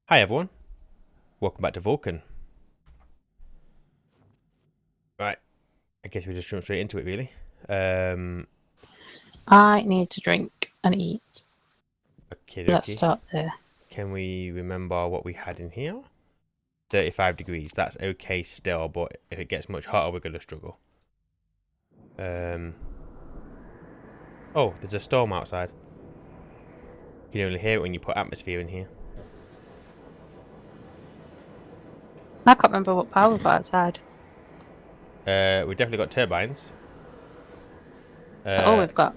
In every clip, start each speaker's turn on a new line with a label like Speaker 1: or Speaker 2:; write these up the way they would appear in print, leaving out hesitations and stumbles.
Speaker 1: Hi everyone, welcome back to Vulcan. Right, I guess we just jump straight into it really.
Speaker 2: I need to drink and eat.
Speaker 1: Okay,
Speaker 2: Let's
Speaker 1: dokie.
Speaker 2: start there.
Speaker 1: Can we remember what we had in here? 35 degrees, that's okay still, but if it gets much hotter we're going to struggle. Oh, there's a storm outside. You can only hear it when you put atmosphere in here.
Speaker 2: I can't remember what power we've got outside.
Speaker 1: We definitely got turbines.
Speaker 2: All
Speaker 1: Uh,
Speaker 2: we've got.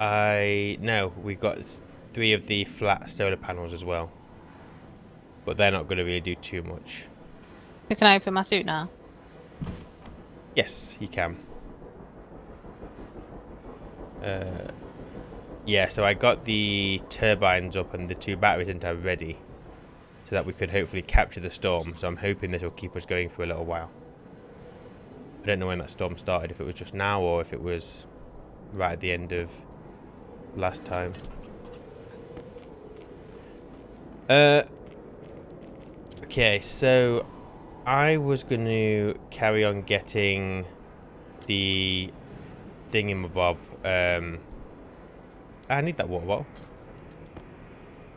Speaker 1: no, we got 3 of the flat solar panels as well. But they're not going to really do too much.
Speaker 2: We can open my suit now.
Speaker 1: Yes, you can. Yeah, so I got the turbines up and the 2 batteries into ready so that we could hopefully capture the storm. So I'm hoping this will keep us going for a little while. I don't know when that storm started, if it was just now or if it was right at the end of last time. Okay, so I was going to carry on getting the thingamabob. I need that water bottle.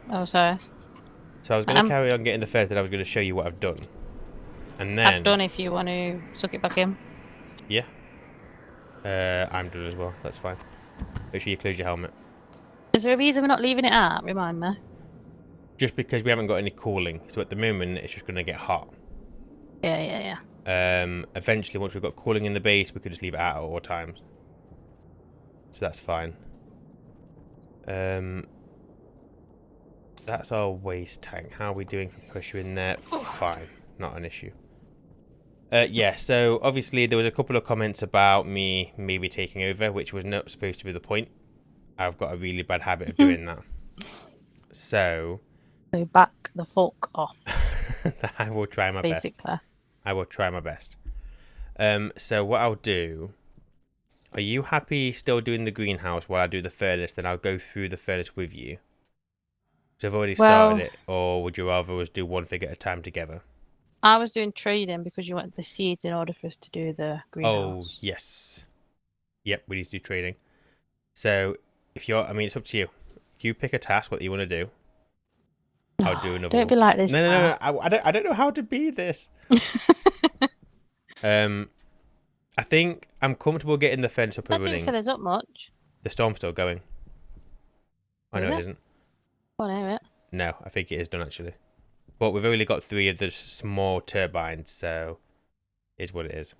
Speaker 2: Oh, sorry.
Speaker 1: So I was going to carry on getting the first, and I was going to show you what I've done. And
Speaker 2: I've
Speaker 1: then,
Speaker 2: done if you want to suck it back in.
Speaker 1: yeah, I'm done as well. That's fine. Make sure you close your helmet.
Speaker 2: Is there a reason we're not leaving it out? Remind me.
Speaker 1: Just because we haven't got any cooling. So at the moment, it's just going to get hot.
Speaker 2: Yeah, yeah, yeah.
Speaker 1: Eventually, once we've got cooling in the base, we could just leave it out at all times. So that's fine. That's our waste tank. How are we doing for pressure in there? Fine. Not an issue. Yeah, so obviously there was a couple of comments about me maybe taking over, which was not supposed to be the point. I've got a really bad habit of doing that. So
Speaker 2: So back the fuck off,
Speaker 1: I will try my best.
Speaker 2: basically.
Speaker 1: I will try my best. So what I'll do, are you happy still doing the greenhouse while I do the furnace? Then I'll go through the furnace with you. So I've already started
Speaker 2: Well,
Speaker 1: it, or would you rather us do one thing at a time together?
Speaker 2: I was doing trading because you wanted the seeds in order for us to do the
Speaker 1: Oh,
Speaker 2: greenhouse.
Speaker 1: yes. Yep, we need to do trading. So if you're, I mean, it's up to you. If you pick a task, what you want to do, I'll do
Speaker 2: Oh,
Speaker 1: another
Speaker 2: don't
Speaker 1: one.
Speaker 2: be like this
Speaker 1: No, no, no,
Speaker 2: now.
Speaker 1: no. I don't know how to be this. Um, I think I'm comfortable getting the fence up and
Speaker 2: That didn't
Speaker 1: running.
Speaker 2: fill us up much.
Speaker 1: The storm's still going. I
Speaker 2: Or
Speaker 1: know
Speaker 2: is
Speaker 1: it
Speaker 2: it?
Speaker 1: isn't.
Speaker 2: Go on, hear it.
Speaker 1: No, I think it is done actually. But we've only got 3 of the small turbines, so it is what it is.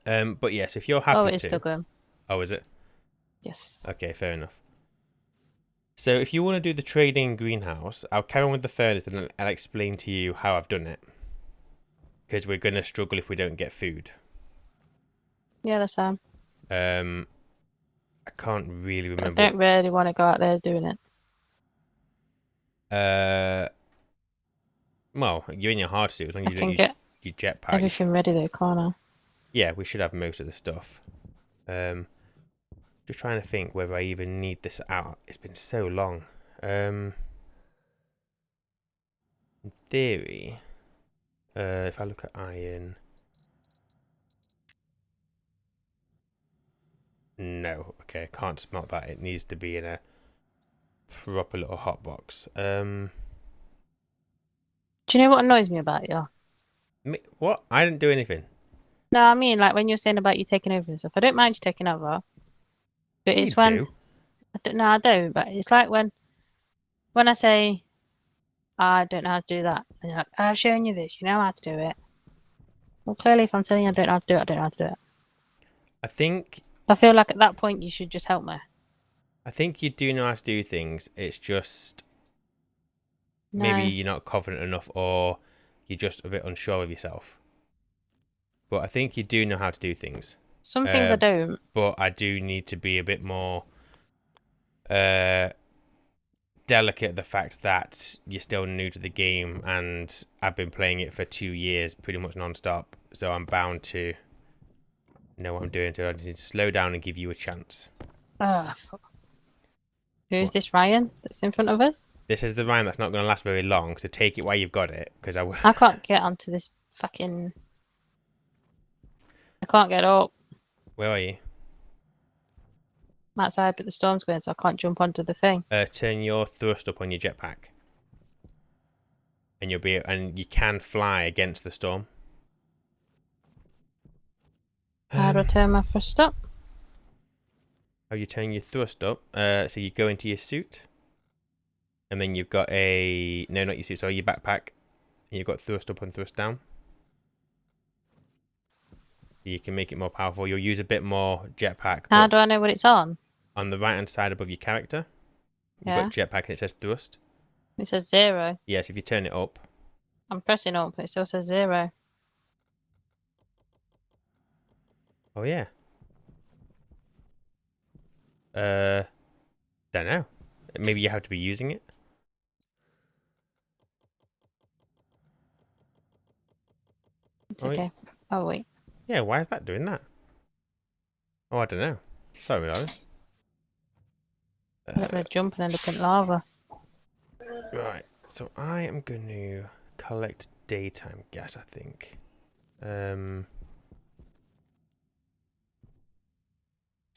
Speaker 1: But yes, if you're
Speaker 2: Oh,
Speaker 1: happy
Speaker 2: it is still
Speaker 1: to.
Speaker 2: going.
Speaker 1: Oh, is it?
Speaker 2: Yes.
Speaker 1: Okay, fair enough. So if you want to do the trading greenhouse, I'll carry on with the furnace and I'll explain to you how I've done it. Because we're going to struggle if we don't get food.
Speaker 2: Yeah, that's fine.
Speaker 1: Um, I can't really
Speaker 2: I
Speaker 1: remember.
Speaker 2: don't really want to go out there doing it.
Speaker 1: Uh, well, you're in your hard suit as long as
Speaker 2: I
Speaker 1: you don't
Speaker 2: can
Speaker 1: use
Speaker 2: get
Speaker 1: your jetpack.
Speaker 2: everything ready though, can't I?
Speaker 1: Yeah, we should have most of the stuff. Um, just trying to think whether I even need this out. It's been so long. In theory, if I look at iron, no. Okay, I can't smelt that. It needs to be in a proper little hot box.
Speaker 2: Do you know what annoys me about you?
Speaker 1: What? I didn't do anything.
Speaker 2: No, I mean like when you're saying about you taking over and stuff. I don't mind you taking over, but
Speaker 1: You
Speaker 2: it's when
Speaker 1: do.
Speaker 2: I don't, no, I don't. But it's like when I say I don't know how to do that, and you're like, I've shown you this. You know how to do it. Well, clearly, if I'm telling you I don't know how to do it, I don't know how to do it.
Speaker 1: I think
Speaker 2: I feel like at that point you should just help me.
Speaker 1: I think you do know how to do things. It's just maybe
Speaker 2: No,
Speaker 1: you're not confident enough, or you're just a bit unsure of yourself. But I think you do know how to do things.
Speaker 2: some things I
Speaker 1: Uh,
Speaker 2: don't.
Speaker 1: but I do need to be a bit more uh, delicate. The fact that you're still new to the game, and I've been playing it for 2 years, pretty much non-stop. So I'm bound to know what I'm doing. So I need to slow down and give you a chance.
Speaker 2: Ah, fuck. Who's
Speaker 1: What?
Speaker 2: this Ryan that's in front of us?
Speaker 1: This is the round that's not going to last very long, so take it while you've got it, because
Speaker 2: I can't get onto this fucking... I can't get up.
Speaker 1: Where are you?
Speaker 2: I'm outside, but the storm's going, so I can't jump onto the thing.
Speaker 1: Turn your thrust up on your jetpack. And you can fly against the storm.
Speaker 2: How do I turn my thrust up?
Speaker 1: How you turn your thrust up? So you go into your suit. And then you've got a... No, not your suit, sorry, your backpack. And you've got thrust up and thrust down. You can make it more powerful. You'll use a bit more jetpack.
Speaker 2: How do I know what it's on?
Speaker 1: On the right hand side above your character, you've got jetpack and it says thrust.
Speaker 2: It says 0.
Speaker 1: Yes, if you turn it up.
Speaker 2: I'm pressing up, but it still says 0.
Speaker 1: Oh yeah. Don't know. Maybe you have to be using it.
Speaker 2: It's okay. Oh wait.
Speaker 1: Yeah, why is that doing that? Oh, I don't know. Sorry, darling.
Speaker 2: I'm gonna jump and end up in lava.
Speaker 1: Right, so I am going to collect daytime gas, I think. So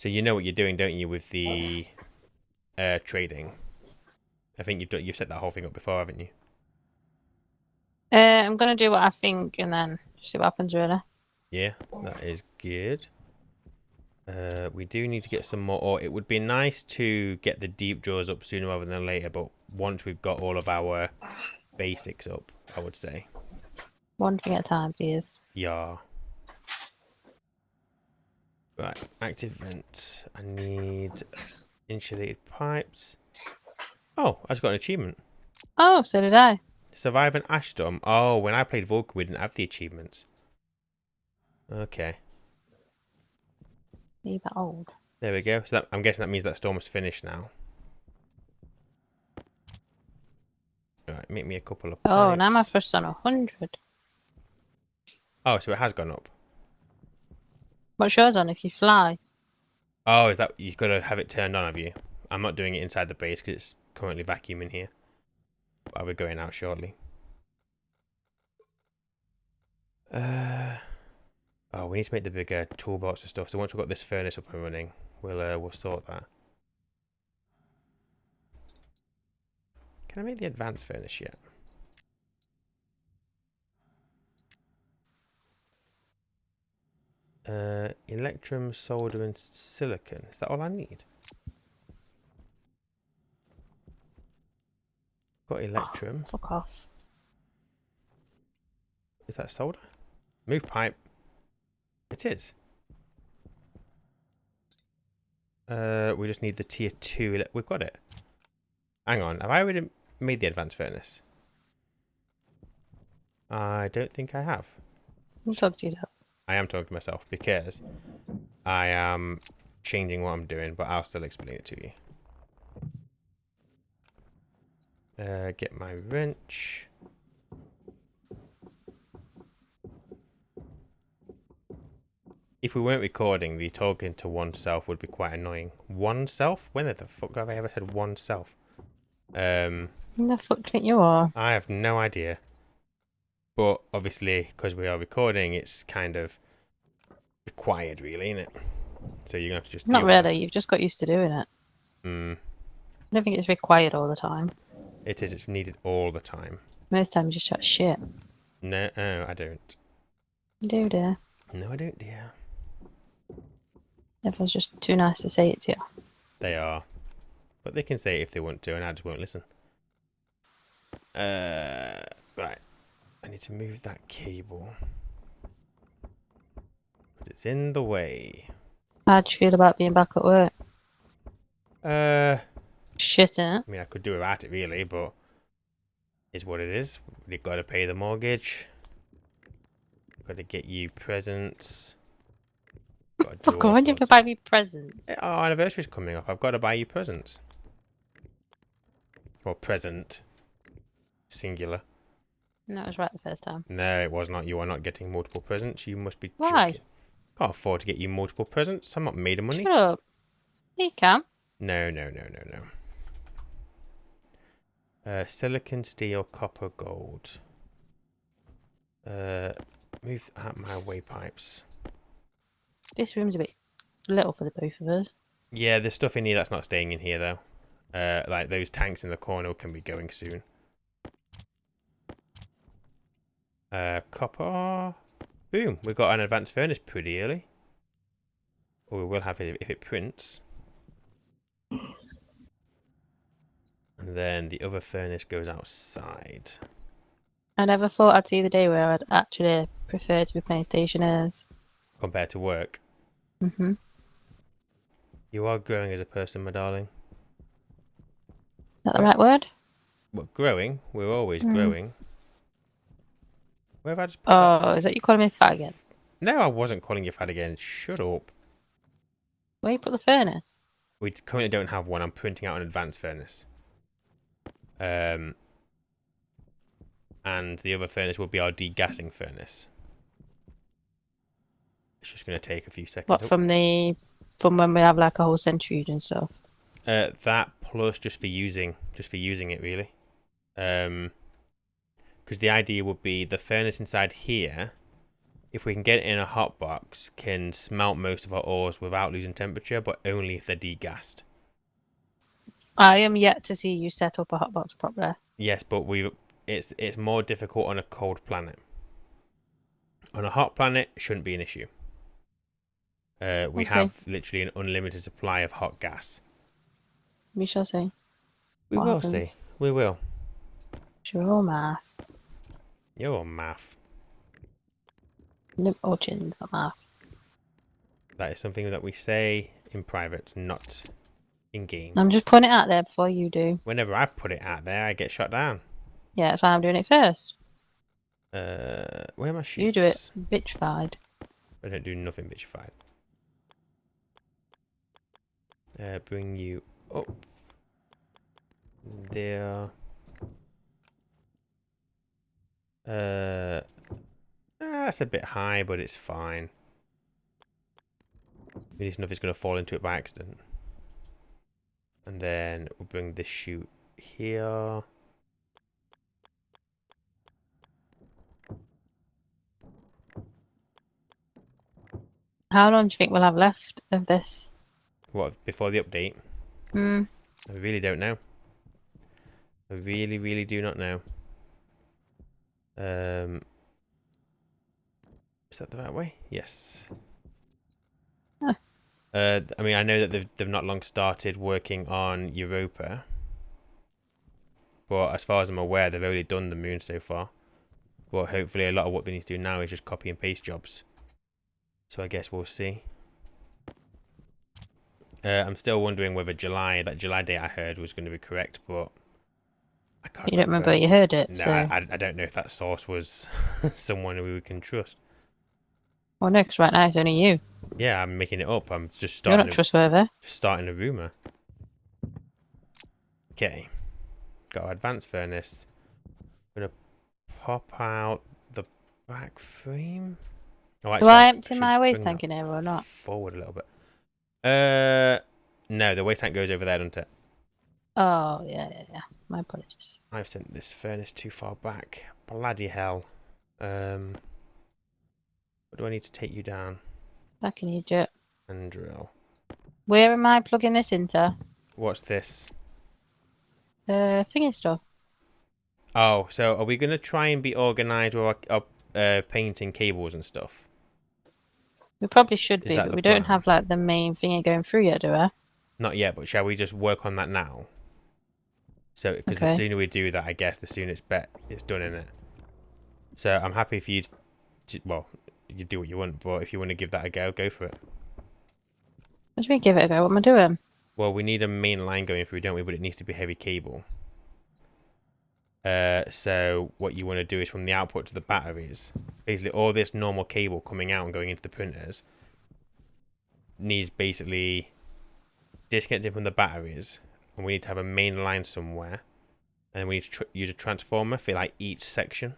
Speaker 1: you know what you're doing, don't you, with the trading? I think you've set that whole thing up before, haven't you?
Speaker 2: I'm gonna do what I think and then see what happens really.
Speaker 1: Yeah, that is good. We do need to get some more ore. It would be nice to get the deep drawers up sooner rather than later, but once we've got all of our basics up, I would say.
Speaker 2: One thing at a time, please.
Speaker 1: Yeah. Right, active vent. I need insulated pipes. Oh, I just got an achievement.
Speaker 2: Oh, so did I.
Speaker 1: Survive an ash storm. Oh, when I played Vulcan, we didn't have the achievements. Okay.
Speaker 2: Are you that old?
Speaker 1: There we go. So I'm guessing that means that storm is finished now. Right, make me a couple of pipes.
Speaker 2: Oh, now my first on 100.
Speaker 1: Oh, so it has gone up.
Speaker 2: What's yours on if you fly?
Speaker 1: Oh, is that... You've got to have it turned on, have you? I'm not doing it inside the base because it's currently vacuum in here. But I'll be going out shortly. Oh, we need to make the bigger toolbox and stuff. So once we've got this furnace up and running, we'll sort that. Can I make the advanced furnace yet? Electrum, solder, and silicon. Is that all I need? Got electrum.
Speaker 2: Oh, fuck off.
Speaker 1: Is that solder? Move pipe. It is. We just need the tier 2. We've got it. Hang on. Have I already made the advanced furnace? I don't think I have.
Speaker 2: I'm talking to yourself.
Speaker 1: I am talking to myself because I am changing what I'm doing, but I'll still explain it to you. Get my wrench. If we weren't recording, the talking to oneself would be quite annoying. Oneself? When the fuck have I ever said oneself?
Speaker 2: Who the fuck do you think you are?
Speaker 1: I have no idea. But obviously, because we are recording, it's kind of required, really, isn't it? So you're going to have to just...
Speaker 2: Not really, you've just got used to doing it.
Speaker 1: Hmm.
Speaker 2: I don't think it's required all the time.
Speaker 1: It is. It's needed all the time.
Speaker 2: Most times you just chat shit.
Speaker 1: No, I don't.
Speaker 2: You do, dear.
Speaker 1: No, I don't, dear.
Speaker 2: Everyone's just too nice to say it to you.
Speaker 1: They are. But they can say it if they want to, and I just won't listen. Right. I need to move that cable. But it's in the way.
Speaker 2: How do you feel about being back at work? Shit, innit?
Speaker 1: I mean, I could do without it, really, but... Is what it is. We've got to pay the mortgage. Got to get you presents.
Speaker 2: Fuck, why did you buy me presents?
Speaker 1: Our anniversary's coming up. I've got to buy you presents. Or present. Singular.
Speaker 2: No, it was right the first time.
Speaker 1: No, it was not. You are not getting multiple presents. You must be
Speaker 2: Why?
Speaker 1: joking. Can't afford to get you multiple presents. I'm not made of money.
Speaker 2: Shut up. You can.
Speaker 1: No. Silicon, steel, copper, gold. Move out my way pipes.
Speaker 2: This room's a bit little for the both of us.
Speaker 1: Yeah, there's stuff in here that's not staying in here though. Like those tanks in the corner can be going soon. Copper. Boom, we got an advanced furnace pretty early. Or we will have it if it prints. And then the other furnace goes outside.
Speaker 2: I never thought I'd see the day where I'd actually prefer to be playing Stationeers.
Speaker 1: Compared to work.
Speaker 2: Mm-hmm.
Speaker 1: You are growing as a person, my darling.
Speaker 2: Is that the right word?
Speaker 1: What, growing? We're always growing. Where have I just put that?
Speaker 2: Oh, is that you calling me fat again?
Speaker 1: No, I wasn't calling you fat again. Shut up.
Speaker 2: Where you put the furnace?
Speaker 1: We currently don't have one. I'm printing out an advanced furnace. And the other furnace will be our degassing furnace. It's just going to take a few seconds.
Speaker 2: What, from when we have like a whole centrifuge and stuff?
Speaker 1: That plus just for using it really. Because the idea would be the furnace inside here, if we can get it in a hot box, can smelt most of our ores without losing temperature, but only if they're degassed.
Speaker 2: I am yet to see you set up a hotbox properly.
Speaker 1: Yes, but it's more difficult on a cold planet. On a hot planet, it shouldn't be an issue. We have literally an unlimited supply of hot gas.
Speaker 2: We shall see.
Speaker 1: We will see. We will.
Speaker 2: Sure, math.
Speaker 1: You're math.
Speaker 2: No, urchins, not math.
Speaker 1: That is something that we say in private, not in game.
Speaker 2: I'm just putting it out there before you do.
Speaker 1: Whenever I put it out there, I get shot down.
Speaker 2: Yeah, that's why I'm doing it first.
Speaker 1: Where are my sheets?
Speaker 2: You do it bitchified.
Speaker 1: I don't do nothing bitchified. Bring you up. There. That's a bit high, but it's fine. We need to know if it's going to fall into it by accident. And then we'll bring this chute here.
Speaker 2: How long do you think we'll have left of this?
Speaker 1: What, before the update? I really don't know. I really, really do not know. Is that the right way? Yes.
Speaker 2: Huh.
Speaker 1: I mean, I know that they've not long started working on Europa, but as far as I'm aware, they've only done the moon so far. But hopefully, a lot of what they need to do now is just copy and paste jobs. So I guess we'll see. I'm still wondering whether that July date I heard was going to be correct, but I can't.
Speaker 2: You don't remember you heard it,
Speaker 1: no,
Speaker 2: so...
Speaker 1: I don't know if that source was someone we can trust.
Speaker 2: Well, no, because right now it's only you.
Speaker 1: Yeah, I'm making it up. I'm just
Speaker 2: You're
Speaker 1: starting.
Speaker 2: not trustworthy.
Speaker 1: Just starting a rumor. Okay, got our advanced furnace. I'm gonna pop out the back frame. Oh, actually,
Speaker 2: Do I empty my waste tank in here or not?
Speaker 1: Forward a little bit. No, the waste tank goes over there, doesn't it?
Speaker 2: Oh, yeah. My apologies.
Speaker 1: I've sent this furnace too far back. Bloody hell. What do I need to take you down?
Speaker 2: Back in Egypt.
Speaker 1: And drill.
Speaker 2: Where am I plugging this into?
Speaker 1: What's this?
Speaker 2: Thingy stuff.
Speaker 1: Oh, so are we going to try and be organised with our painting cables and stuff?
Speaker 2: We probably should
Speaker 1: Is
Speaker 2: be,
Speaker 1: that
Speaker 2: but
Speaker 1: the
Speaker 2: we don't
Speaker 1: plan?
Speaker 2: have like the main thingy going through yet, do we?
Speaker 1: Not yet, but shall we just work on that now? So, because the sooner we do that, I guess the sooner it's done, in it. So I'm happy for you to, well, you do what you want, but if you want to give that a go, go for it.
Speaker 2: What do we give it a go? What am I doing?
Speaker 1: Well, we need a main line going through, don't we? But it needs to be heavy cable. So what you want to do is from the output to the batteries, basically all this normal cable coming out and going into the printers needs basically disconnected from the batteries, and we need to have a main line somewhere, and we need to use a transformer for like each section.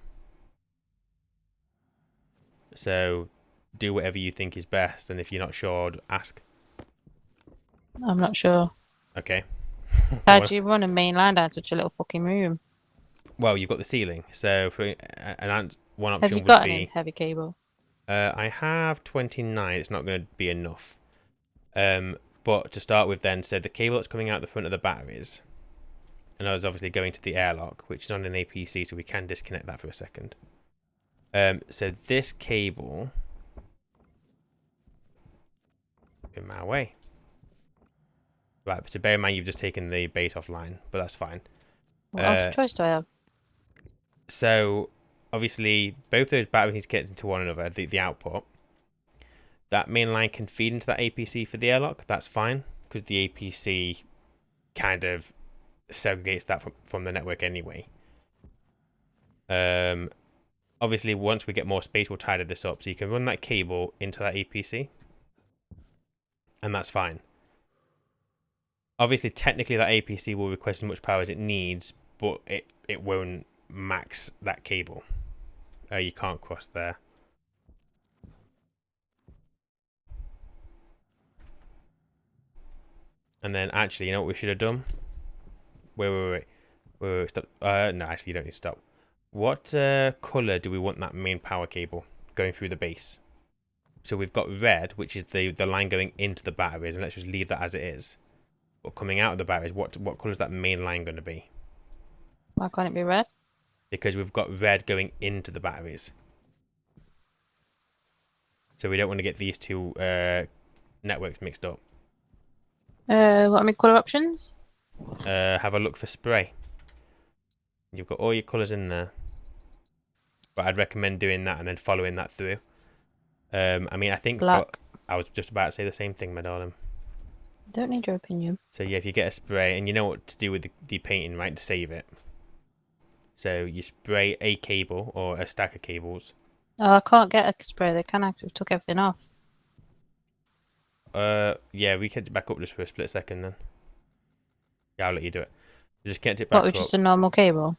Speaker 1: So do whatever you think is best, and if you're not sure, ask.
Speaker 2: I'm not sure.
Speaker 1: Okay.
Speaker 2: How do you run a main line down such a little fucking room?
Speaker 1: Well, you've got the ceiling. So for one
Speaker 2: Have you
Speaker 1: option would
Speaker 2: got any
Speaker 1: be
Speaker 2: heavy cable?
Speaker 1: I have 29. It's not going to be enough. But to start with, then, so the cable that's coming out the front of the batteries, and I was obviously going to the airlock, which is on an APC, so we can disconnect that for a second. So this cable in my way. Right, so bear in mind you've just taken the base offline, but that's fine.
Speaker 2: What other choice do I have?
Speaker 1: So obviously both those batteries need to get into one another, the output. That main line can feed into that APC for the airlock, that's fine, because the APC kind of segregates that from the network anyway. Obviously once we get more space we'll tidy this up, so you can run that cable into that APC, and that's fine. Obviously technically that APC will request as much power as it needs, but it won't max that cable. You can't cross there. And then actually, you know what we should have done? Wait, stop. No, actually, you don't need to stop. What colour do we want that main power cable going through the base? So we've got red, which is the line going into the batteries, and let's just leave that as it is. But coming out of the batteries, what colour is that main line going to be?
Speaker 2: Why can't it be red?
Speaker 1: Because we've got red going into the batteries. So we don't want to get these two networks mixed up.
Speaker 2: What are my colour options?
Speaker 1: Have a look for spray. You've got all your colours in there. But I'd recommend doing that and then following that through. I mean, I think,
Speaker 2: Black.
Speaker 1: but I was just about to say the same thing, my darling.
Speaker 2: Don't need your opinion.
Speaker 1: So yeah, if you get a spray, and you know what to do with the painting, right, to save it. So you spray a cable or a stack of cables.
Speaker 2: Oh, I can't get a spray. They can actually took everything off.
Speaker 1: Yeah, we kept it back up just for a split second then. Yeah, I'll let you do it. Just kept it
Speaker 2: What,
Speaker 1: back
Speaker 2: with
Speaker 1: up.
Speaker 2: just a normal cable?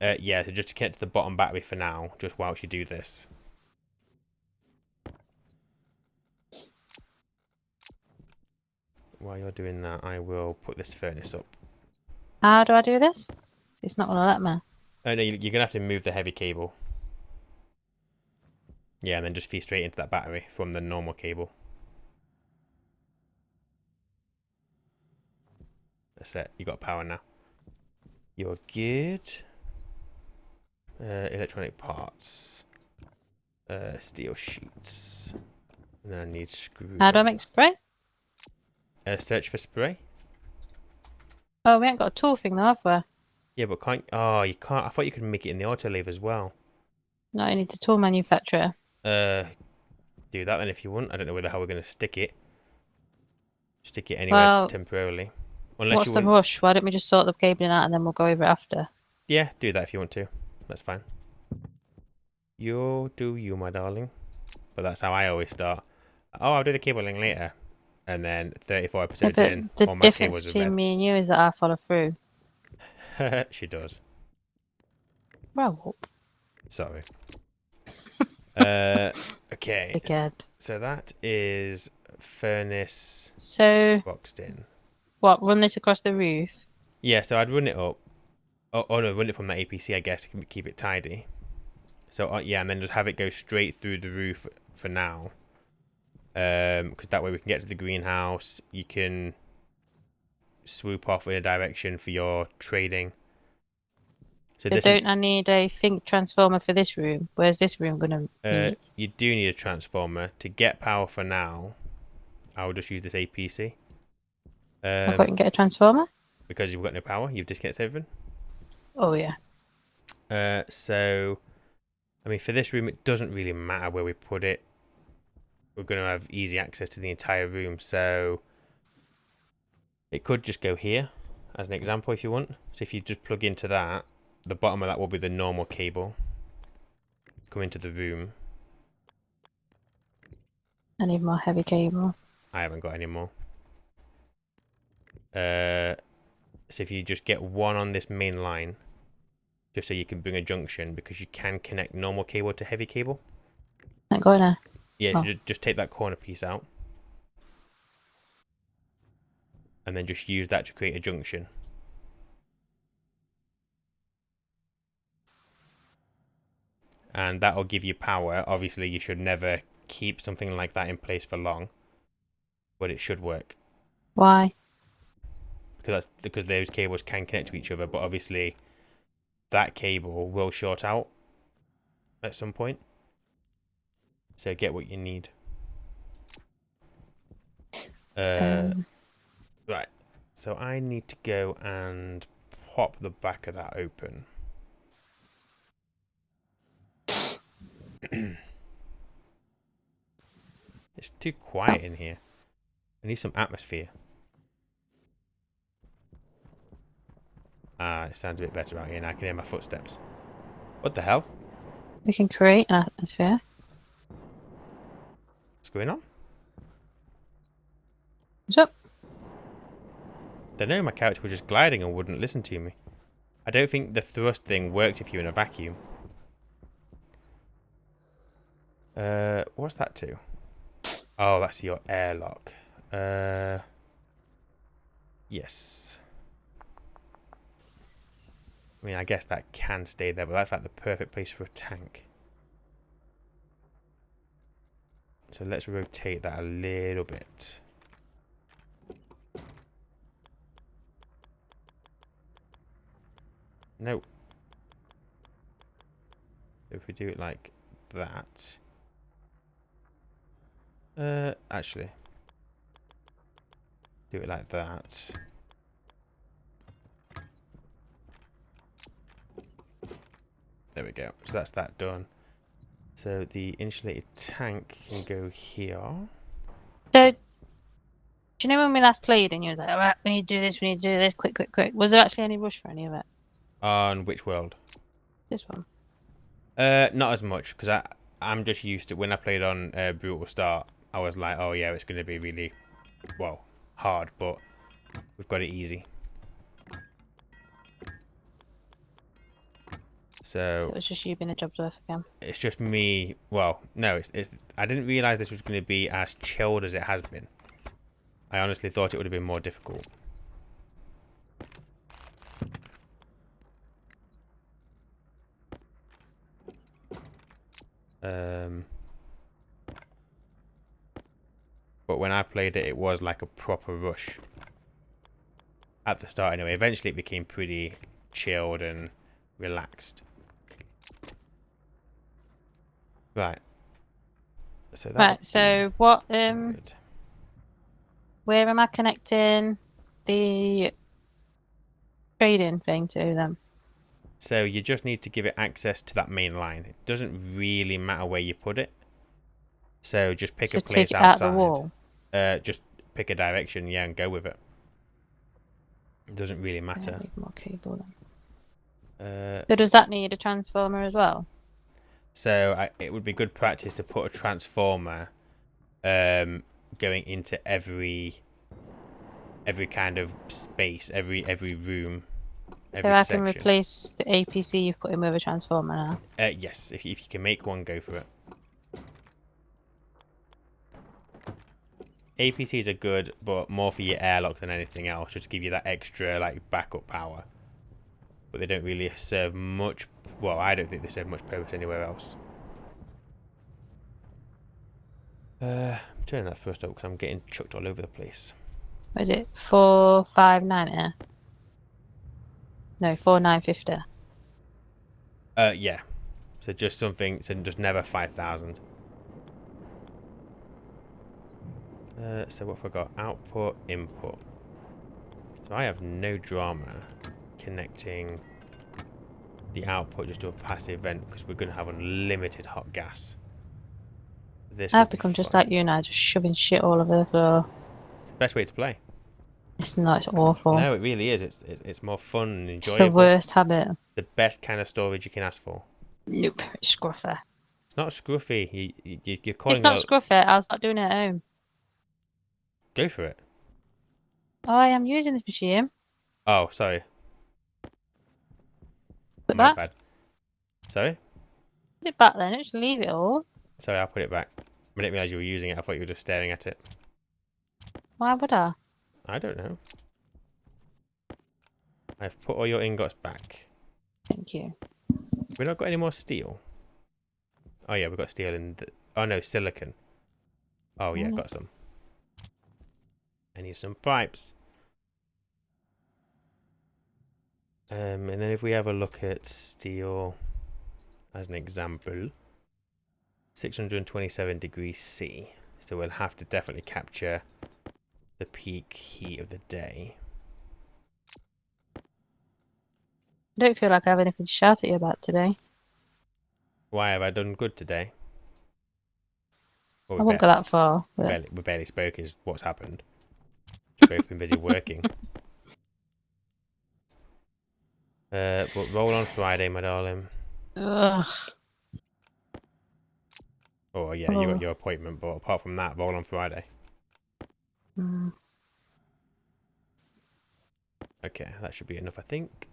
Speaker 1: Yeah, so just to connect to the bottom battery for now, just whilst you do this. While you're doing that, I will put this furnace up.
Speaker 2: How do I do this? It's not going to let me.
Speaker 1: Oh no, you're gonna have to move the heavy cable. Yeah, and then just feed straight into that battery from the normal cable. That's it. You got power now. You're good. Electronic parts. Steel sheets. And then I need screws.
Speaker 2: How do I make spray?
Speaker 1: Search for spray.
Speaker 2: Oh, we ain't got a tool thing though, have we?
Speaker 1: Yeah, but can't. Oh, you can't. I thought you could make it in the autolave as well.
Speaker 2: No, I need the tool manufacturer.
Speaker 1: Do that then if you want. I don't know whether how we're gonna stick it. Stick it anywhere
Speaker 2: Well,
Speaker 1: temporarily. Unless
Speaker 2: what's
Speaker 1: you
Speaker 2: the
Speaker 1: want.
Speaker 2: rush? Why don't we just sort the cabling out and then we'll go over it after?
Speaker 1: Yeah, do that if you want to. That's fine. You do you, my darling. But that's how I always start. Oh, I'll do the cabling later. And then 34
Speaker 2: Yeah,
Speaker 1: episodes
Speaker 2: but
Speaker 1: in,
Speaker 2: the
Speaker 1: all my
Speaker 2: difference
Speaker 1: cables are
Speaker 2: between me and you is that I follow through.
Speaker 1: red. She does.
Speaker 2: Grow up.
Speaker 1: Sorry. Okay.
Speaker 2: Dickhead.
Speaker 1: So that is furnace
Speaker 2: So,
Speaker 1: boxed in.
Speaker 2: what, run this across the roof?
Speaker 1: Yeah, so I'd run it up. Oh no, run it from that APC, I guess, to keep it tidy. So yeah, and then just have it go straight through the roof for now. Because that way we can get to the greenhouse. You can swoop off in a direction for your trading. So
Speaker 2: So don't I need a think transformer for this room? Where's this room going to be?
Speaker 1: you do need a transformer to get power for now. I'll just use this APC.
Speaker 2: I couldn't get a transformer?
Speaker 1: Because you've got no power, you've disconnected everything.
Speaker 2: Oh, yeah.
Speaker 1: So, I mean, for this room, it doesn't really matter where we put it. We're going to have easy access to the entire room, so it could just go here as an example if you want. So if you just plug into that, the bottom of that will be the normal cable. Come into the room.
Speaker 2: I need more heavy cable.
Speaker 1: I haven't got any more. So if you just get one on this main line, just so you can bring a junction, because you can connect normal cable to heavy cable.
Speaker 2: Not going there.
Speaker 1: Yeah,
Speaker 2: Oh.
Speaker 1: just take that corner piece out. and then just use that to create a junction. And that'll give you power. Obviously, you should never keep something like that in place for long, but it should work.
Speaker 2: Why?
Speaker 1: Because those cables can connect to each other, but obviously that cable will short out at some point. So get what you need. Right. So I need to go and pop the back of that open. It's too quiet in here. I need some atmosphere. Ah, it sounds a bit better out here now. I can hear my footsteps. What the hell?
Speaker 2: We can create an atmosphere.
Speaker 1: What's going on?
Speaker 2: What's up?
Speaker 1: Don't know, my character was just gliding and wouldn't listen to me. I don't think the thrust thing worked if you're in a vacuum. What's that to? Oh, that's your airlock. Yes. I mean, I guess that can stay there, but that's like the perfect place for a tank. So let's rotate that a little bit. No. If we do it like that. Actually. Do it like that. There we go. So that's that done. So the insulated tank can go here.
Speaker 2: So, do you know when we last played and you were like, all right, we need to do this, we need to do this, quick, quick, quick. Was there actually any rush for any of it?
Speaker 1: On which world?
Speaker 2: This one.
Speaker 1: Not as much, because I'm just used to, when I played on Brutal Start, I was like, oh yeah, it's going to be really, well, hard, but we've got it easy.
Speaker 2: So
Speaker 1: So
Speaker 2: it was just you being a job's worth again.
Speaker 1: it's just me, well, no, it's I didn't realise this was going to be as chilled as it has been. I honestly thought it would have been more difficult. But when I played it, it was like a proper rush. At the start anyway. Eventually it became pretty chilled and relaxed. Right. So that
Speaker 2: Right, so what,
Speaker 1: good.
Speaker 2: where am I connecting the trading thing to then?
Speaker 1: So you just need to give it access to that main line. It doesn't really matter where you put it. So just pick
Speaker 2: So
Speaker 1: a
Speaker 2: take
Speaker 1: place
Speaker 2: it out of the
Speaker 1: outside.
Speaker 2: wall.
Speaker 1: Just pick a direction, yeah, and go with it. It doesn't really
Speaker 2: Yeah,
Speaker 1: matter.
Speaker 2: need more cable then.
Speaker 1: Uh,
Speaker 2: So does that need a transformer as well?
Speaker 1: so it would be good practice to put a transformer going into every kind of space, every room, every
Speaker 2: So I can
Speaker 1: section.
Speaker 2: replace the APC you've put in with a transformer now.
Speaker 1: Yes, if you can make one, go for it. APCs are good, but more for your airlock than anything else, just to give you that extra like backup power. But they don't really serve much. Well, I don't think they serve much purpose anywhere else. I'm turning that first up because I'm getting chucked all over the place.
Speaker 2: What is it? 4,590? No, 4,950.
Speaker 1: Yeah. So just something. So just never 5,000. So what have I got? Output, input. So I have no drama connecting the output just to a passive vent because we're going to have unlimited hot gas. This
Speaker 2: I've
Speaker 1: would be
Speaker 2: become just
Speaker 1: fun.
Speaker 2: like you now, just shoving shit all over the floor.
Speaker 1: It's the best way to play.
Speaker 2: It's not, it's awful.
Speaker 1: No, it really is. It's more fun and
Speaker 2: It's the
Speaker 1: enjoyable.
Speaker 2: worst habit.
Speaker 1: The best kind of storage you can ask for.
Speaker 2: Nope, it's scruffy.
Speaker 1: It's not scruffy. You're
Speaker 2: It's
Speaker 1: calling
Speaker 2: not
Speaker 1: it.
Speaker 2: scruffy, I'll start doing it at home.
Speaker 1: Go for it.
Speaker 2: Oh, I am using this machine.
Speaker 1: Oh, sorry.
Speaker 2: Put
Speaker 1: My
Speaker 2: that.
Speaker 1: bad. Sorry?
Speaker 2: Put it back then, just leave it all.
Speaker 1: Sorry, I'll put it back. I didn't realise you were using it. I thought you were just staring at it.
Speaker 2: Why would I?
Speaker 1: I don't know. I've put all your ingots back.
Speaker 2: Thank you.
Speaker 1: We not got any more steel. Oh yeah, we've got steel in the... Oh no, silicon. Oh yeah, got some. I need some pipes. And then if we have a look at steel as an example, 627 degrees C. So we'll have to definitely capture the peak heat of the day.
Speaker 2: I don't feel like I have anything to shout at you about today.
Speaker 1: Why have I done good today? Well,
Speaker 2: I won't go that far. But...
Speaker 1: we barely spoke is what's happened. We've both been busy working. But roll on Friday, my darling.
Speaker 2: Ugh.
Speaker 1: Oh yeah, you got your appointment, but apart from that, roll on Friday.
Speaker 2: Mm.
Speaker 1: Okay, that should be enough, I think.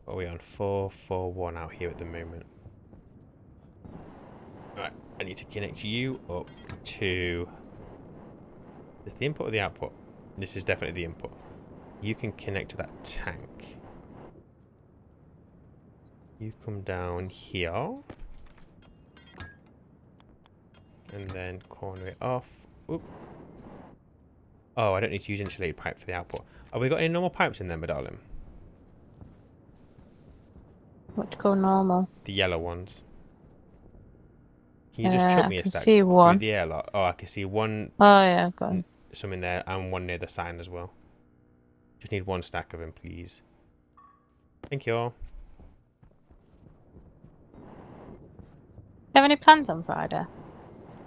Speaker 1: What are we on? 441 out here at the moment. Right, I need to connect you up to... Is the input or the output? This is definitely the input. You can connect to that tank. You come down here. And then corner it off. Oop. Oh, I don't need to use insulated pipe for the output. Have we got any normal pipes in there, my darling?
Speaker 2: What do you call normal?
Speaker 1: The yellow ones. Can you just chuck me
Speaker 2: I
Speaker 1: a
Speaker 2: can
Speaker 1: stack
Speaker 2: see
Speaker 1: through
Speaker 2: one.
Speaker 1: the air lot? Oh, I can see one.
Speaker 2: Oh yeah, I've got him.
Speaker 1: Some in there and one near the sign as well. Just need one stack of them, please. Thank you all.
Speaker 2: Have any plans on Friday?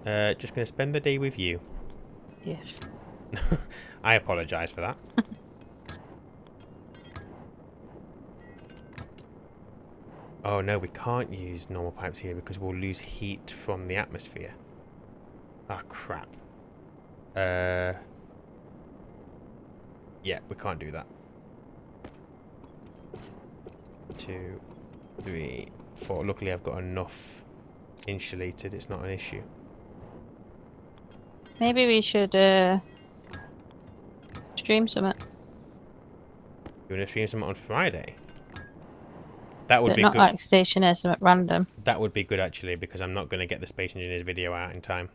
Speaker 1: Just going to spend the day with you.
Speaker 2: Yeah.
Speaker 1: I apologise for that. Oh no, we can't use normal pipes here because we'll lose heat from the atmosphere. Ah, crap. Yeah, we can't do that. 2, 3, 4. Luckily, I've got enough insulated. It's not an issue.
Speaker 2: Maybe we should stream something.
Speaker 1: You want to stream something on Friday? That would
Speaker 2: But
Speaker 1: be
Speaker 2: not
Speaker 1: good.
Speaker 2: like Stationeers, something random.
Speaker 1: That would be good actually, because I'm not going to get the Space Engineers video out in time.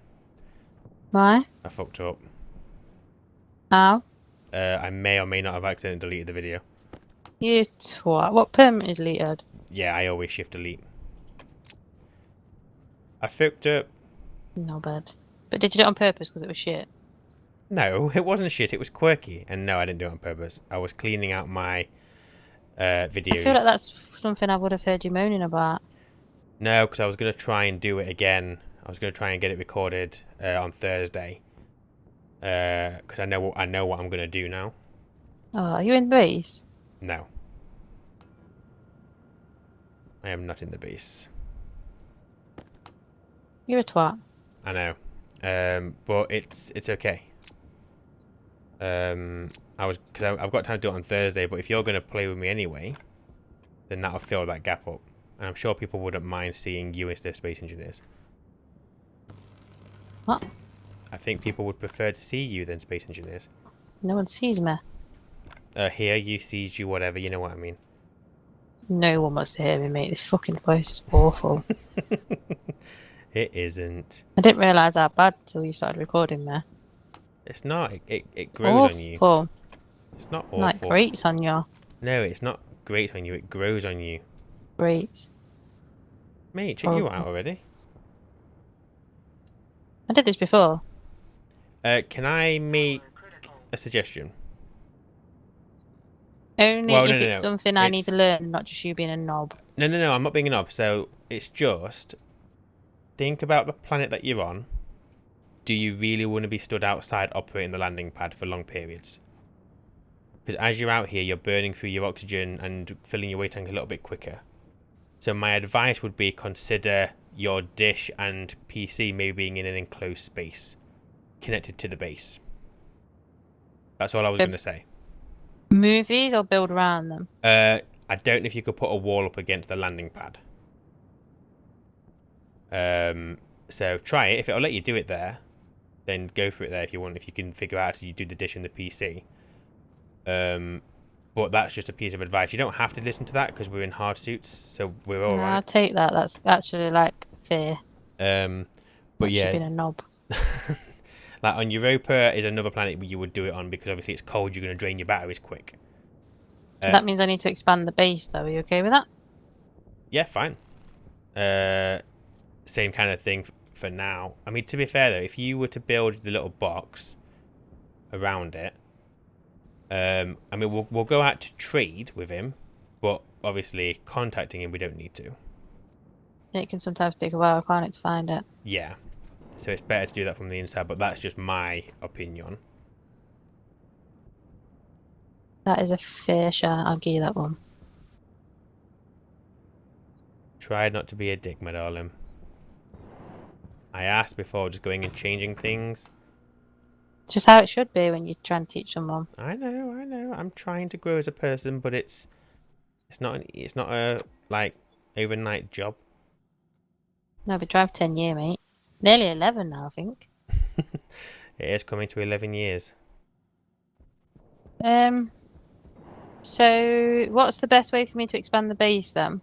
Speaker 2: Why?
Speaker 1: I fucked up.
Speaker 2: How?
Speaker 1: I may or may not have accidentally deleted the video.
Speaker 2: You twat. What permanently deleted?
Speaker 1: Yeah, I always shift delete. I fucked up.
Speaker 2: No bad. But did you do it on purpose because it was shit?
Speaker 1: No, it wasn't shit. It was quirky. And no, I didn't do it on purpose. I was cleaning out my videos.
Speaker 2: I feel like that's something I would have heard you moaning about.
Speaker 1: No, because I was going to try and do it again. I was going to try and get it recorded on Thursday. Because I know what I'm going to do now.
Speaker 2: Oh, are you in the base?
Speaker 1: No. I am not in the base.
Speaker 2: You're a twat.
Speaker 1: I know. But it's okay. Because I've got time to do it on Thursday, but if you're going to play with me anyway, then that'll fill that gap up. And I'm sure people wouldn't mind seeing you instead of Space Engineers.
Speaker 2: What?
Speaker 1: I think people would prefer to see you than Space Engineers.
Speaker 2: No one sees me.
Speaker 1: Here, you, sees you, whatever, you know what I mean.
Speaker 2: No one wants to hear me, mate. This fucking place is awful.
Speaker 1: It isn't.
Speaker 2: I didn't realise how bad till you started recording there.
Speaker 1: It's not. It grows on you.
Speaker 2: Awful.
Speaker 1: It's not awful.
Speaker 2: Like grates on your...
Speaker 1: No, it's not great on you. It grows on you.
Speaker 2: Grates.
Speaker 1: Mate, check you out already.
Speaker 2: I did this before.
Speaker 1: Can I make a suggestion?
Speaker 2: Only if it's something I need to learn, not just you being a knob.
Speaker 1: No, I'm not being a knob. So it's just think about the planet that you're on. Do you really want to be stood outside operating the landing pad for long periods? Because as you're out here, you're burning through your oxygen and filling your weight tank a little bit quicker. So my advice would be consider your dish and PC maybe being in an enclosed space connected to the base. That's all I was going to say.
Speaker 2: Move these or build around them?
Speaker 1: I don't know if you could put a wall up against the landing pad. So try it. If it'll let you do it there, then go for it there if you want. If you can figure out how to do the dish in the PC. But that's just a piece of advice. You don't have to listen to that because we're in hard suits, so we're all
Speaker 2: No, I'll
Speaker 1: right.
Speaker 2: take that. That's actually like fair.
Speaker 1: But
Speaker 2: Actually
Speaker 1: yeah,
Speaker 2: being a knob.
Speaker 1: like on Europa is another planet where you would do it on because obviously it's cold. You're going to drain your batteries quick.
Speaker 2: So that means I need to expand the base though. Are you okay with that?
Speaker 1: Yeah, fine. Same kind of thing for now. I mean, to be fair though, if you were to build the little box around it, I mean, we'll go out to trade with him, but obviously contacting him we don't need to.
Speaker 2: It can sometimes take a while, can't it, to find it?
Speaker 1: Yeah, so it's better to do that from the inside. But that's just my opinion.
Speaker 2: That is a fair shot. I'll give you that one.
Speaker 1: Try not to be a dick, my darling. I asked before just going and changing things.
Speaker 2: It's just how it should be when you try and teach someone.
Speaker 1: I know. I'm trying to grow as a person, but it's not a like overnight job.
Speaker 2: No, but drive 10 year, mate. Nearly 11 now, I think.
Speaker 1: It is coming to 11 years.
Speaker 2: Um. So, what's the best way for me to expand the base then?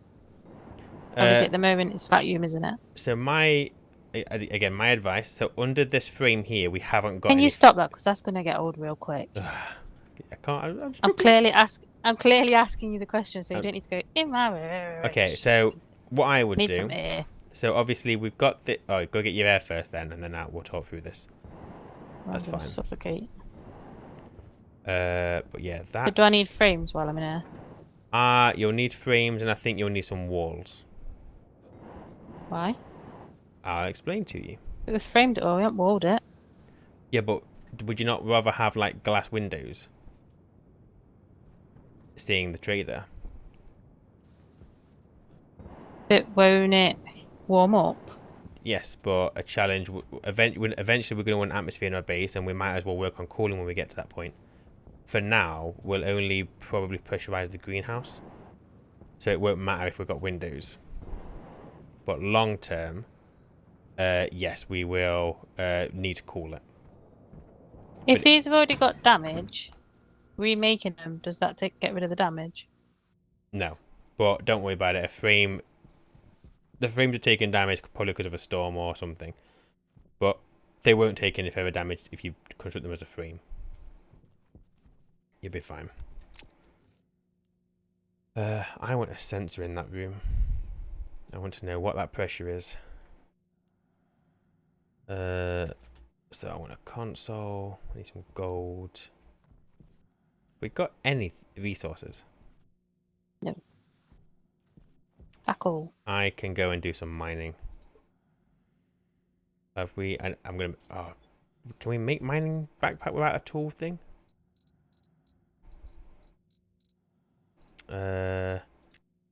Speaker 2: Obviously, at the moment, it's vacuum, isn't it?
Speaker 1: So again, my advice. So under this frame here, we haven't got
Speaker 2: Can you
Speaker 1: any.
Speaker 2: stop that? Because that's going to get old real quick.
Speaker 1: I can't. I'm
Speaker 2: I'm
Speaker 1: struggling.
Speaker 2: clearly asking you the question, so you
Speaker 1: Um,
Speaker 2: don't need to go in my.
Speaker 1: okay, so what I would
Speaker 2: Need some
Speaker 1: do.
Speaker 2: air.
Speaker 1: So obviously we've got the. Oh, go get your air first then, and then we'll talk through this.
Speaker 2: I'm
Speaker 1: That's
Speaker 2: gonna
Speaker 1: fine.
Speaker 2: suffocate.
Speaker 1: But yeah,
Speaker 2: So
Speaker 1: that.
Speaker 2: do I need frames while I'm in here?
Speaker 1: You'll need frames, and I think you'll need some walls.
Speaker 2: Why?
Speaker 1: I'll explain to you.
Speaker 2: We framed it all. We haven't walled it.
Speaker 1: Yeah, but would you not rather have like glass windows? Seeing the trader.
Speaker 2: But won't it warm up?
Speaker 1: Yes, but a challenge. Eventually, we're going to want atmosphere in our base, and we might as well work on cooling when we get to that point. For now, we'll only probably pressurize the greenhouse, so it won't matter if we've got windows. But long term, yes, we will need to cool it.
Speaker 2: If
Speaker 1: But
Speaker 2: these have already got damage, remaking them, does that get rid of the damage?
Speaker 1: no, but don't worry about it. The frames are taking damage probably because of a storm or something, but they won't take any further damage if you construct them as a frame. You'll be fine. I want a sensor in that room. I want to know what that pressure is. So I want a console. I need some gold. We got any resources?
Speaker 2: No. Fuck all.
Speaker 1: I can go and do some mining. Have we? I'm gonna. Oh, can we make mining backpack without a tool thing?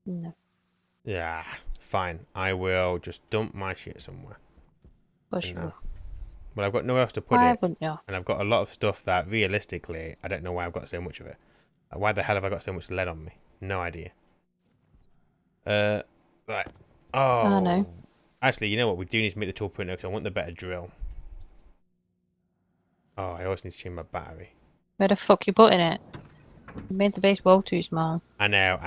Speaker 2: No.
Speaker 1: Yeah, fine. I will just dump my shit somewhere
Speaker 2: For
Speaker 1: for
Speaker 2: sure.
Speaker 1: now. Well, I've got nowhere else to put
Speaker 2: Why
Speaker 1: it,
Speaker 2: wouldn't you?
Speaker 1: and I've got a lot of stuff that realistically, I don't know why I've got so much of it. Why the hell have I got so much lead on me? No idea. Right.
Speaker 2: I know.
Speaker 1: Oh. Actually, you know what? We do need to make the tool printer because I want the better drill. Oh, I also need to change my battery.
Speaker 2: Where the fuck you putting it? You made the base wall too small.
Speaker 1: I know.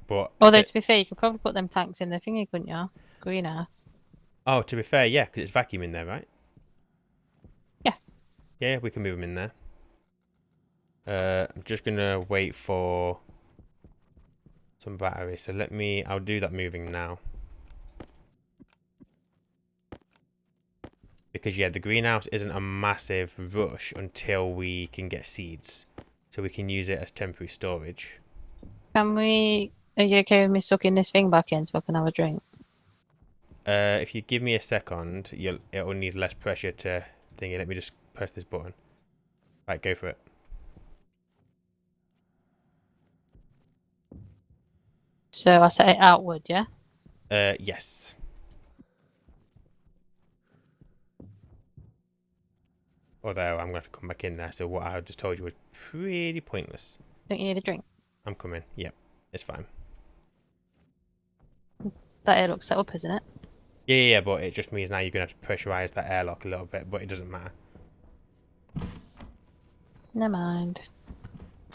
Speaker 1: But
Speaker 2: Although, to be fair, you could probably put them tanks in the thingy, couldn't you? Greenhouse.
Speaker 1: oh, to be fair, yeah, because it's vacuum in there, right?
Speaker 2: Yeah.
Speaker 1: Yeah, we can move them in there. I'm just gonna wait for some battery. So I'll do that moving now. Because yeah, the greenhouse isn't a massive rush until we can get seeds. So we can use it as temporary storage.
Speaker 2: Can we... Are you okay with me sucking this thing back in so I can have a drink?
Speaker 1: If you give me a second, it'll need less pressure to thingy. Let me just press this button. Right, go for it.
Speaker 2: So I set it outward, yeah?
Speaker 1: Yes. Although I'm going to have to come back in there, so what I just told you was pretty pointless.
Speaker 2: Don't you need a drink?
Speaker 1: I'm coming. Yep, it's fine.
Speaker 2: That air looks set up, isn't it?
Speaker 1: Yeah, but it just means now you're going to have to pressurize that airlock a little bit, but it doesn't matter.
Speaker 2: Never mind.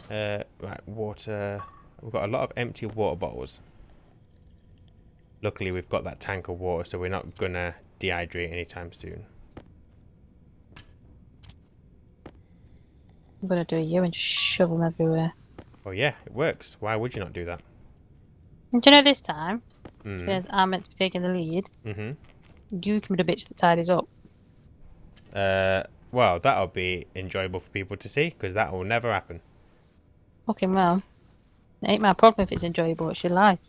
Speaker 1: Right, water. We've got a lot of empty water bottles. Luckily, we've got that tank of water, so we're not going to dehydrate anytime soon.
Speaker 2: I'm gonna do you and just shove them everywhere.
Speaker 1: Oh yeah, it works. Why would you not do that?
Speaker 2: And do you know this time,
Speaker 1: Mm.
Speaker 2: since I'm meant to be taking the lead,
Speaker 1: Mm-hmm.
Speaker 2: you can be the bitch that tidies up.
Speaker 1: Well, that'll be enjoyable for people to see, because that will never happen.
Speaker 2: Fucking well. It ain't my problem if it's enjoyable, it's your life.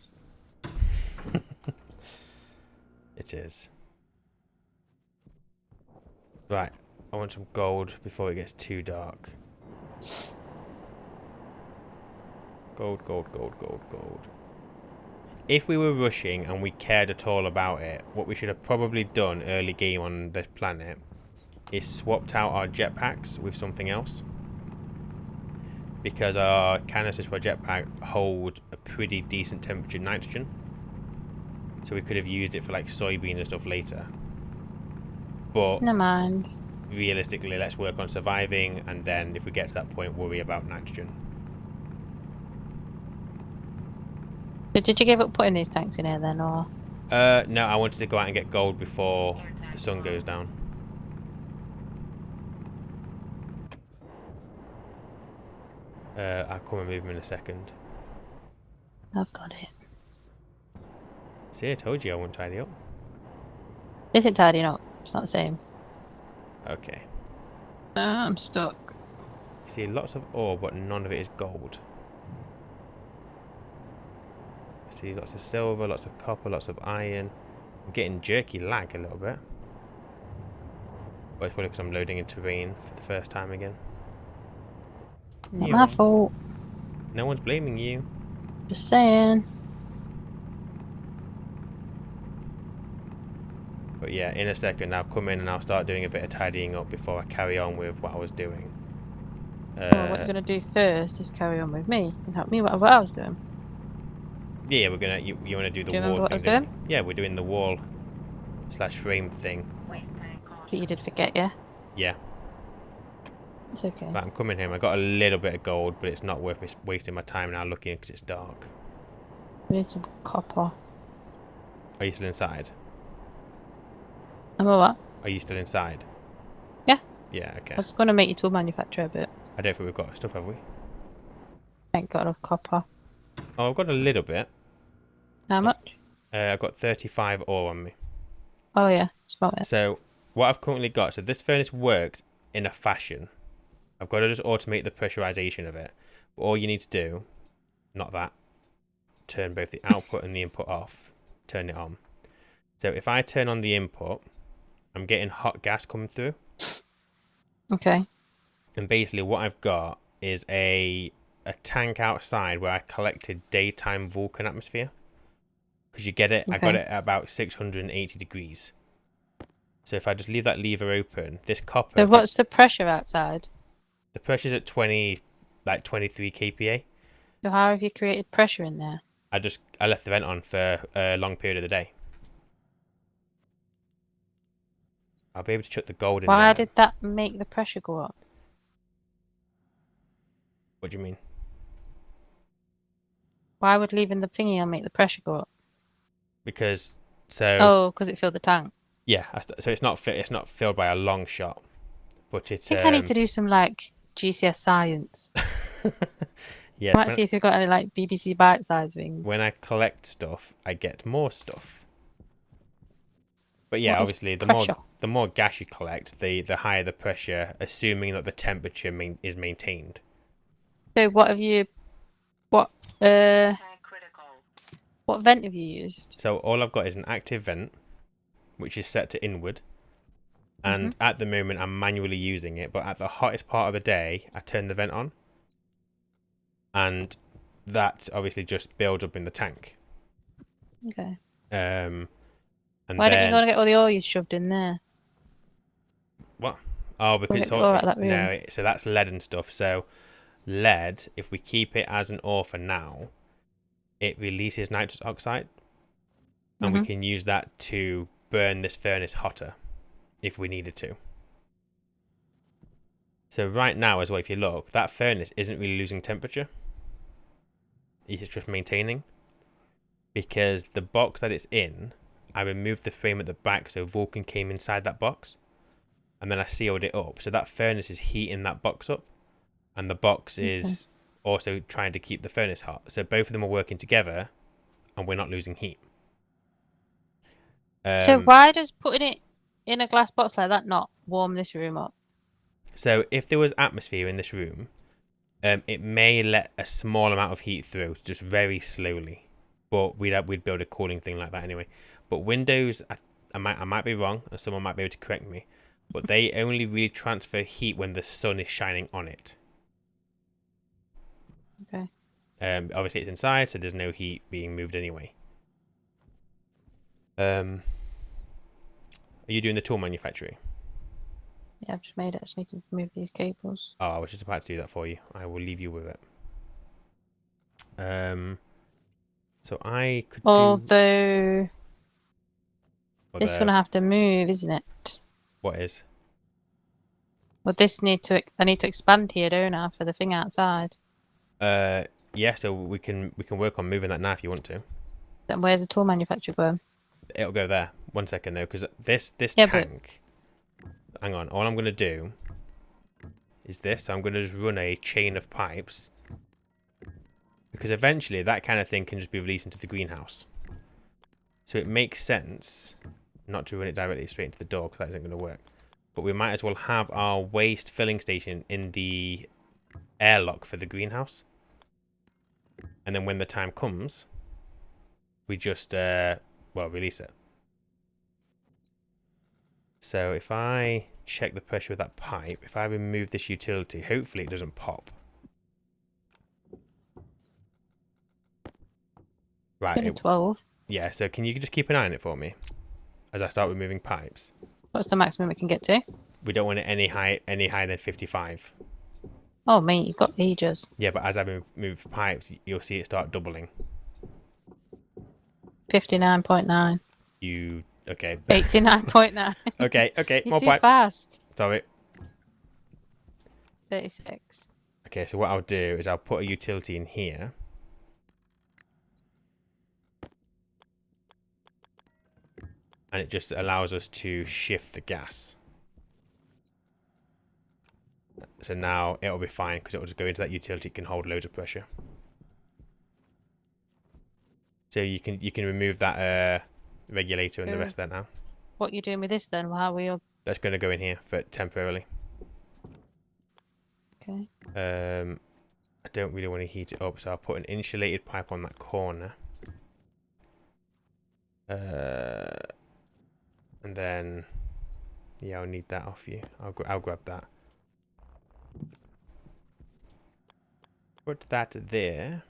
Speaker 1: It is. Right, I want some gold before it gets too dark. Gold, gold, gold, gold, gold. If we were rushing and we cared at all about it, what we should have probably done early game on this planet is swapped out our jetpacks with something else. Because our canisters for our jetpack hold a pretty decent temperature nitrogen. So we could have used it for like soybeans and stuff later. But
Speaker 2: Never mind.
Speaker 1: realistically, let's work on surviving, and then if we get to that point, worry about nitrogen.
Speaker 2: But did you give up putting these tanks in here then, or?
Speaker 1: No, I wanted to go out and get gold before the sun goes down. I'll come and move them in a second.
Speaker 2: I've got it.
Speaker 1: See, I told you I wouldn't tidy up.
Speaker 2: Isn't tidying up. It's not the same.
Speaker 1: Okay.
Speaker 2: I'm stuck.
Speaker 1: You see lots of ore, but none of it is gold. I see lots of silver, lots of copper, lots of iron. I'm getting jerky lag a little bit. But it's probably because I'm loading in terrain for the first time again.
Speaker 2: Not my fault.
Speaker 1: No one's blaming you.
Speaker 2: Just saying.
Speaker 1: But yeah, in a second I'll come in and I'll start doing a bit of tidying up before I carry on with what I was doing.
Speaker 2: Well, what you're gonna do first is carry on with me and help me with what I was doing.
Speaker 1: Yeah, we're gonna. You want to do the
Speaker 2: Do you remember
Speaker 1: wall
Speaker 2: what I
Speaker 1: thing?
Speaker 2: was
Speaker 1: Don't
Speaker 2: doing?
Speaker 1: you? Yeah, we're doing the wall slash frame thing.
Speaker 2: But you did forget, yeah?
Speaker 1: Yeah,
Speaker 2: It's okay.
Speaker 1: but I'm coming home. I got a little bit of gold, but it's not worth me wasting my time now looking because it's dark.
Speaker 2: We need some copper.
Speaker 1: Are you still inside?
Speaker 2: And what?
Speaker 1: Are you still inside?
Speaker 2: Yeah.
Speaker 1: Yeah, okay.
Speaker 2: I was gonna make you tool manufacturer, but
Speaker 1: I don't think we've got stuff, have we?
Speaker 2: I ain't got enough copper.
Speaker 1: Oh, I've got a little bit.
Speaker 2: How much?
Speaker 1: I've got 35 ore on me.
Speaker 2: Oh yeah, smelt it.
Speaker 1: So what I've currently got, so this furnace works in a fashion. I've got to just automate the pressurization of it. But all you need to do, not that, turn both the output and the input off. Turn it on. So if I turn on the input, I'm getting hot gas coming through.
Speaker 2: Okay.
Speaker 1: And basically what I've got is a tank outside where I collected daytime Vulcan atmosphere. Because you get it, I got
Speaker 2: Okay.
Speaker 1: it at about 680 degrees. So if I just leave that lever open, this copper,
Speaker 2: So what's the pressure outside?
Speaker 1: the pressure's at 20, like 23 kPa.
Speaker 2: So how have you created pressure in there?
Speaker 1: I left the vent on for a long period of the day. I'll be able to chuck the gold in
Speaker 2: Why
Speaker 1: there.
Speaker 2: did that make the pressure go up?
Speaker 1: What do you mean?
Speaker 2: Why would leaving the thingy on make the pressure go up?
Speaker 1: Because so
Speaker 2: Oh, because it filled the tank.
Speaker 1: yeah, so it's not filled by a long shot, but
Speaker 2: I
Speaker 1: it
Speaker 2: think I need to do some like GCS science.
Speaker 1: yes.
Speaker 2: Might see if you've got any like BBC bite-sized things.
Speaker 1: When I collect stuff, I get more stuff. But yeah,
Speaker 2: What is
Speaker 1: obviously,
Speaker 2: pressure?
Speaker 1: the more gas you collect, the higher the pressure, assuming that the temperature is maintained.
Speaker 2: So what have you? What uh? What vent have you used?
Speaker 1: So all I've got is an active vent, which is set to inward. And at the moment, I'm manually using it. But at the hottest part of the day, I turn the vent on. And that obviously just builds up in the tank.
Speaker 2: Okay.
Speaker 1: And
Speaker 2: Why don't you
Speaker 1: then
Speaker 2: go and get all the oil you shoved in there?
Speaker 1: what? Oh, because
Speaker 2: Go
Speaker 1: it's
Speaker 2: get the
Speaker 1: all
Speaker 2: ore out of that room.
Speaker 1: no. So that's lead and stuff. So lead, if we keep it as an ore for now, it releases nitrous oxide, and we can use that to burn this furnace hotter if we needed to. So right now as well, if you look, that furnace isn't really losing temperature. It's just maintaining. Because the box that it's in, I removed the frame at the back so Vulcan came inside that box. And then I sealed it up. So that furnace is heating that box up. And the box is also trying to keep the furnace hot. So both of them are working together and we're not losing heat.
Speaker 2: So why does putting it in a glass box like that not warm this room up?
Speaker 1: So if there was atmosphere in this room, it may let a small amount of heat through, just very slowly. But we'd build a cooling thing like that anyway. But windows, I might be wrong, and someone might be able to correct me. But they only really transfer heat when the sun is shining on it.
Speaker 2: Okay.
Speaker 1: Obviously it's inside, so there's no heat being moved anyway. Are you doing the tool manufacturing?
Speaker 2: Yeah, I've just made it. I just need to move these cables.
Speaker 1: Oh, I was just about to do that for you. I will leave you with it. So I could
Speaker 2: Although this
Speaker 1: do...
Speaker 2: one I have to move, isn't it?
Speaker 1: What is?
Speaker 2: Well, I need to expand here, don't I, for the thing outside?
Speaker 1: Yeah, so we can work on moving that now if you want to.
Speaker 2: Then where's the tool manufacturer going?
Speaker 1: It'll go there. 1 second though, because this
Speaker 2: Yeah,
Speaker 1: tank. Hang on. All I'm gonna do is this. So I'm gonna just run a chain of pipes, because eventually that kind of thing can just be released into the greenhouse. So it makes sense not to run it directly straight into the door, because that isn't going to work. But we might as well have our waste filling station in the airlock for the greenhouse. And then when the time comes, we just, release it. So if I check the pressure of that pipe, if I remove this utility, hopefully it doesn't pop. Right.
Speaker 2: 12.
Speaker 1: Yeah, so can you just keep an eye on it for me as I start removing pipes?
Speaker 2: What's the maximum it can get to?
Speaker 1: We don't want it any higher than 55.
Speaker 2: Oh, mate, you've got ages.
Speaker 1: Yeah, but as I move pipes, you'll see it start doubling.
Speaker 2: 59.9.
Speaker 1: Okay.
Speaker 2: 89.9.
Speaker 1: Okay,
Speaker 2: You're
Speaker 1: more
Speaker 2: too
Speaker 1: pipes.
Speaker 2: fast.
Speaker 1: Sorry.
Speaker 2: 36.
Speaker 1: Okay, so what I'll do is I'll put a utility in here. And it just allows us to shift the gas. So now it'll be fine because it'll just go into that utility. It can hold loads of pressure. So you can remove that regulator and the rest of that now.
Speaker 2: What are you doing with this then? How are we all...
Speaker 1: That's going to go in here for temporarily.
Speaker 2: Okay.
Speaker 1: I don't really want to heat it up, so I'll put an insulated pipe on that corner. And then, yeah, I'll need that off you. I'll grab that. Put that there.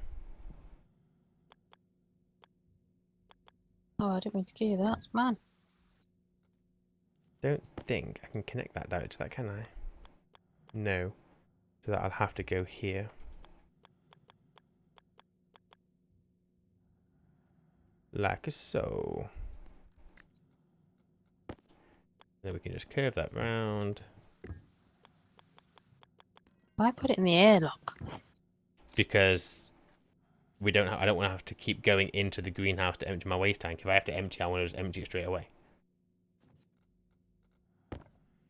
Speaker 2: Oh, I didn't mean to give you that. It's mine.
Speaker 1: Don't think I can connect that direct to that, can I? No. So that I'll have to go here. Like so. Then we can just curve that round.
Speaker 2: Why put it in the airlock?
Speaker 1: Because I don't want to have to keep going into the greenhouse to empty my waste tank. If I have to empty, I want to just empty it straight away.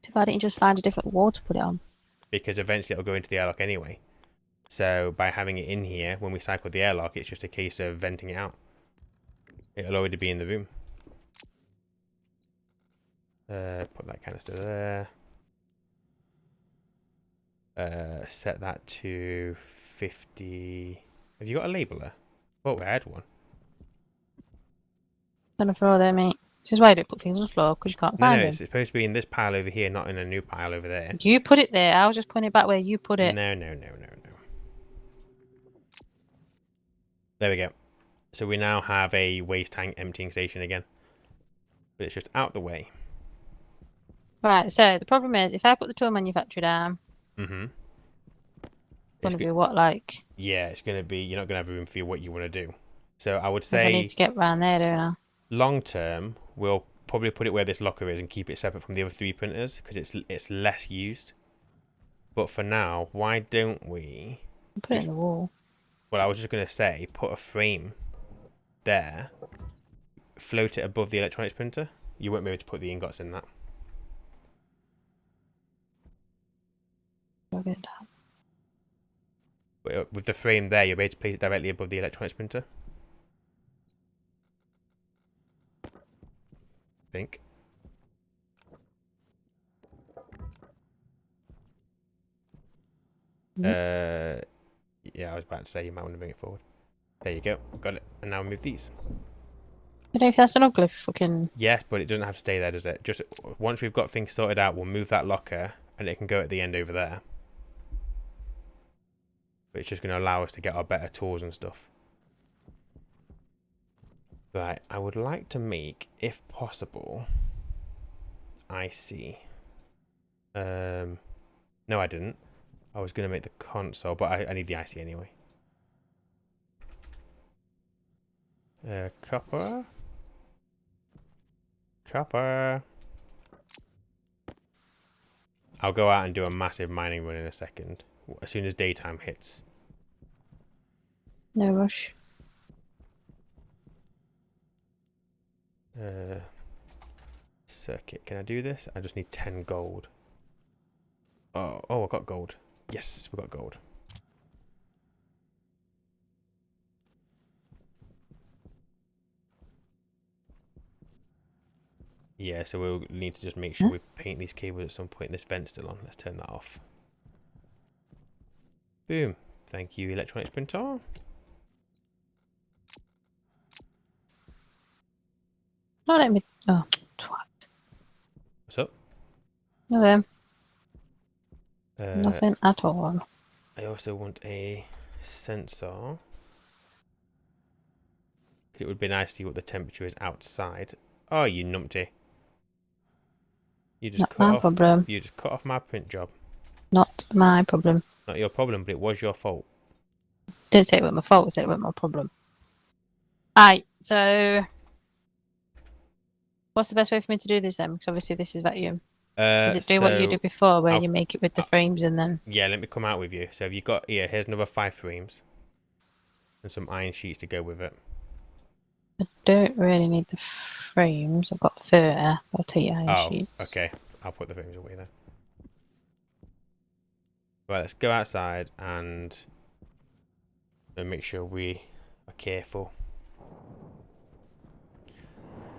Speaker 2: Too bad didn't you just find a different wall to put it on?
Speaker 1: Because eventually it'll go into the airlock anyway. So by having it in here, when we cycle the airlock, it's just a case of venting it out. It'll already be in the room. Put that canister there. Set that to 50. Have you got a labeler? Oh, I had one.
Speaker 2: On the floor there, mate. This is why you don't put things on the floor, because you can't find
Speaker 1: No,
Speaker 2: them.
Speaker 1: it's supposed to be in this pile over here, not in a new pile over there.
Speaker 2: You put it there. I was just putting it back where you put it.
Speaker 1: No. There we go. So we now have a waste tank emptying station again. But it's just out the way.
Speaker 2: Right, so the problem is, if I put the tool manufacturer down,
Speaker 1: Mm-hmm.
Speaker 2: it's going to be what, like...
Speaker 1: Yeah, it's going to be... You're not going to have room for what you want to do. So I would
Speaker 2: Because I
Speaker 1: say...
Speaker 2: need to get round there, don't I?
Speaker 1: Long term, we'll probably put it where this locker is and keep it separate from the other 3 printers because it's less used. But for now, why don't we
Speaker 2: Put it in the wall.
Speaker 1: Well, I was just going to say, put a frame there, float it above the electronics printer. You won't be able to put the ingots in that.
Speaker 2: Okay.
Speaker 1: But with the frame there, you'll be able to place it directly above the electronics printer. I think. Yeah, I was about to say you might want to bring it forward. There you go, got it. And now move these.
Speaker 2: I don't know if that's an ugly fucking.
Speaker 1: Yes, but it doesn't have to stay there, does it? Just once we've got things sorted out, we'll move that locker, and it can go at the end over there. But it's just going to allow us to get our better tools and stuff. Right, I would like to make, if possible, IC. No, I didn't. I was going to make the console, but I need the IC anyway. Copper. Copper. I'll go out and do a massive mining run in a second. As soon as daytime hits.
Speaker 2: No rush.
Speaker 1: Circuit. Can I do this? I just need 10 gold. Oh, I got gold. Yes, we got gold. Yeah, so we'll need to just make sure we paint these cables at some point. This vent's still on. Let's turn that off. Boom. Thank you, electronics printer.
Speaker 2: Not let me. Oh, twat.
Speaker 1: What's up?
Speaker 2: No, nothing at all.
Speaker 1: I also want a sensor. It would be nice to see what the temperature is outside. Oh, you numpty. You just
Speaker 2: Not my problem.
Speaker 1: You just cut off my print job.
Speaker 2: Not my problem.
Speaker 1: Not your problem, but it was your fault.
Speaker 2: Didn't say it was my fault. I said it was my problem. Alright, so what's the best way for me to do this then? Because obviously this is vacuum. Is it do what you did before, where you make it with the frames and then?
Speaker 1: Yeah, let me come out with you. So have you got here? Here's another 5 frames and some iron sheets to go with it.
Speaker 2: I don't really need the frames. I've got 30. I'll take your iron sheets.
Speaker 1: Okay. I'll put the frames away then. Right, let's go outside and make sure we are careful.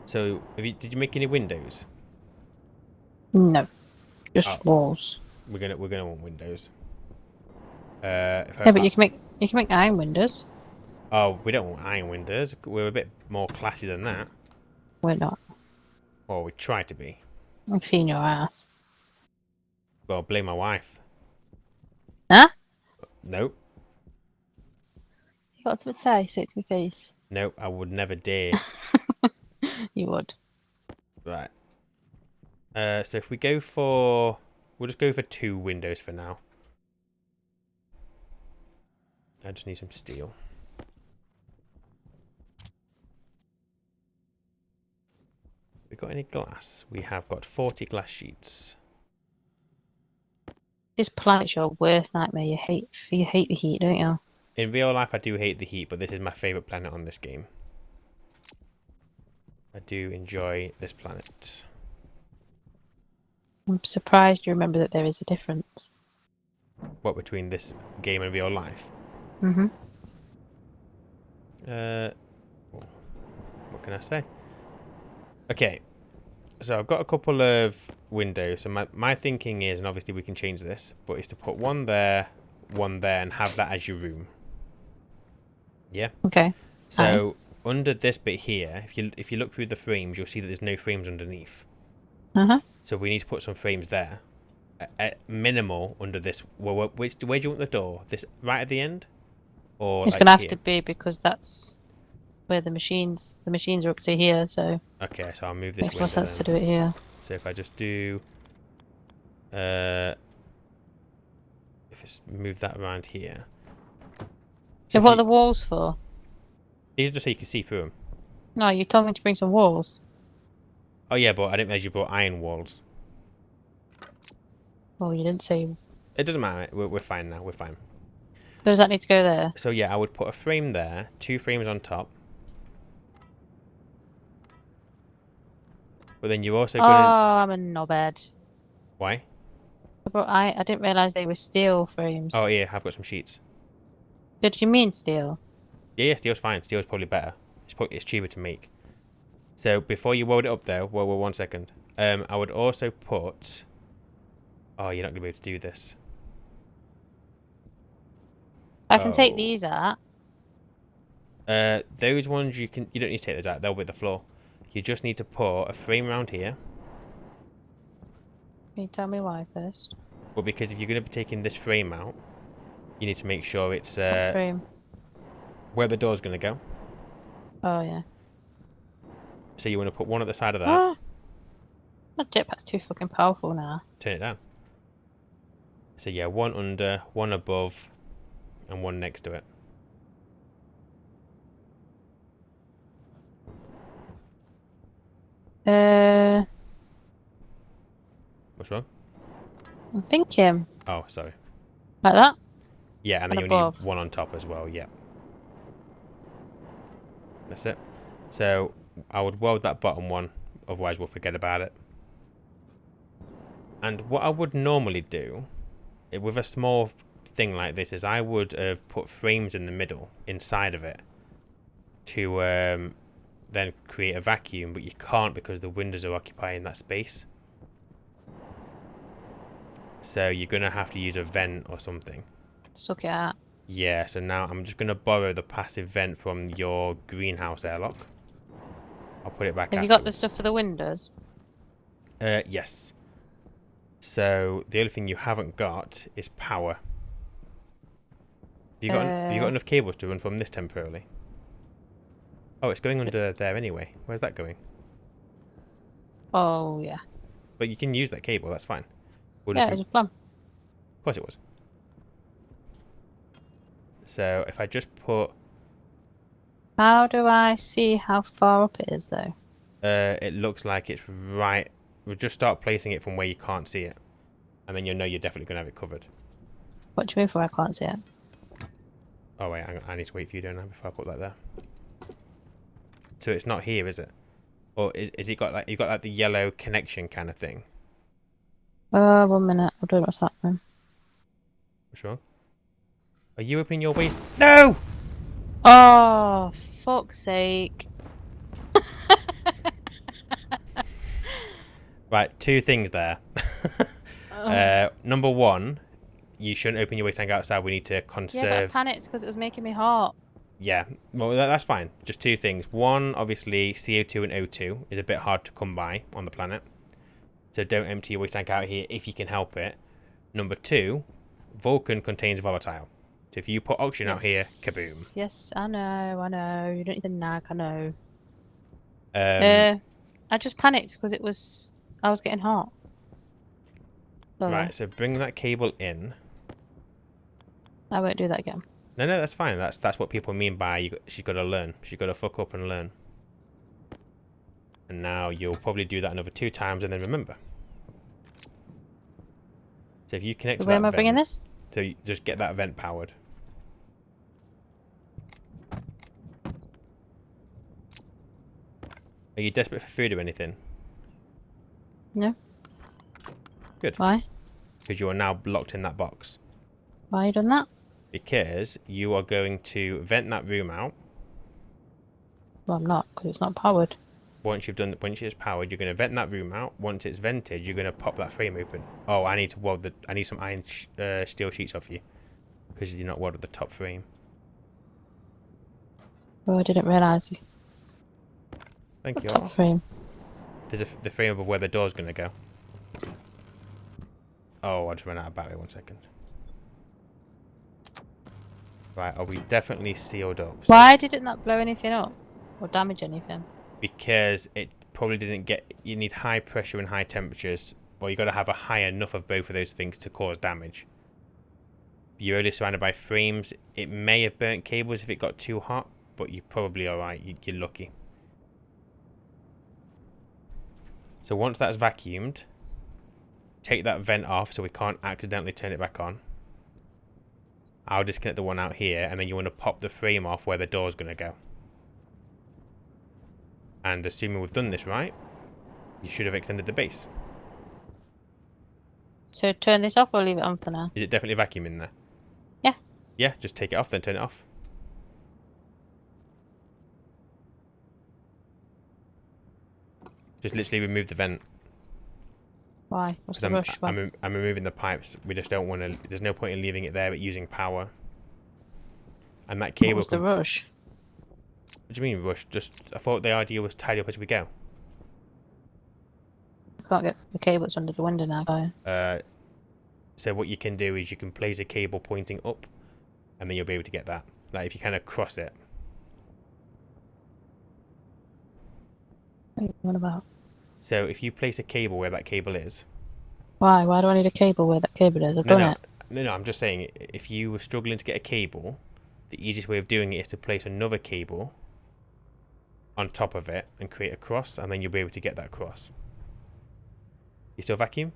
Speaker 1: So, did you make any windows?
Speaker 2: No, just walls.
Speaker 1: We're gonna want windows.
Speaker 2: Yeah, but you can make iron windows.
Speaker 1: Oh, we don't want iron windows. We're a bit more classy than that.
Speaker 2: We're not.
Speaker 1: Well, we try to be.
Speaker 2: I've seen your ass.
Speaker 1: Well, blame my wife.
Speaker 2: Huh?
Speaker 1: Nope.
Speaker 2: You got something to say? Say it to my face.
Speaker 1: Nope, I would never dare.
Speaker 2: You would.
Speaker 1: Right. So if we go for... We'll just go for 2 windows for now. I just need some steel. We got any glass? We have got 40 glass sheets.
Speaker 2: This planet's your worst nightmare. You hate the heat, don't you?
Speaker 1: In real life, I do hate the heat, but this is my favourite planet on this game. I do enjoy this planet.
Speaker 2: I'm surprised you remember that there is a difference.
Speaker 1: What, between this game and real life?
Speaker 2: Mm-hmm.
Speaker 1: What can I say? Okay, so I've got a couple of windows. So my thinking is, and obviously we can change this, but is to put one there, and have that as your room. Yeah.
Speaker 2: Okay.
Speaker 1: So under this bit here, if you look through the frames, you'll see that there's no frames underneath.
Speaker 2: Uh-huh.
Speaker 1: So we need to put some frames there. At minimal under this. Well, where do you want the door? This right at the end, or
Speaker 2: it's
Speaker 1: like
Speaker 2: gonna have
Speaker 1: here?
Speaker 2: to be because that's where the machines are up to here. So
Speaker 1: Okay, so I'll move this.
Speaker 2: makes more sense to do it here.
Speaker 1: So if I just do, if it's move that around here.
Speaker 2: So what are the walls for?
Speaker 1: These are just so you can see through them.
Speaker 2: No, you told me to bring some walls.
Speaker 1: Oh yeah, but I didn't realize you brought iron walls.
Speaker 2: Oh, you didn't say.
Speaker 1: It doesn't matter. We're fine now. We're fine.
Speaker 2: Does that need to go there?
Speaker 1: So yeah, I would put a frame there, 2 frames on top. But then you're also
Speaker 2: Oh,
Speaker 1: gonna.
Speaker 2: I'm a knobhead.
Speaker 1: Why?
Speaker 2: But I didn't realize they were steel frames.
Speaker 1: Oh yeah, I've got some sheets.
Speaker 2: Did you mean steel?
Speaker 1: Yeah, steel's fine. Steel's probably better. It's cheaper to make. So before you weld it up though, well, 1 second. I would also put. Oh, you're not gonna be able to do this.
Speaker 2: I can take
Speaker 1: Oh.
Speaker 2: these out.
Speaker 1: Those ones you can. You don't need to take those out. They'll be the floor. You just need to put a frame around here.
Speaker 2: Can you tell me why first?
Speaker 1: Well, because if you're gonna be taking this frame out, you need to make sure it's
Speaker 2: What frame?
Speaker 1: where the door's gonna go.
Speaker 2: Oh yeah.
Speaker 1: So you want to put one at the side of that.
Speaker 2: Oh, that jetpack's too fucking powerful now.
Speaker 1: Turn it down. So yeah, one under, one above, and one next to it. What's wrong?
Speaker 2: I'm thinking
Speaker 1: Oh, sorry.
Speaker 2: like that.
Speaker 1: Yeah, and then
Speaker 2: And
Speaker 1: you'll
Speaker 2: above.
Speaker 1: need one on top as well. Yeah. That's it. So I would weld that bottom one, otherwise we'll forget about it. And what I would normally do with a small thing like this is I would have put frames in the middle inside of it to then create a vacuum, but you can't because the windows are occupying that space. So you're going to have to use a vent or something.
Speaker 2: Suck it out.
Speaker 1: Yeah, so now I'm just going to borrow the passive vent from your greenhouse airlock. I'll put it back
Speaker 2: Have
Speaker 1: afterwards.
Speaker 2: you got the stuff for the windows?
Speaker 1: Yes. So the only thing you haven't got is power. Have you got enough cables to run from this temporarily? Oh, it's going under there anyway. Where's that going?
Speaker 2: Oh yeah.
Speaker 1: But you can use that cable, that's fine. We'll
Speaker 2: Yeah,
Speaker 1: just
Speaker 2: it's a plan.
Speaker 1: Of course it was. So if I just put...
Speaker 2: How do I see how far up it is though?
Speaker 1: it looks like it's right... We'll just start placing it from where you can't see it. And then you'll know you're definitely going to have it covered.
Speaker 2: What do you mean for I can't see it?
Speaker 1: Oh wait, I need to wait for you, don't I, before I put that there. So it's not here, is it? Or is it got like... You've got like the yellow connection kind of thing?
Speaker 2: 1 minute. I'll do what's happening.
Speaker 1: What's wrong? Are you opening your waste? No!
Speaker 2: Oh, fuck's sake.
Speaker 1: Right, 2 things there. Number 1, you shouldn't open your waste tank outside. We need to conserve...
Speaker 2: Yeah, but I panicked because it was making me hot.
Speaker 1: Yeah, well, that's fine. Just 2 things. 1, obviously, CO2 and O2 is a bit hard to come by on the planet. So don't empty your waste tank out here if you can help it. Number 2, Vulcan contains volatile. So if you put oxygen out here, kaboom.
Speaker 2: Yes, I know. You don't need to nag, I know.
Speaker 1: Um,
Speaker 2: I just panicked because I was getting hot. Sorry.
Speaker 1: right, so bring that cable in.
Speaker 2: I won't do that again.
Speaker 1: No, that's fine. That's what people mean by she's got to learn. She's got to fuck up and learn. And now you'll probably do that another 2 times and then remember. So if you connect to
Speaker 2: Where
Speaker 1: that
Speaker 2: am I
Speaker 1: vent,
Speaker 2: bringing this?
Speaker 1: so you just get that vent powered. Are you desperate for food or anything?
Speaker 2: No.
Speaker 1: Good.
Speaker 2: Why?
Speaker 1: Because you are now locked in that box.
Speaker 2: Why are you done that?
Speaker 1: Because you are going to vent that room out.
Speaker 2: Well, I'm not, because it's not powered.
Speaker 1: Once it's powered, you're going to vent that room out. Once it's vented, you're going to pop that frame open. Oh, I need some iron steel sheets off you. Because you're not welded the top frame.
Speaker 2: Oh, I didn't realise.
Speaker 1: Thank you.
Speaker 2: Top frame.
Speaker 1: There's the frame above where the door's going to go. Oh, I just ran out of battery. 1 second. Right, are we definitely sealed up? So
Speaker 2: Why didn't that blow anything up? Or damage anything?
Speaker 1: because it probably didn't get... You need high pressure and high temperatures. Well, you got to have a high enough of both of those things to cause damage. You're only surrounded by frames. It may have burnt cables if it got too hot, but you're probably alright. You're lucky. So once that's vacuumed, take that vent off so we can't accidentally turn it back on. I'll disconnect the one out here, and then you want to pop the frame off where the door's going to go. And assuming we've done this right, you should have extended the base.
Speaker 2: So turn this off or leave it on for now?
Speaker 1: Is it definitely vacuum in there?
Speaker 2: Yeah.
Speaker 1: Yeah, just take it off, then turn it off. Just literally remove the vent.
Speaker 2: Why? What's the
Speaker 1: Because
Speaker 2: rush? Why?
Speaker 1: I'm removing the pipes. We just don't want to... There's no point in leaving it there but using power. And that
Speaker 2: What
Speaker 1: cable...
Speaker 2: was the rush?
Speaker 1: What do you mean rush? Just... I thought the idea was tidy up as we go.
Speaker 2: I can't get the cables under the window now, can I?
Speaker 1: So what you can do is you can place a cable pointing up, and then you'll be able to get that. Like if you kind of cross it.
Speaker 2: What about?
Speaker 1: So if you place a cable where that cable is...
Speaker 2: Why? Why do I need a cable where that cable is? I've done it.
Speaker 1: No, I'm just saying, if you were struggling to get a cable, the easiest way of doing it is to place another cable on top of it and create a cross, and then you'll be able to get that cross. You still vacuum?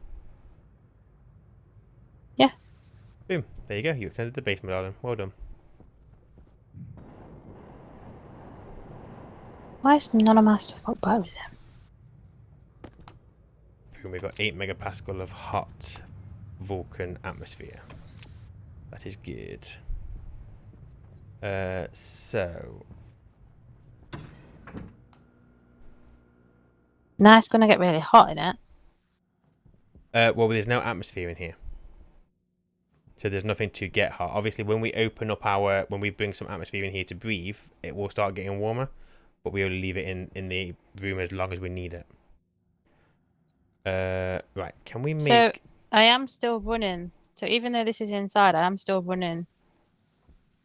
Speaker 2: Yeah.
Speaker 1: Boom. There you go. You extended the base, my darling. Well done.
Speaker 2: Why is none of my stuff got batteries in?
Speaker 1: Boom. We've got 8 megapascal of hot Vulcan atmosphere. That is good. So...
Speaker 2: Now it's going to get really hot in it.
Speaker 1: well, there's no atmosphere in here. So there's nothing to get hot. Obviously, when we open up when we bring some atmosphere in here to breathe, it will start getting warmer. But we only leave it in the room as long as we need it. Right, can we make...
Speaker 2: So, I am still running. So even though this is inside, I am still running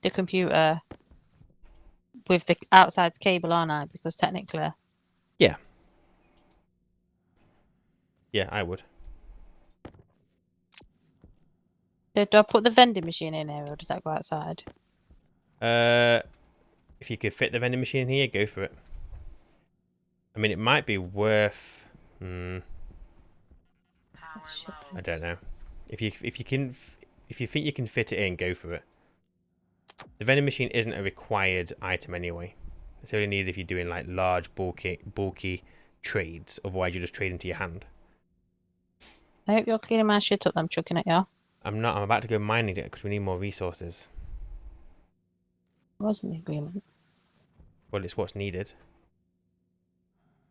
Speaker 2: the computer with the outside cable, aren't I? Because technically...
Speaker 1: Yeah. Yeah, I would.
Speaker 2: So do I put the vending machine in here, or does that go outside?
Speaker 1: If you could fit the vending machine in here, go for it. I mean, it might be worth... I don't know. If you think you can fit it in, go for it. The vending machine isn't a required item anyway. It's only needed if you're doing like large, bulky trades. Otherwise, you just trade into your hand.
Speaker 2: I hope you're cleaning my shit up that I'm chucking at you.
Speaker 1: I'm not. I'm about to go mining it because we need more resources.
Speaker 2: Wasn't the agreement?
Speaker 1: Well, it's what's needed.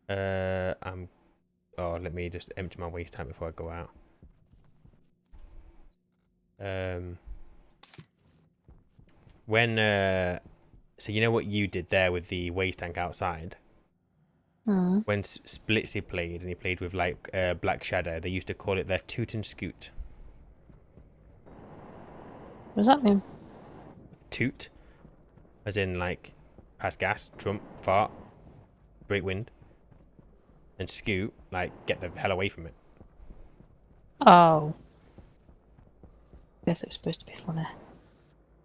Speaker 1: Oh, let me just empty my waste tank before I go out. So you know what you did there with the waste tank outside? When Splitsy played, and he played with like Black Shadow, they used to call it their toot and scoot.
Speaker 2: What does that mean?
Speaker 1: Toot, as in like pass gas, trump, fart, break wind, and scoot, like get the hell away from it.
Speaker 2: Oh. Guess it was supposed to be funny.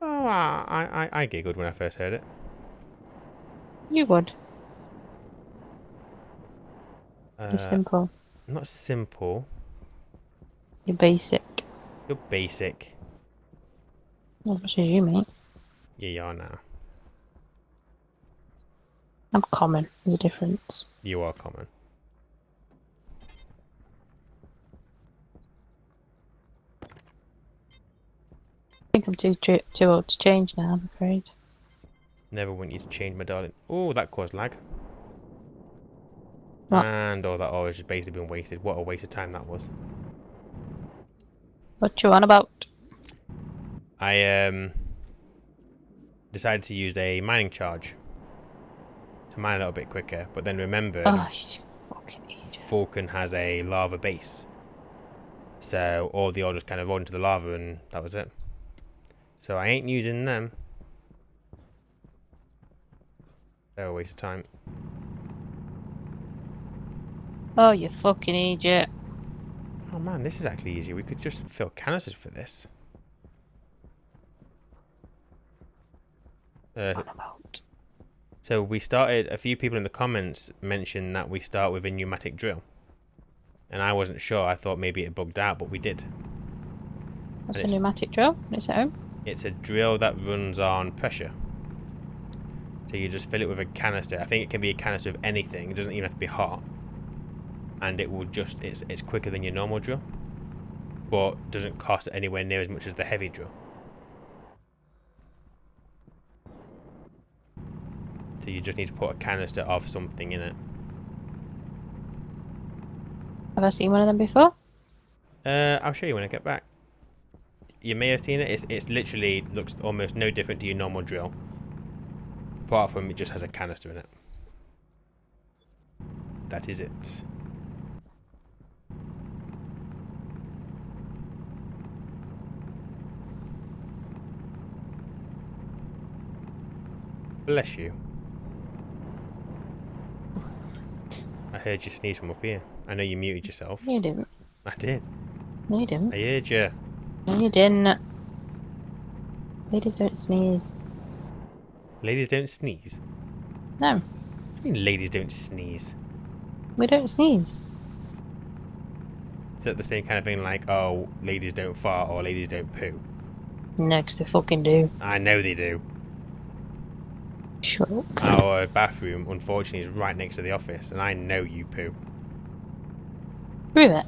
Speaker 1: Oh, I giggled when I first heard it.
Speaker 2: You would. You're
Speaker 1: Uh,
Speaker 2: simple.
Speaker 1: Not simple.
Speaker 2: You're basic.
Speaker 1: You're basic.
Speaker 2: Not much as you, mate.
Speaker 1: Yeah, you are now.
Speaker 2: I'm common. There's a difference.
Speaker 1: You are common.
Speaker 2: I think I'm too old to change now, I'm afraid.
Speaker 1: Never want you to change, my darling. Oh, that caused lag.
Speaker 2: What?
Speaker 1: And all that oil has just basically been wasted. What a waste of time that was.
Speaker 2: What you on about?
Speaker 1: I decided to use a mining charge to mine a little bit quicker, but then remembered
Speaker 2: Oh, you fucking idiot.
Speaker 1: Vulcan has a lava base. So all the oil just kind of rolled into the lava and that was it. So I ain't using them. They're a waste of time.
Speaker 2: Oh, you fucking idiot.
Speaker 1: Oh man, this is actually easy. We could just fill canisters for this.
Speaker 2: What about?
Speaker 1: So we started, a few people in the comments mentioned that we start with a pneumatic drill. And I wasn't sure. I thought maybe it bugged out, but we did.
Speaker 2: What's
Speaker 1: And
Speaker 2: a pneumatic drill? It's at home.
Speaker 1: it's a drill that runs on pressure. So you just fill it with a canister. I think it can be a canister of anything. It doesn't even have to be hot. And it will just, it's quicker than your normal drill. But doesn't cost anywhere near as much as the heavy drill. So you just need to put a canister of something in it.
Speaker 2: Have I seen one of them before?
Speaker 1: I'll show you when I get back. You may have seen it. It's literally looks almost no different to your normal drill. Apart from it just has a canister in it. That is it. Bless you. I heard you sneeze from up here. I know you muted yourself.
Speaker 2: No, you didn't.
Speaker 1: I did.
Speaker 2: No, you didn't.
Speaker 1: I heard you.
Speaker 2: No, you didn't. Ladies don't sneeze.
Speaker 1: Ladies don't sneeze.
Speaker 2: No,
Speaker 1: What do you mean ladies don't sneeze?
Speaker 2: we don't sneeze.
Speaker 1: Is that the same kind of thing like, oh, ladies don't fart or ladies don't poo?
Speaker 2: No, 'cause they fucking do.
Speaker 1: I know they do.
Speaker 2: Shut up.
Speaker 1: Our bathroom, unfortunately, is right next to the office, and I know you poo.
Speaker 2: Prove it.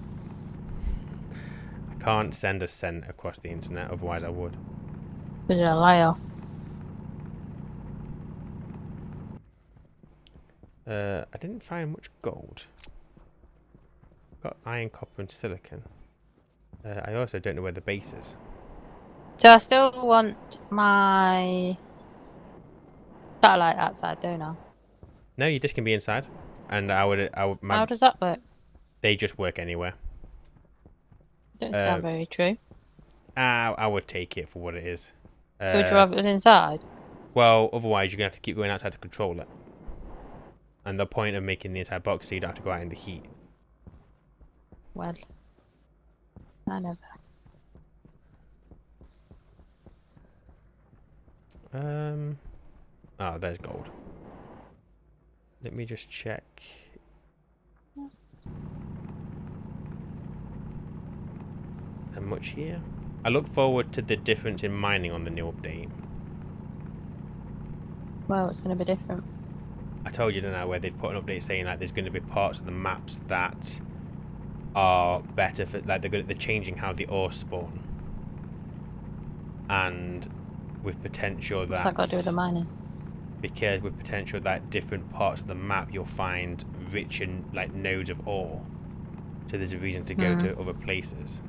Speaker 1: I can't send a scent across the internet, otherwise I would.
Speaker 2: But you're a liar.
Speaker 1: I didn't find much gold. Got iron, copper, and silicon. I also don't know where the base is.
Speaker 2: So I still want my satellite outside, don't I?
Speaker 1: No, your disc can be inside, and
Speaker 2: How does that work?
Speaker 1: they just work anywhere.
Speaker 2: Don't sound very true.
Speaker 1: I would take it for what it is.
Speaker 2: Would you rather it was inside?
Speaker 1: Well, otherwise you're gonna have to keep going outside to control it. And the point of making the inside box so you don't have to go out in the heat.
Speaker 2: Well, I never.
Speaker 1: Oh, there's gold. Let me just check. How much here? I look forward to the difference in mining on the new update.
Speaker 2: Well, it's going to be different.
Speaker 1: I told you, didn't I, where they'd put an update saying like there's going to be parts of the maps that are better for, like they're changing how the ore spawn. And with potential that...
Speaker 2: What's that got to do with the mining?
Speaker 1: Because with potential that different parts of the map you'll find rich in like nodes of ore. So there's a reason to go to other places.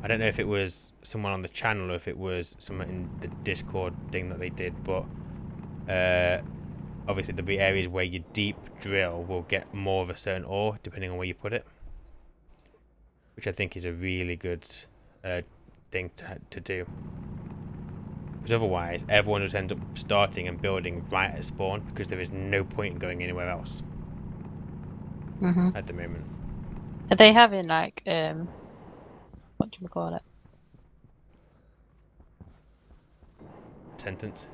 Speaker 1: I don't know if it was someone on the channel or if it was someone in the Discord thing that they did, but obviously there'll be areas where your deep drill will get more of a certain ore depending on where you put it. Which I think is a really good thing to do. Because otherwise, everyone just ends up starting and building right at spawn because there is no point in going anywhere else at the moment.
Speaker 2: Are they having like what do you call it?
Speaker 1: Sentence.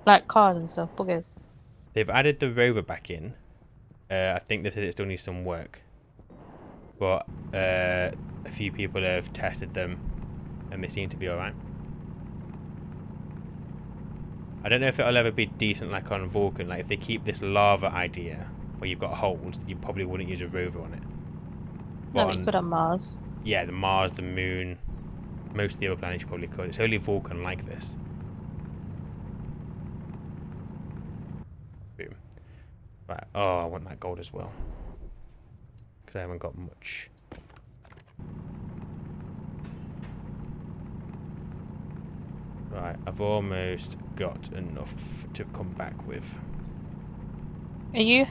Speaker 2: Like cars and stuff, buggers.
Speaker 1: They've added the rover back in. I think they said it still needs some work. But a few people have tested them and they seem to be alright. I don't know if it'll ever be decent like on Vulcan. Like if they keep this lava idea where you've got holes, you probably wouldn't use a rover on it. But
Speaker 2: No, but you could on Mars.
Speaker 1: Yeah, the Mars, the Moon, most of the other planets you probably could. It's only Vulcan like this. Boom. Right. Oh, I want that gold as well. Because I haven't got much. Right, I've almost got enough to come back with.
Speaker 2: Are you?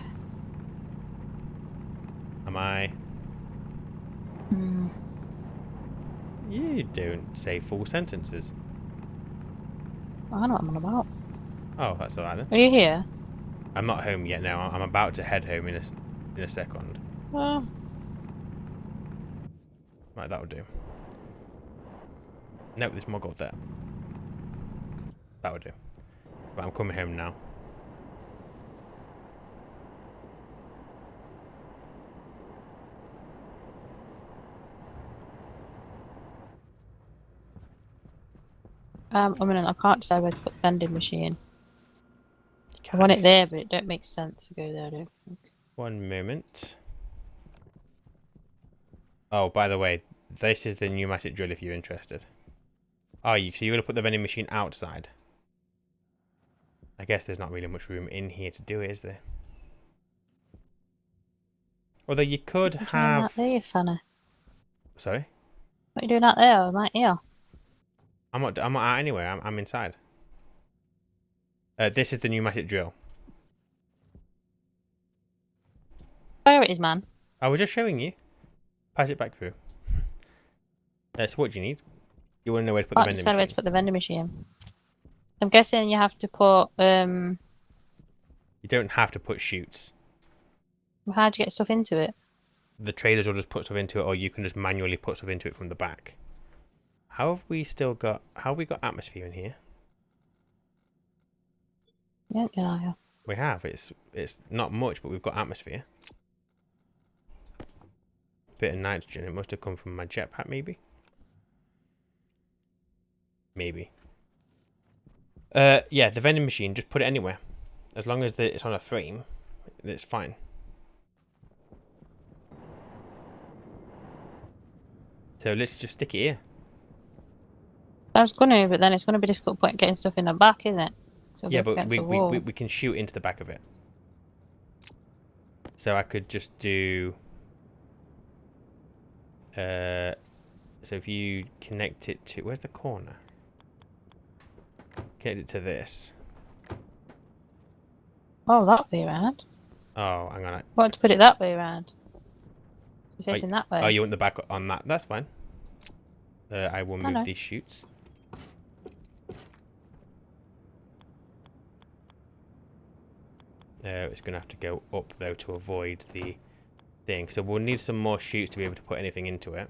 Speaker 1: Am I? You don't say full sentences.
Speaker 2: I know what I'm on about.
Speaker 1: Oh, that's alright then.
Speaker 2: Are you here?
Speaker 1: I'm not home yet now. I'm about to head home in a second.
Speaker 2: Oh.
Speaker 1: Right, that'll do. Nope, there's more gold there. That'll do. But I'm coming home now.
Speaker 2: I mean, I can't decide where to put the vending machine.
Speaker 1: You
Speaker 2: I want
Speaker 1: can't
Speaker 2: it there, but it don't make sense to go there, I don't think.
Speaker 1: One moment. Oh, by the way, this is the pneumatic drill if you're interested. Oh, so you're going to put the vending machine outside? I guess there's not really much room in here to do it, is there? Although you could
Speaker 2: What are you doing
Speaker 1: have...
Speaker 2: that there, you funny?
Speaker 1: Sorry?
Speaker 2: What are you doing out there? I'm right here.
Speaker 1: I'm not out anywhere. I'm inside. This is the pneumatic drill.
Speaker 2: Priorities, man.
Speaker 1: I was just showing you. Pass it back through. So what do you need? You want to know where to put the
Speaker 2: Can't
Speaker 1: vending
Speaker 2: decide where
Speaker 1: machine?
Speaker 2: to put the vending machine. I'm guessing you have to put,
Speaker 1: You don't have to put chutes.
Speaker 2: how do you get stuff into it?
Speaker 1: The traders will just put stuff into it, or you can just manually put stuff into it from the back. How have we got atmosphere in here?
Speaker 2: Yeah.
Speaker 1: We have. It's not much, but we've got atmosphere. Bit of nitrogen. It must have come from my jetpack, maybe. Maybe. Yeah, the vending machine. Just put it anywhere, as long as it's on a frame. It's fine. So let's just stick it here.
Speaker 2: I was gonna, but then it's gonna be difficult getting stuff in the back, isn't it? So
Speaker 1: Yeah,
Speaker 2: go
Speaker 1: but
Speaker 2: against the wall.
Speaker 1: we can shoot into the back of it. So I could just do... so if you connect it to... Where's the corner? Connect it to this.
Speaker 2: Oh, that way around.
Speaker 1: Oh, hang on.
Speaker 2: What to put it that way around? It's facing that way.
Speaker 1: Oh, you want the back on that? That's fine. I will move these chutes. It's going to have to go up, though, to avoid the thing. So we'll need some more chutes to be able to put anything into it.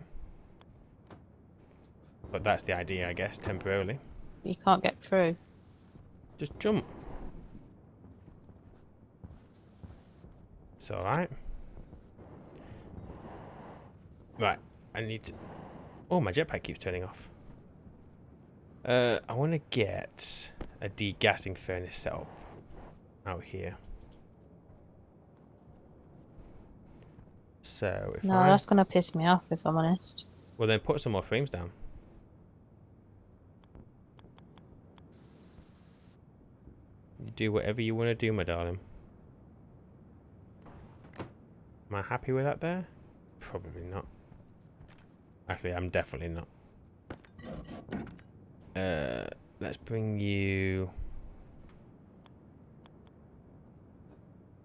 Speaker 1: But that's the idea, I guess, temporarily.
Speaker 2: You can't get through.
Speaker 1: Just jump. It's alright. Right, I need to... Oh, my jetpack keeps turning off. I want to get a degassing furnace set up out here. So if
Speaker 2: No, that's gonna piss me off if I'm honest.
Speaker 1: Well, then put some more frames down. You do whatever you want to do, my darling. Am I happy with that there? Probably not. Actually, I'm definitely not. Let's bring you...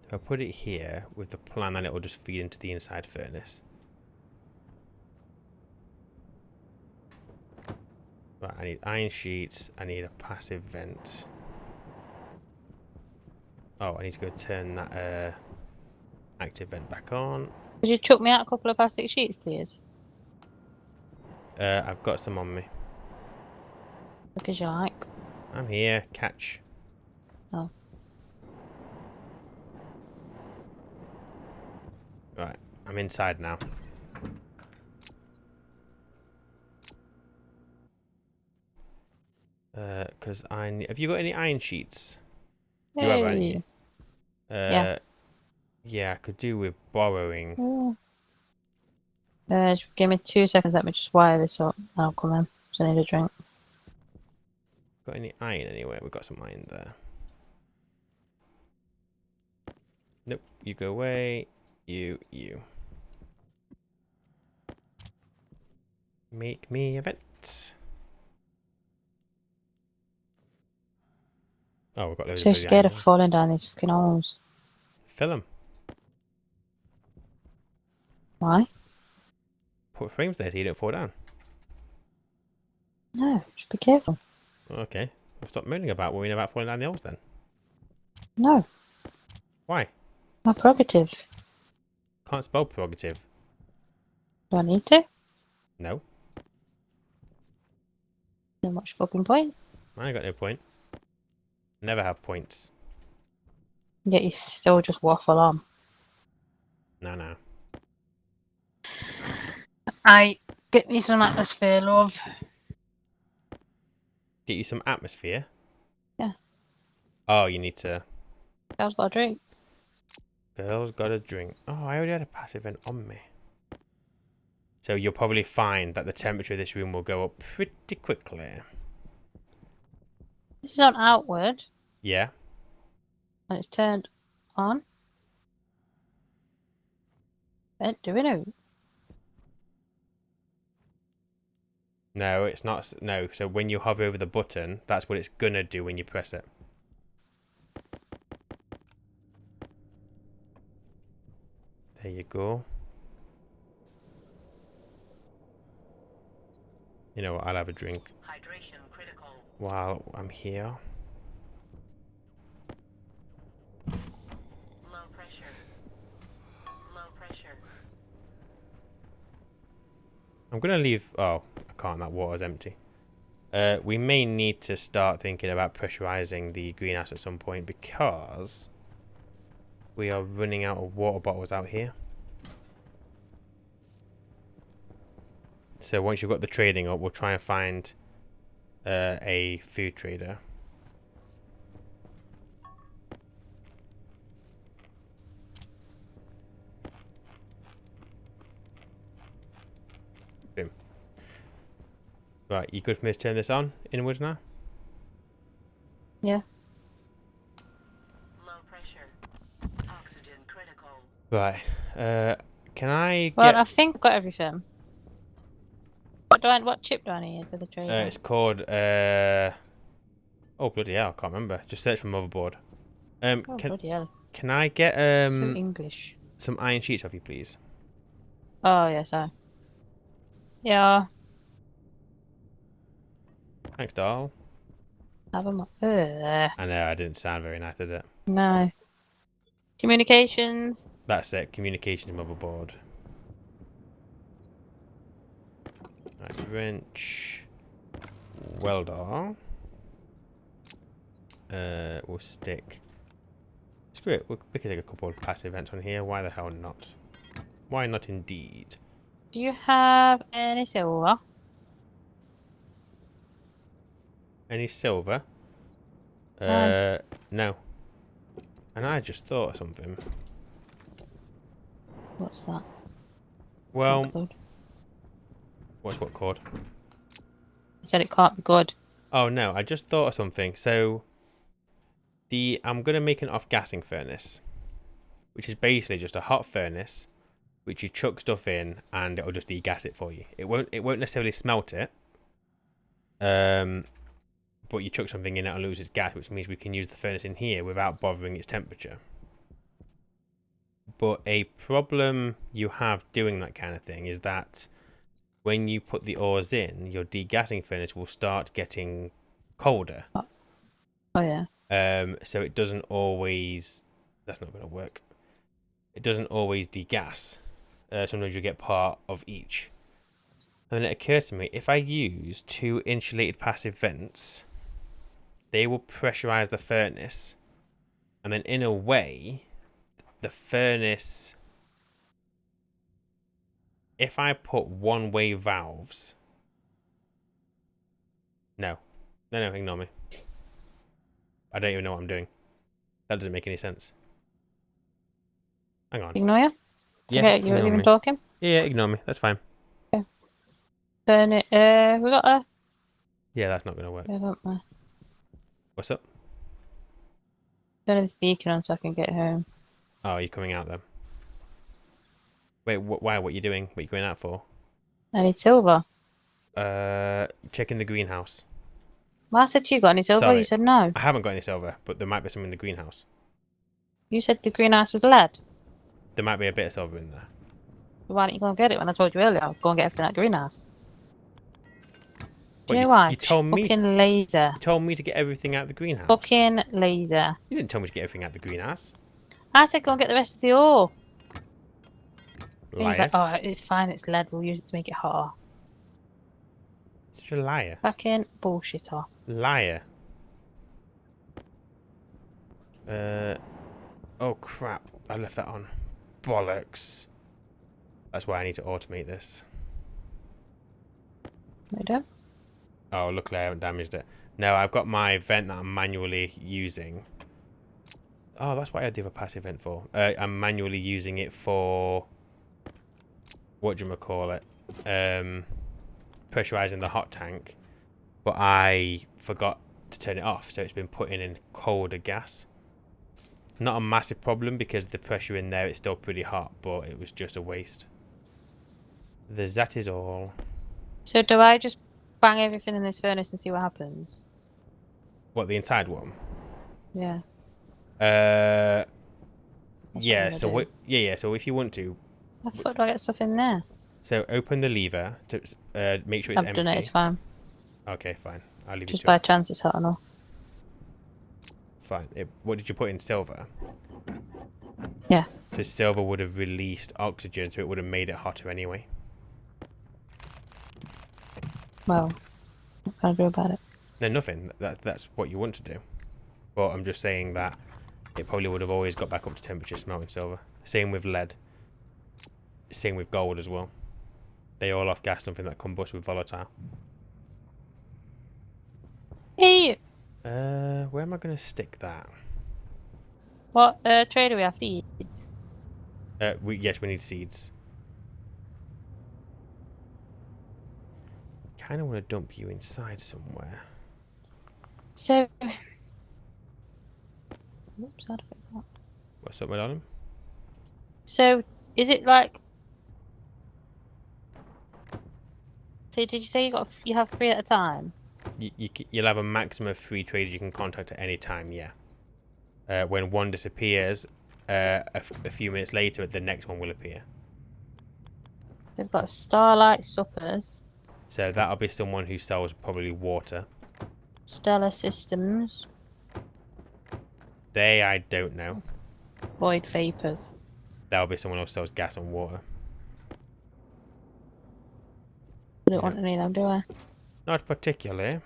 Speaker 1: If I put it here with the plan, then it will just feed into the inside furnace. Right, I need iron sheets. I need a passive vent. Oh, I need to go turn that active vent back on.
Speaker 2: Could you chuck me out a couple of plastic sheets, please?
Speaker 1: I've got some on me.
Speaker 2: Because you like.
Speaker 1: I'm here. Catch.
Speaker 2: Oh.
Speaker 1: Right, I'm inside now. Because have you got any iron sheets?
Speaker 2: Hey.
Speaker 1: You have, haven't you?
Speaker 2: Yeah.
Speaker 1: Yeah, I could do with borrowing.
Speaker 2: Oh. Give me 2 seconds. Let me just wire this up. I'll come in. Because I need a drink.
Speaker 1: Got any iron anywhere? We've got some iron there. Nope. You go away. You. Make me a vent. Oh, we've got loads
Speaker 2: So
Speaker 1: of
Speaker 2: scared
Speaker 1: iron
Speaker 2: of
Speaker 1: now.
Speaker 2: falling down these fucking holes.
Speaker 1: Fill them.
Speaker 2: Why?
Speaker 1: Put frames there so you don't fall down.
Speaker 2: No, just be careful.
Speaker 1: Okay. Well, stop moaning about worrying about falling down the holes then.
Speaker 2: No,
Speaker 1: Why?
Speaker 2: my prerogative.
Speaker 1: Can't spell prerogative.
Speaker 2: Do I need to?
Speaker 1: No.
Speaker 2: No much fucking point.
Speaker 1: I ain't got no point. Never have points.
Speaker 2: Yet you still just waffle on.
Speaker 1: No.
Speaker 2: I get me some atmosphere, love.
Speaker 1: Get you some atmosphere?
Speaker 2: Yeah.
Speaker 1: Oh, you need to...
Speaker 2: Girl's got a drink.
Speaker 1: Girl's got a drink. Oh, I already had a passive vent on me. So you'll probably find that the temperature of this room will go up pretty quickly.
Speaker 2: This is on outward.
Speaker 1: Yeah?
Speaker 2: And it's turned on. Vent doing out.
Speaker 1: No, it's not. No, so when you hover over the button, that's what it's gonna do when you press it. There you go. You know what? I'll have a drink.
Speaker 3: Hydration critical.
Speaker 1: While I'm here.
Speaker 3: Low pressure. Low pressure.
Speaker 1: I'm gonna leave. Oh, I can't. That water's empty. We may need to start thinking about pressurizing the greenhouse at some point because we are running out of water bottles out here. So once you've got the trading up, we'll try and find a food trader. Boom. Right, you good for me to turn this on inwards now?
Speaker 2: Yeah.
Speaker 3: Low pressure. Oxygen critical.
Speaker 1: Right. Can I
Speaker 2: Well,
Speaker 1: get...
Speaker 2: I think I've got everything. What chip do I need for the trader?
Speaker 1: it's called... oh, bloody hell, I can't remember. Just search for motherboard.
Speaker 2: Oh,
Speaker 1: Can
Speaker 2: bloody hell.
Speaker 1: I get
Speaker 2: So English.
Speaker 1: some iron sheets off you, please?
Speaker 2: Oh, yes, I. Yeah.
Speaker 1: Thanks, doll.
Speaker 2: Have them.
Speaker 1: I know, I didn't sound very nice, did it?
Speaker 2: No. Communications.
Speaker 1: That's it. Communications motherboard. Right, wrench. Welder. We'll stick. Screw it. We can take a couple of passive vents on here. Why the hell not? Why not indeed?
Speaker 2: Do you have any silver?
Speaker 1: Any silver? No. And I just thought of something.
Speaker 2: What's that?
Speaker 1: Well,
Speaker 2: Not good.
Speaker 1: what's what called?
Speaker 2: I said it can't be good.
Speaker 1: Oh no, I just thought of something. So I'm gonna make an off-gassing furnace, which is basically just a hot furnace, which you chuck stuff in and it'll just degas it for you. It won't necessarily smelt it. But you chuck something in, it'll lose its gas, which means we can use the furnace in here without bothering its temperature. But a problem you have doing that kind of thing is that when you put the ores in, your degassing furnace will start getting colder.
Speaker 2: Oh yeah.
Speaker 1: So it doesn't always... That's not going to work. It doesn't always degas. Sometimes you get part of each. And then it occurred to me, if I use 2 insulated passive vents, they will pressurize the furnace. And then in a way, the furnace... If I put one-way valves... No, ignore me. I don't even know what I'm doing. That doesn't make any sense. Hang on.
Speaker 2: Ignore you?
Speaker 1: Yeah,
Speaker 2: Okay, you're
Speaker 1: ignore
Speaker 2: even
Speaker 1: me.
Speaker 2: talking?
Speaker 1: Yeah, ignore me. That's fine.
Speaker 2: Turn it. We got a.
Speaker 1: Yeah, that's not going to work.
Speaker 2: We haven't we?
Speaker 1: What's up?
Speaker 2: Turn this beacon on so I can get home.
Speaker 1: Oh, you're coming out then. Wait, why? What are you doing? What are you going out for?
Speaker 2: I need silver.
Speaker 1: Checking the greenhouse.
Speaker 2: Well, I said to you, got any silver?
Speaker 1: Sorry.
Speaker 2: You said no.
Speaker 1: I haven't got any silver, but there might be some in the greenhouse.
Speaker 2: You said the greenhouse was lead.
Speaker 1: There might be a bit of silver in there.
Speaker 2: Why didn't you go and get it when I told you earlier? I'll go and get everything at the greenhouse. Do
Speaker 1: But
Speaker 2: you know why?
Speaker 1: You told me.
Speaker 2: Fucking laser.
Speaker 1: You told me to get everything out of the greenhouse.
Speaker 2: Fucking laser.
Speaker 1: You didn't tell me to get everything out of the greenhouse.
Speaker 2: I said go and get the rest of the ore. He was
Speaker 1: Liar.
Speaker 2: like, oh, it's fine, it's lead. We'll use it to make it hotter.
Speaker 1: Such a liar.
Speaker 2: Fucking bullshitter.
Speaker 1: Liar. Oh crap! I left that on. Bollocks. That's why I need to automate this.
Speaker 2: No, don't.
Speaker 1: Oh, luckily I haven't damaged it. No, I've got my vent that I'm manually using. Oh, that's what I had the other passive vent for. I'm manually using it for... whatchamacallit? Pressurizing the hot tank. But I forgot to turn it off, so it's been putting in colder gas. Not a massive problem because the pressure in there, it's still pretty hot, but it was just a waste. That is all.
Speaker 2: So do I just bang everything in this furnace and see what happens?
Speaker 1: What, the inside one?
Speaker 2: Yeah.
Speaker 1: Uh,
Speaker 2: That's what
Speaker 1: yeah.
Speaker 2: I'm
Speaker 1: So
Speaker 2: gonna do.
Speaker 1: yeah. So if you want to,
Speaker 2: How the fuck do I get stuff in there?
Speaker 1: so open the lever to make sure it's
Speaker 2: I've done it,
Speaker 1: empty.
Speaker 2: it's fine.
Speaker 1: Okay, fine. I'll leave you
Speaker 2: Just
Speaker 1: to
Speaker 2: by
Speaker 1: it.
Speaker 2: chance it's hot enough.
Speaker 1: Fine. What did you put in? Silver.
Speaker 2: Yeah.
Speaker 1: So silver would have released oxygen, so it would have made it hotter anyway.
Speaker 2: Well, what can I do about it?
Speaker 1: No, nothing. That's what you want to do. But I'm just saying that it probably would have always got back up to temperature smelting silver. Same with lead. Same with gold as well. They all off gas something that combusts with volatile.
Speaker 2: Hey!
Speaker 1: Where am I going to stick that?
Speaker 2: What tray do we have to eat?
Speaker 1: Yes, we need seeds. Kind of want to dump you inside somewhere.
Speaker 2: So... Oops, how do I fix that?
Speaker 1: What's up, my darling?
Speaker 2: So, is it like... So did you say you have 3 at a time?
Speaker 1: You'll have a maximum of 3 traders you can contact at any time, yeah. When one disappears, a few minutes later, the next one will appear.
Speaker 2: We've got Starlight Suppers,
Speaker 1: So that'll be someone who sells probably water.
Speaker 2: Stellar Systems,
Speaker 1: I don't know.
Speaker 2: Void Vapors.
Speaker 1: That'll be someone who sells gas and water.
Speaker 2: I don't want any of them, do I?
Speaker 1: Not particularly.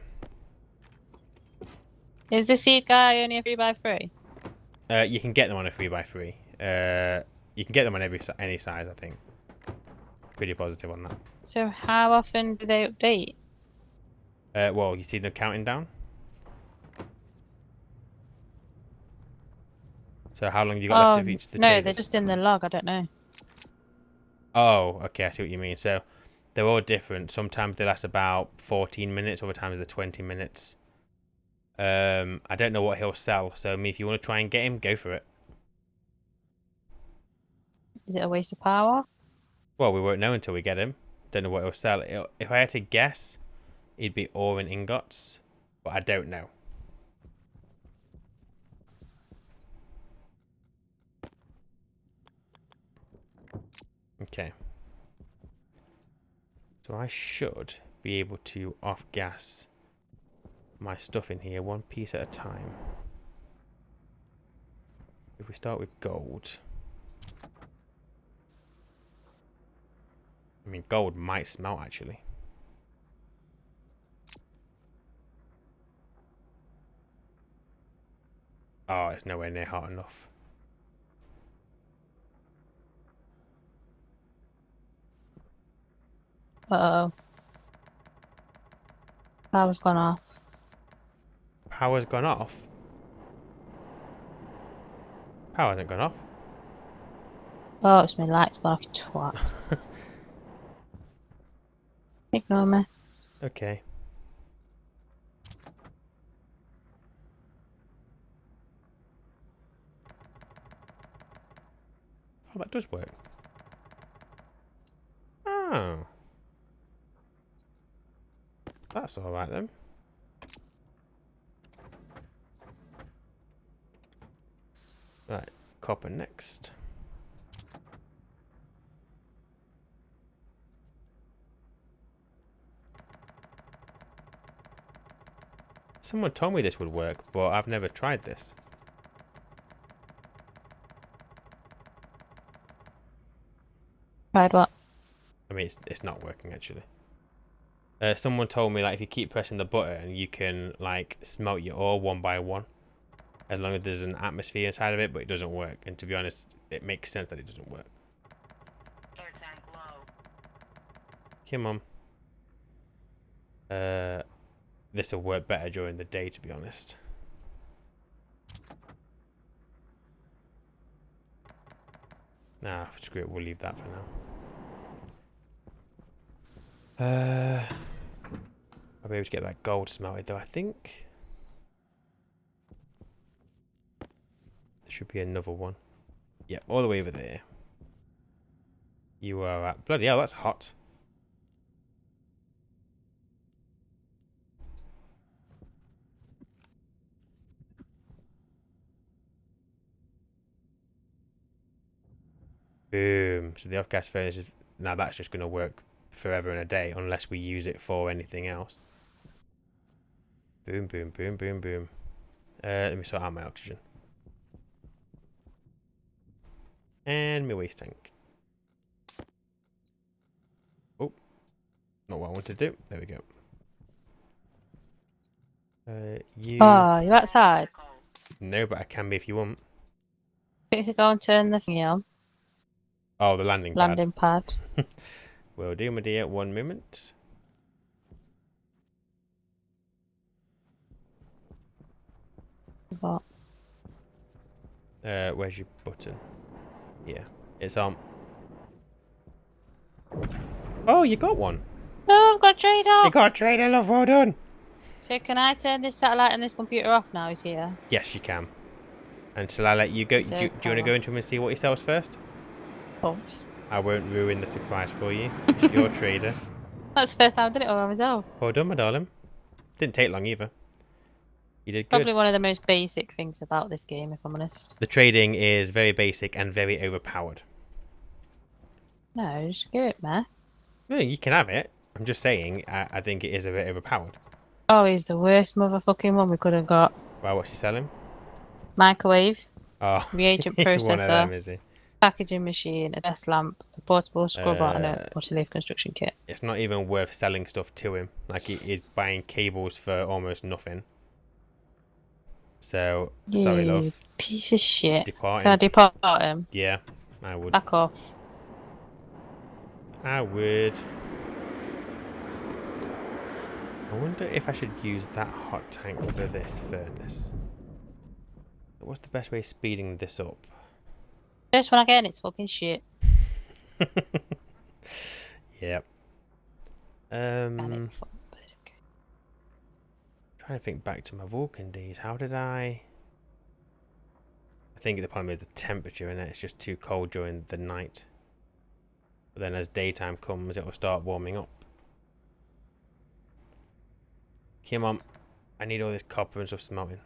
Speaker 2: Is the seed guy only a 3x3?
Speaker 1: You can get them on a 3x3. You can get them on any size, I think. Pretty positive on that.
Speaker 2: So how often do they update?
Speaker 1: Well, you see them counting down? So how long have you got left of each of the
Speaker 2: no,
Speaker 1: traders?
Speaker 2: they're just in the log, I don't know.
Speaker 1: Oh, okay, I see what you mean. So they're all different. Sometimes they last about 14 minutes, other times they're 20 minutes. I don't know what he'll sell, so I mean, if you want to try and get him, go for it.
Speaker 2: Is it a waste of power?
Speaker 1: Well, we won't know until we get him. Don't know what he'll sell. If I had to guess, it'd be ore and ingots, but I don't know. Okay. So I should be able to off-gas my stuff in here one piece at a time. If we start with gold. I mean, gold might smelt, actually. Oh, it's nowhere near hot enough.
Speaker 2: Uh-oh. Power's gone off.
Speaker 1: Power's gone off? Power hasn't gone off.
Speaker 2: Oh, it's my light's gone off, you twat. Ignore me.
Speaker 1: Okay. Oh, that does work. Oh. That's alright then. Right, copper next. Someone told me this would work, but I've never tried this.
Speaker 2: Tried what?
Speaker 1: I mean, it's not working actually. Someone told me like if you keep pressing the button, you can like smelt your ore one by one, as long as there's an atmosphere inside of it. But it doesn't work. And to be honest, it makes sense that it doesn't work.
Speaker 3: Air tank low.
Speaker 1: Come on. this will work better during the day, to be honest. Nah, screw it. We'll leave that for now. I'll be able to get that gold smelted, though, I think. There should be another one. Yep, all the way over there. You are at... Bloody hell, that's hot. Boom. So the off-gas furnace is... Now that's just going to work forever and a day, unless we use it for anything else. Boom, boom, boom, boom, boom. Let me sort out my oxygen. And my waste tank. Oh. Not what I wanted to do. There we go. You...
Speaker 2: Oh, you're outside.
Speaker 1: No, but I can be if you want.
Speaker 2: You could go and turn the thingy on.
Speaker 1: Oh, the landing pad.
Speaker 2: Landing pad.
Speaker 1: Will do, my dear. 1 moment.
Speaker 2: What?
Speaker 1: Where's your button? Yeah, it's on. Oh, you got one.
Speaker 2: No, I've got a trade
Speaker 1: You
Speaker 2: off.
Speaker 1: got a trader, love. Well done.
Speaker 2: So can I turn this satellite and this computer off now? He's here.
Speaker 1: Yes, you can. And shall I let you go?
Speaker 2: So
Speaker 1: Do you want to go into him and see what he sells first?
Speaker 2: Oops.
Speaker 1: I won't ruin the surprise for you. It's your trader.
Speaker 2: That's the first time I did it all by myself.
Speaker 1: Well done, my darling. Didn't take long either. You did good.
Speaker 2: Probably one of the most basic things about this game, if I'm honest.
Speaker 1: The trading is very basic and very overpowered.
Speaker 2: No, just give it, man.
Speaker 1: No, you can have it. I'm just saying, I think it is a bit overpowered.
Speaker 2: Oh, he's the worst motherfucking one we could have got.
Speaker 1: Wow, what's he selling?
Speaker 2: Microwave,
Speaker 1: Oh,
Speaker 2: reagent
Speaker 1: he's one of them,
Speaker 2: processor,
Speaker 1: is he?
Speaker 2: packaging machine, a desk lamp, a portable scrubber, and a multi-leaf construction kit.
Speaker 1: It's not even worth selling stuff to him. Like, he's buying cables for almost nothing. So, sorry,
Speaker 2: You
Speaker 1: love.
Speaker 2: piece of shit.
Speaker 1: Depart
Speaker 2: Can I
Speaker 1: him.
Speaker 2: depart him?
Speaker 1: Yeah, I would.
Speaker 2: Back off.
Speaker 1: I would. I wonder if I should use that hot tank for this furnace. What's the best way of speeding this up?
Speaker 2: First one again, it's fucking shit.
Speaker 1: Yep.
Speaker 2: And it but it's okay.
Speaker 1: Trying to think back to my Vulcan days. How did I think the problem is the temperature, and it's just too cold during the night. But then as daytime comes, it will start warming up. Come on. I need all this copper and stuff smelting.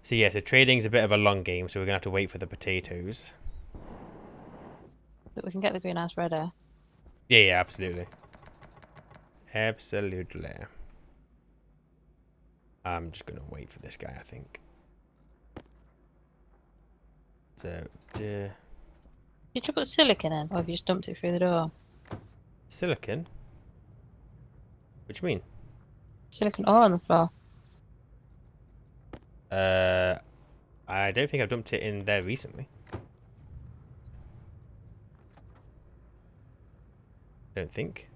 Speaker 1: So yeah, so trading's a bit of a long game, so we're gonna have to wait for the potatoes.
Speaker 2: But we can get the greenhouse ready.
Speaker 1: Yeah, absolutely. Absolutely. I'm just gonna wait for this guy, I think. So,
Speaker 2: Did you put silicon in, or have you just dumped it through the door?
Speaker 1: silicon? What do you mean?
Speaker 2: Silicon ore on the floor.
Speaker 1: I don't think I've dumped it in there recently. Don't think.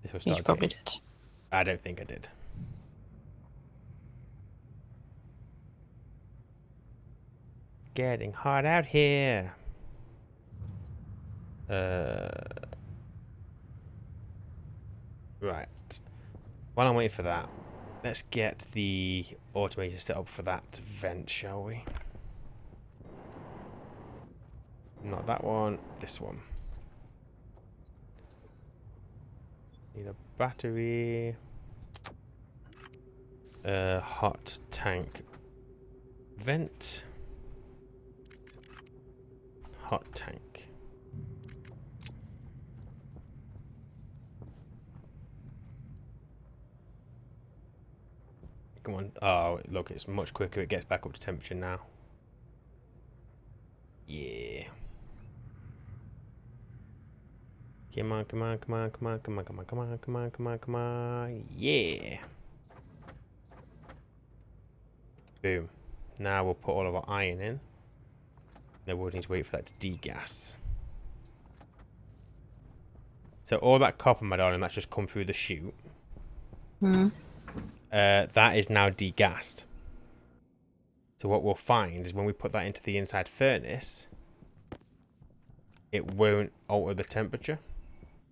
Speaker 1: This will start
Speaker 2: You probably
Speaker 1: getting...
Speaker 2: did.
Speaker 1: I don't think I did. Getting hot out here. Right. While I'm waiting for that, let's get the automation set up for that vent, shall we? Not that one, this one. Need a battery. Hot tank vent. Hot tank. Come on. Oh, look, it's much quicker. It gets back up to temperature now. Yeah. Come on, come on, come on, come on, come on, come on, come on, come on, come on, come on. Yeah. Boom. Now we'll put all of our iron in. Then we'll need to wait for that to degas. So all that copper, my darling, that's just come through the chute.
Speaker 2: Hmm.
Speaker 1: That is now degassed. So what we'll find is when we put that into the inside furnace, it won't alter the temperature.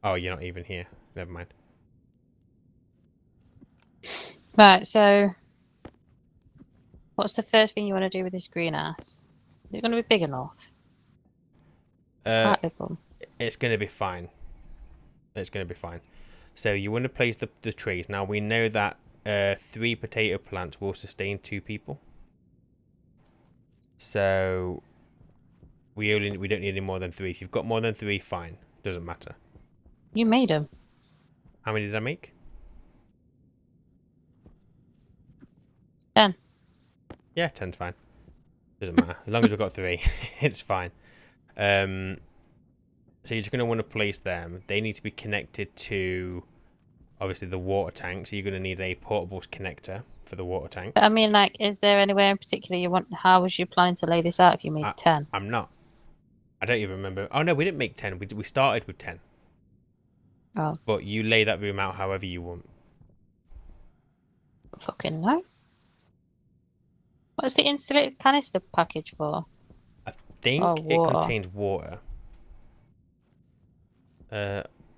Speaker 1: Oh, you're not even here. Never mind.
Speaker 2: Right, so what's the first thing you want to do with this greenhouse? Is it going to be big enough? It's quite a big one.
Speaker 1: It's going to be fine. It's going to be fine. So you want to place the trees. Now we know that 3 potato plants will sustain 2 people. So we don't need any more than 3. If you've got more than 3, fine. Doesn't matter.
Speaker 2: You made them.
Speaker 1: How many did I make?
Speaker 2: 10.
Speaker 1: Yeah, 10's fine. Doesn't matter. As long as we've got 3, it's fine. So you're just going to want to place them. They need to be connected to, obviously, the water tank. So you're going to need a portable connector for the water tank.
Speaker 2: But I mean, like, is there anywhere in particular you want? How was you planning to lay this out if you made 10?
Speaker 1: I'm not. I don't even remember. Oh, no, we didn't make 10. We started with 10.
Speaker 2: Oh,
Speaker 1: But you lay that room out however you want.
Speaker 2: fucking no. What's the insulated canister package for?
Speaker 1: I think
Speaker 2: Oh,
Speaker 1: it
Speaker 2: water.
Speaker 1: contains water.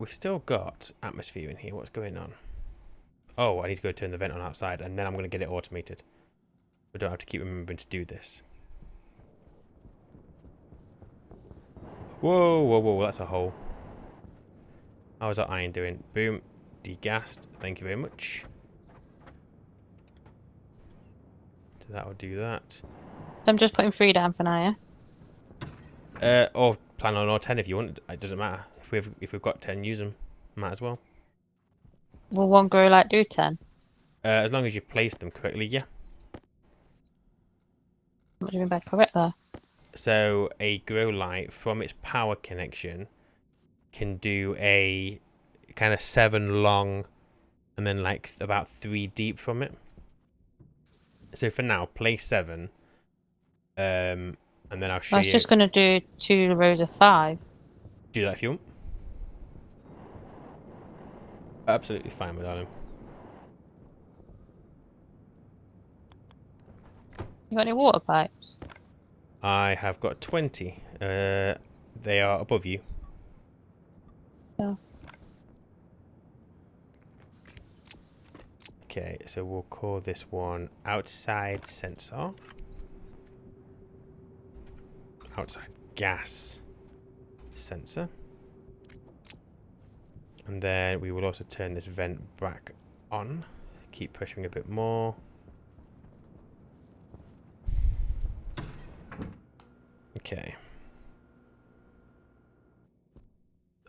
Speaker 1: We've still got atmosphere in here. What's going on? Oh, I need to go turn the vent on outside, and then I'm going to get it automated. We don't have to keep remembering to do this. Whoa, whoa, whoa, that's a hole. How's our iron doing? Boom. Degassed. Thank you very much. So that will do that.
Speaker 2: I'm just putting 3 down for now, yeah?
Speaker 1: Or plan on all 10 if you want. It doesn't matter. If we've got 10, use them. Might as well.
Speaker 2: Will one grow light do 10?
Speaker 1: As long as you place them correctly, yeah.
Speaker 2: What do you mean by correct there?
Speaker 1: So a grow light from its power connection can do a kind of 7 long and then like about 3 deep from it. So for now, place 7. And then I'll show
Speaker 2: I was
Speaker 1: you.
Speaker 2: just going to do 2 rows of 5.
Speaker 1: Do that if you want. Absolutely fine, my darling.
Speaker 2: You got any water pipes?
Speaker 1: I have got 20. They are above you.
Speaker 2: Yeah.
Speaker 1: Okay, so we'll call this one outside sensor. Outside gas sensor. And then we will also turn this vent back on. Keep pushing a bit more. Okay.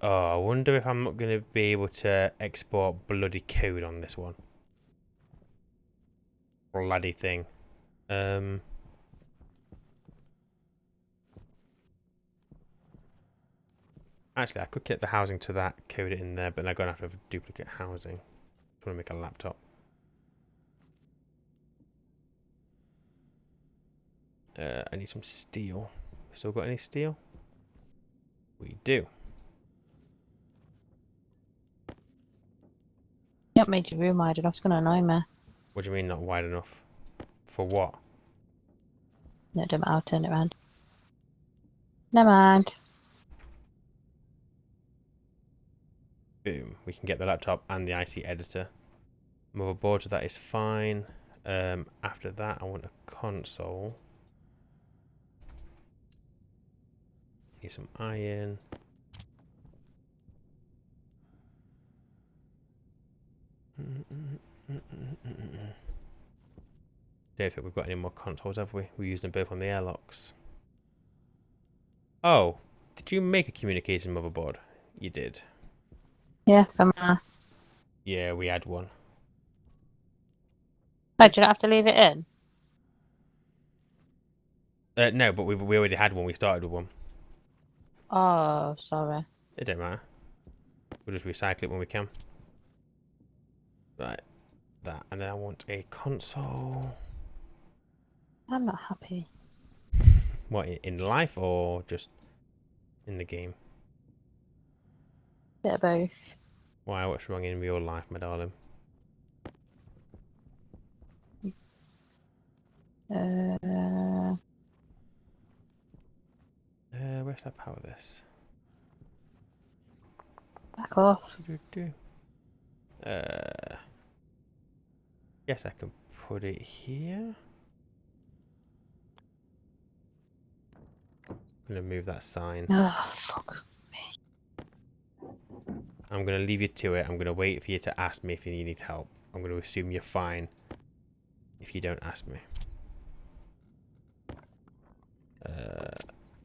Speaker 1: Oh, I wonder if I'm not going to be able to export bloody code on this one. Bloody thing. Actually, I could get the housing to that, code it in there, but then I'm going to have duplicate housing. Just want to make a laptop. I need some steel. Still got any steel? We do.
Speaker 2: You haven't made your room wide enough. It's going to annoy me.
Speaker 1: What do you mean not wide enough? For what?
Speaker 2: No, don't matter. I'll turn it around. Never mind.
Speaker 1: Boom. We can get the laptop and the IC editor. Motherboard, so that is fine. After that, I want a console. Need some iron. Don't think we've got any more consoles, have we? We used them both on the airlocks. Oh, did you make a communication motherboard? You did.
Speaker 2: Yeah, from
Speaker 1: Yeah, we had one.
Speaker 2: Oh, do you not have to leave it in?
Speaker 1: No, but we already had one. We started with one.
Speaker 2: Oh, sorry.
Speaker 1: It don't matter. We'll just recycle it when we can. Right, that. And then I want a console.
Speaker 2: I'm not happy.
Speaker 1: What, in life or just in the game?
Speaker 2: Bit of both.
Speaker 1: Why? What's wrong in real life, my darling?
Speaker 2: Uh,
Speaker 1: Where's that power this?
Speaker 2: back off.
Speaker 1: Guess I can put it here. I'm gonna move that sign.
Speaker 2: Oh, fuck.
Speaker 1: I'm gonna leave you to it. I'm gonna wait for you to ask me if you need help. I'm gonna assume you're fine if you don't ask me.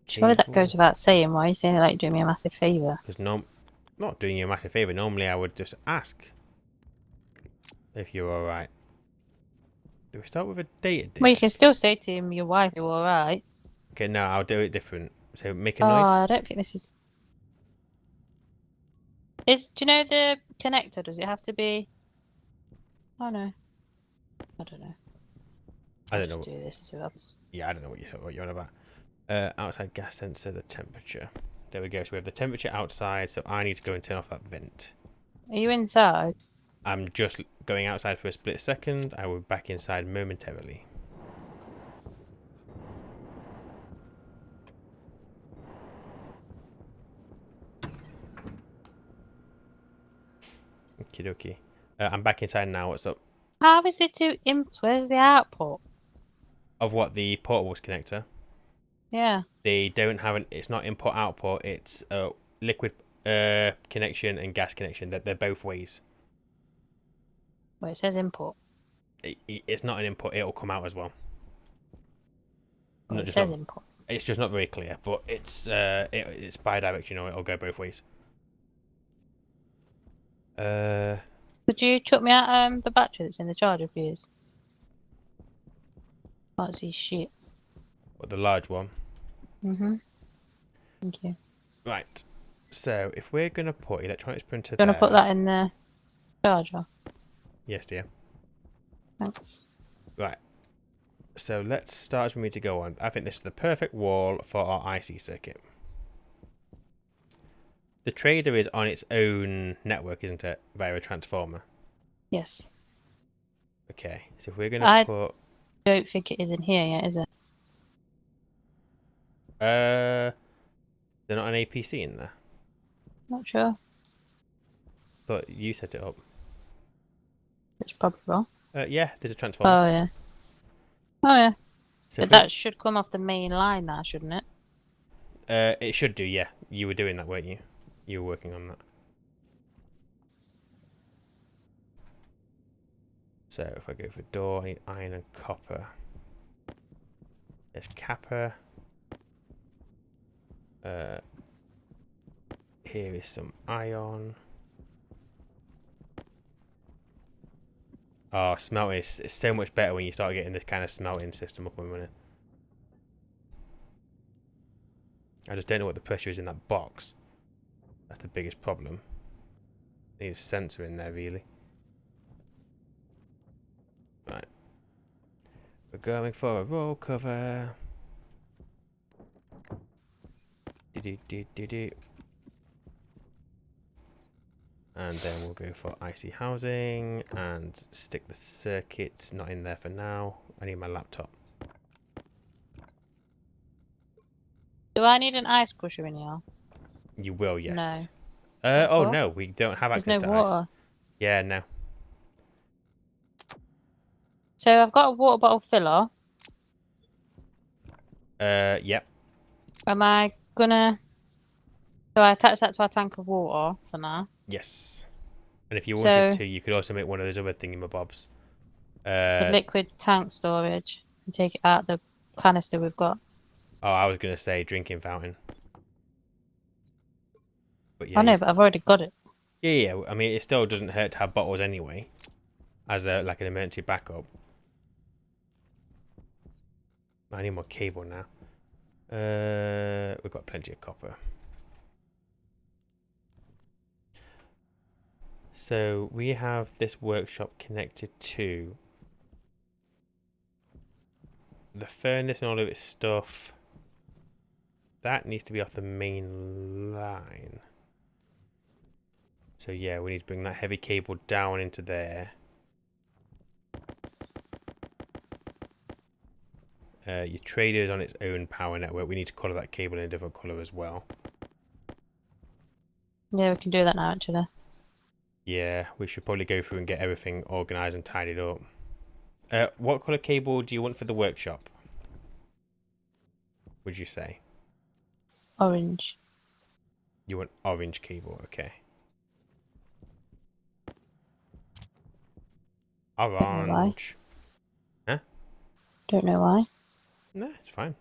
Speaker 2: Surely that goes without saying. Why are you saying it like you're doing me a massive favour?
Speaker 1: Because not doing you a massive favour. Normally I would just ask if you're alright. Do we start with a data
Speaker 2: Well, you
Speaker 1: disc?
Speaker 2: can still say to him, your wife, you're alright.
Speaker 1: Okay, no, I'll do it different. So make a
Speaker 2: Oh,
Speaker 1: noise.
Speaker 2: I don't think this is... Do you know the connector? Does it have to be... Oh, no. I don't know.
Speaker 1: I
Speaker 2: I'll
Speaker 1: don't
Speaker 2: just
Speaker 1: know.
Speaker 2: do this and see what happens.
Speaker 1: Yeah, I don't know what you're on about. Outside gas sensor, the temperature. There we go. So we have the temperature outside. So I need to go and turn off that vent.
Speaker 2: Are you inside?
Speaker 1: I'm just going outside for a split second. I will be back inside momentarily. Okie dokie. I'm back inside now. What's up?
Speaker 2: How is it two inputs? Where's the output?
Speaker 1: Of what, the portables connector?
Speaker 2: Yeah.
Speaker 1: They don't have an. It's not input output. It's liquid connection and gas connection. They're both ways.
Speaker 2: Well, it says input.
Speaker 1: It's not an input. It'll come out as well.
Speaker 2: Well,
Speaker 1: Not
Speaker 2: it
Speaker 1: just
Speaker 2: says
Speaker 1: not.
Speaker 2: input.
Speaker 1: It's just not very clear, but it's bi-directional. It'll go both ways.
Speaker 2: Could you chuck me out the battery that's in the charger, please? Can't see shit.
Speaker 1: What, the large one?
Speaker 2: Mm-hmm. Thank you.
Speaker 1: Right. So if we're gonna put electronics printer
Speaker 2: Do you
Speaker 1: there,
Speaker 2: want to put that in the charger?
Speaker 1: yes, dear.
Speaker 2: Thanks.
Speaker 1: Right. So let's start as we need to go on. I think this is the perfect wall for our IC circuit. The trader is on its own network, isn't it? Via a transformer.
Speaker 2: Yes.
Speaker 1: Okay. So if we're gonna
Speaker 2: I
Speaker 1: put
Speaker 2: don't think it is in here yet, is it?
Speaker 1: there's not an APC in there.
Speaker 2: Not sure.
Speaker 1: But you set it up.
Speaker 2: It's probably wrong.
Speaker 1: Yeah, there's a transformer.
Speaker 2: Oh, yeah. Oh, yeah.
Speaker 1: So
Speaker 2: But
Speaker 1: if we-
Speaker 2: that should come off the main line now, shouldn't it?
Speaker 1: it should do, yeah. You were doing that, weren't you? You were working on that. So if I go for door, I need iron and copper. There's Kappa. Here is some iron. Oh, smelting is so much better when you start getting this kind of smelting system up and running. I just don't know what the pressure is in that box. That's the biggest problem. Need a sensor in there, really. Right. We're going for a roll cover. Do-do-do-do-do. And then we'll go for IC housing and stick the circuit not in there for now. I need my laptop.
Speaker 2: Do I need an ice crusher in here?
Speaker 1: You will, yes.
Speaker 2: No.
Speaker 1: Oh
Speaker 2: What?
Speaker 1: no, we don't have
Speaker 2: There's
Speaker 1: access
Speaker 2: no
Speaker 1: to ice.
Speaker 2: water.
Speaker 1: Yeah, no.
Speaker 2: So I've got a water bottle filler.
Speaker 1: Yep.
Speaker 2: Am I gonna... So I attach that to our tank of water for now.
Speaker 1: Yes. And if you
Speaker 2: So-
Speaker 1: wanted to, you could also make one of those other thingamabobs.
Speaker 2: The liquid tank storage. And take it out the canister we've got.
Speaker 1: Oh, I was gonna say drinking fountain. But yeah,
Speaker 2: I know, but I've already got it.
Speaker 1: yeah. I mean, it still doesn't hurt to have bottles anyway, as a like an emergency backup. I need more cable now. We've got plenty of copper. So we have this workshop connected to the furnace and all of its stuff. That needs to be off the main line. So yeah, we need to bring that heavy cable down into there. Your trader is on its own power network. We need to colour that cable in a different colour as well.
Speaker 2: Yeah, we can do that now, actually.
Speaker 1: Yeah, we should probably go through and get everything organised and tidied up. What colour cable do you want for the workshop? Would you say?
Speaker 2: Orange.
Speaker 1: You want orange cable, okay.
Speaker 2: Don't know why.
Speaker 1: Orange. Huh?
Speaker 2: Don't know why.
Speaker 1: No, it's fine.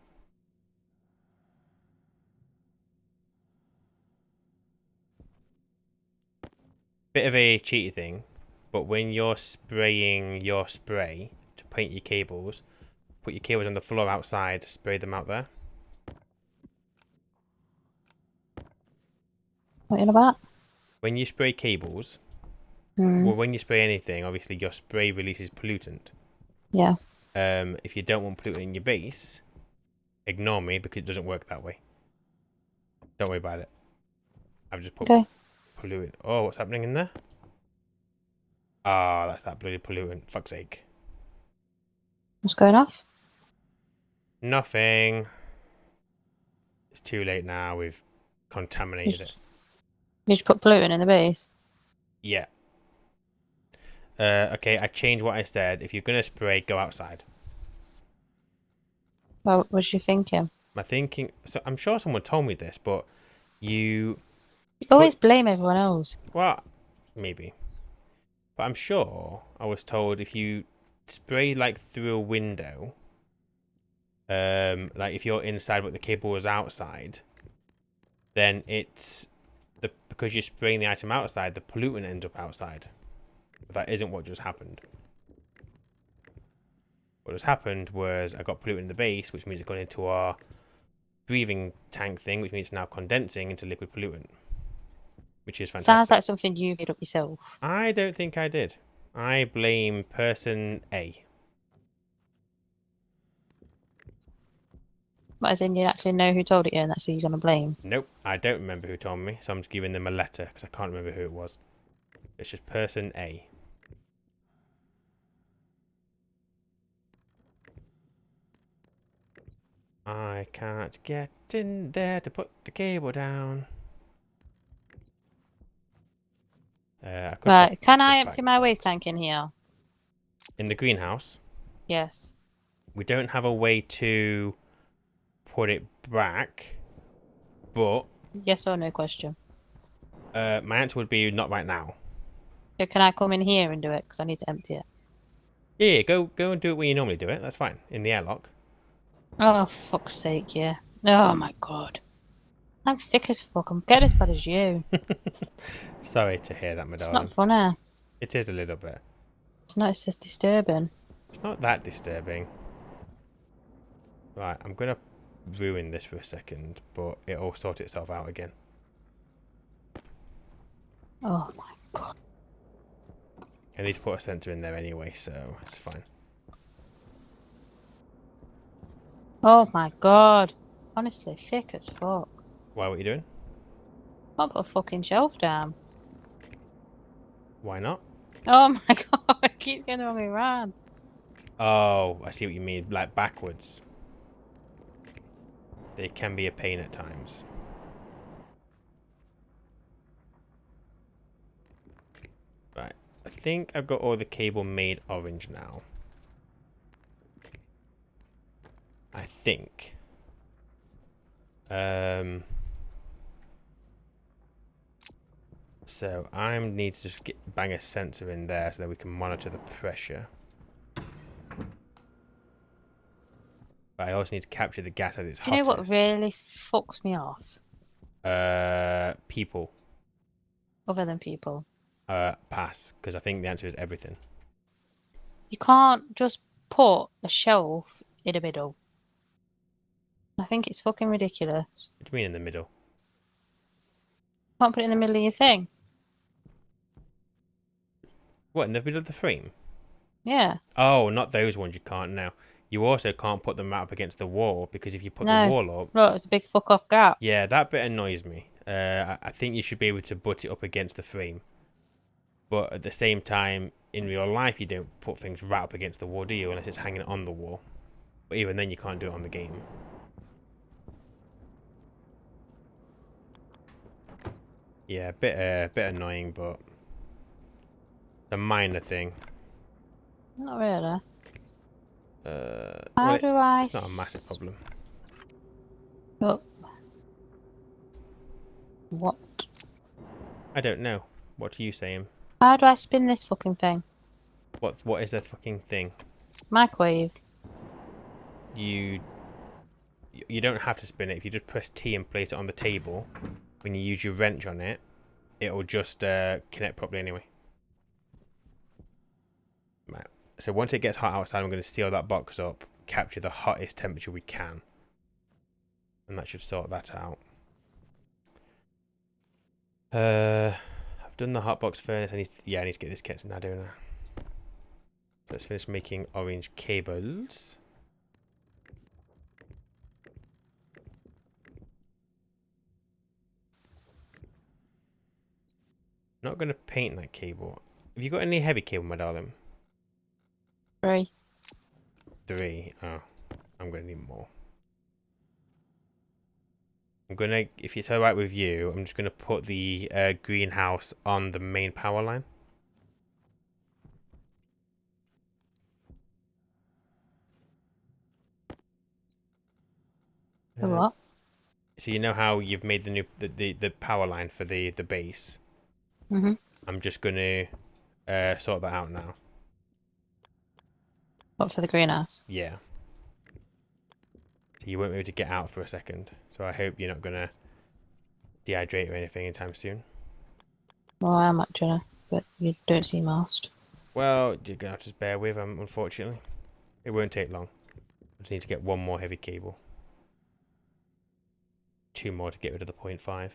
Speaker 1: Bit of a cheaty thing, but when you're spraying your spray to paint your cables, put your cables on the floor outside, spray them out there.
Speaker 2: What you on about?
Speaker 1: When you spray cables,
Speaker 2: Hmm.
Speaker 1: well, when you spray anything, obviously your spray releases pollutant.
Speaker 2: Yeah.
Speaker 1: If you don't want pollutant in your base, ignore me because it doesn't work that way. Don't worry about it. I've just put
Speaker 2: Okay.
Speaker 1: pollutant. Oh, what's happening in there? Ah, that's that bloody pollutant. Fuck's sake.
Speaker 2: What's going off?
Speaker 1: Nothing. It's too late now. We've contaminated it.
Speaker 2: You just put pollutant in the base.
Speaker 1: Yeah. Okay, I changed what I said. If you're going to spray, go outside.
Speaker 2: Well, what was you thinking?
Speaker 1: My thinking... So I'm sure someone told me this, but you...
Speaker 2: You always blame everyone else.
Speaker 1: Well, maybe. But I'm sure I was told if you spray, like, through a window... like, if you're inside but the cable was outside... Then it's... because you're spraying the item outside, the pollutant ends up outside. But that isn't what just happened. What has happened was I got pollutant in the base, which means it's gone into our breathing tank thing, which means it's now condensing into liquid pollutant. Which is fantastic.
Speaker 2: Sounds like something you made up yourself.
Speaker 1: I don't think I did. I blame person A.
Speaker 2: But as in you actually know who told it you and that's who you're going to blame.
Speaker 1: Nope, I don't remember who told me, so I'm just giving them a letter because I can't remember who it was. It's just person A. I can't get in there to put the cable down. I could
Speaker 2: Right, can
Speaker 1: put
Speaker 2: I
Speaker 1: it
Speaker 2: empty
Speaker 1: back.
Speaker 2: my waste tank in here?
Speaker 1: In the greenhouse,
Speaker 2: Yes.
Speaker 1: we don't have a way to put it back, but
Speaker 2: Yes or no question.
Speaker 1: my answer would be not right now.
Speaker 2: So can I come in here and do it? Because I need to empty it.
Speaker 1: Yeah, go and do it where you normally do it. That's fine. In the airlock.
Speaker 2: Oh, fuck's sake, yeah. Oh my god. I'm thick as fuck. I'm getting as bad as you.
Speaker 1: Sorry to hear that, my
Speaker 2: It's
Speaker 1: darling.
Speaker 2: not funny.
Speaker 1: It is a little bit.
Speaker 2: It's not, it's just disturbing.
Speaker 1: It's not that disturbing. Right, I'm gonna ruin this for a second, but it'll sort itself out again.
Speaker 2: Oh my god.
Speaker 1: I need to put a sensor in there anyway, so it's fine.
Speaker 2: Oh my god. Honestly, thick as fuck.
Speaker 1: Why? What are you doing?
Speaker 2: I'll put a fucking shelf down.
Speaker 1: Why not?
Speaker 2: Oh my god, it keeps going the wrong way around.
Speaker 1: Oh, I see what you mean. Like backwards. They can be a pain at times. Right. I think I've got all the cable made orange now. I think. So I need to just bang a sensor in there so that we can monitor the pressure. But I also need to capture the gas at its
Speaker 2: Do you know
Speaker 1: hottest.
Speaker 2: what really fucks me off?
Speaker 1: People.
Speaker 2: Other than people.
Speaker 1: Pass, because I think the answer is everything.
Speaker 2: You can't just put a shelf in the middle. I think it's fucking ridiculous.
Speaker 1: What do you mean in the middle?
Speaker 2: Can't put it in the middle of your thing.
Speaker 1: What, in the middle of the frame?
Speaker 2: Yeah.
Speaker 1: Oh, not those ones you can't now. You also can't put them up against the wall, because if you put
Speaker 2: No.
Speaker 1: the wall up...
Speaker 2: Look, it's a big fuck off gap.
Speaker 1: Yeah, that bit annoys me. I think you should be able to butt it up against the frame. But at the same time, in real life, you don't put things right up against the wall, do you? Unless it's hanging on the wall. But even then, you can't do it on the game. Yeah, bit annoying, but it's a minor thing.
Speaker 2: Not really.
Speaker 1: Well,
Speaker 2: How do I?
Speaker 1: it's not a massive problem.
Speaker 2: Oh. What?
Speaker 1: I don't know. What are you saying?
Speaker 2: How do I spin this fucking thing?
Speaker 1: What is the fucking thing?
Speaker 2: Microwave.
Speaker 1: You don't have to spin it. If you just press T and place it on the table, when you use your wrench on it, it'll just connect properly anyway. Right. So once it gets hot outside, I'm going to seal that box up, capture the hottest temperature we can, and that should sort that out. I've done the hot box furnace. I need to get this kit now, don't I? Let's finish making orange cables. Not going to paint that cable. Have you got any heavy cable, my darling?
Speaker 2: 3.
Speaker 1: 3. Oh, I'm going to need more. I'm going to, if it's alright with you, I'm just going to put the greenhouse on the main power line.
Speaker 2: The what?
Speaker 1: So you know how you've made the new the power line for the base?
Speaker 2: Mhm.
Speaker 1: I'm just going to sort that out now.
Speaker 2: What for the greenhouse?
Speaker 1: Yeah. So you won't be able to get out for a second. So I hope you're not going to dehydrate or anything anytime soon.
Speaker 2: Well, I am actually, but you don't seem asked.
Speaker 1: Well, you're going to have to just bear with them, unfortunately. It won't take long. I just need to get one more heavy cable. 2 more to get rid of the 0.5.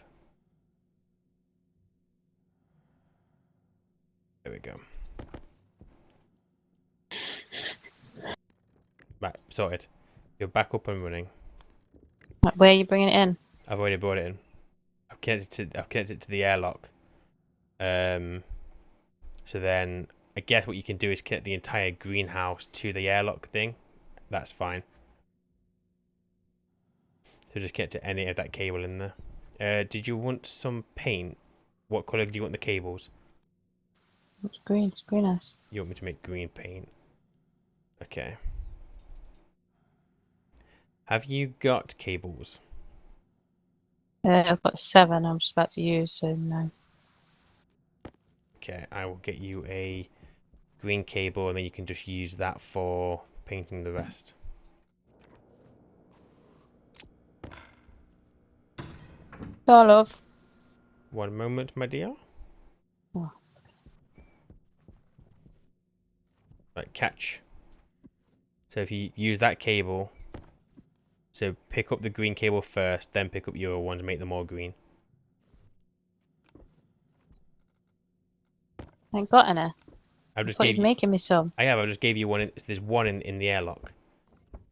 Speaker 1: There we go. Right, sorted. You're back up and running.
Speaker 2: Like, where are you bringing it in?
Speaker 1: I've already brought it in. I've connected it to the airlock. So then I guess what you can do is connect the entire greenhouse to the airlock thing. That's fine. So just connect to any of that cable in there. Did you want some paint? What colour do you want the cables?
Speaker 2: It's green. It's greenhouse.
Speaker 1: You want me to make green paint? Okay. Have you got cables?
Speaker 2: I've got 7. I'm just about to use, so no.
Speaker 1: Okay, I will get you a green cable and then you can just use that for painting the rest.
Speaker 2: Oh, love.
Speaker 1: One moment, my dear.
Speaker 2: Oh.
Speaker 1: Right, catch. So if you use that cable, so pick up the green cable first, then pick up your one to make them all green.
Speaker 2: I ain't got any.
Speaker 1: I
Speaker 2: I
Speaker 1: just
Speaker 2: thought
Speaker 1: gave
Speaker 2: you'd
Speaker 1: you.
Speaker 2: making me some.
Speaker 1: I have. I just gave you one. There's one in the airlock.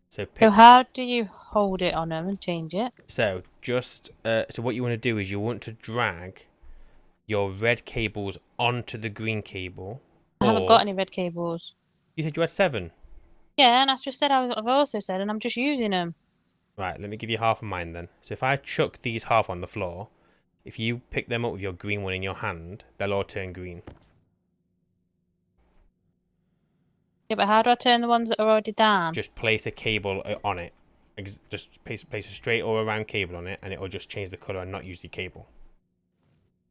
Speaker 1: So
Speaker 2: So
Speaker 1: pick.
Speaker 2: how do you hold it on them and change it?
Speaker 1: So just. So what you want to do is you want to drag your red cables onto the green cable.
Speaker 2: I haven't
Speaker 1: Or
Speaker 2: got any red cables.
Speaker 1: you said you had 7.
Speaker 2: Yeah, and I just said I've also said, and I'm just using them.
Speaker 1: Right. Let me give you half of mine then. So if I chuck these half on the floor, if you pick them up with your green one in your hand, they'll all turn green.
Speaker 2: Yeah, but how do I turn the ones that are already down?
Speaker 1: Just place a cable on it. Just place a straight or a round cable on it, and it'll just change the color and not use the cable.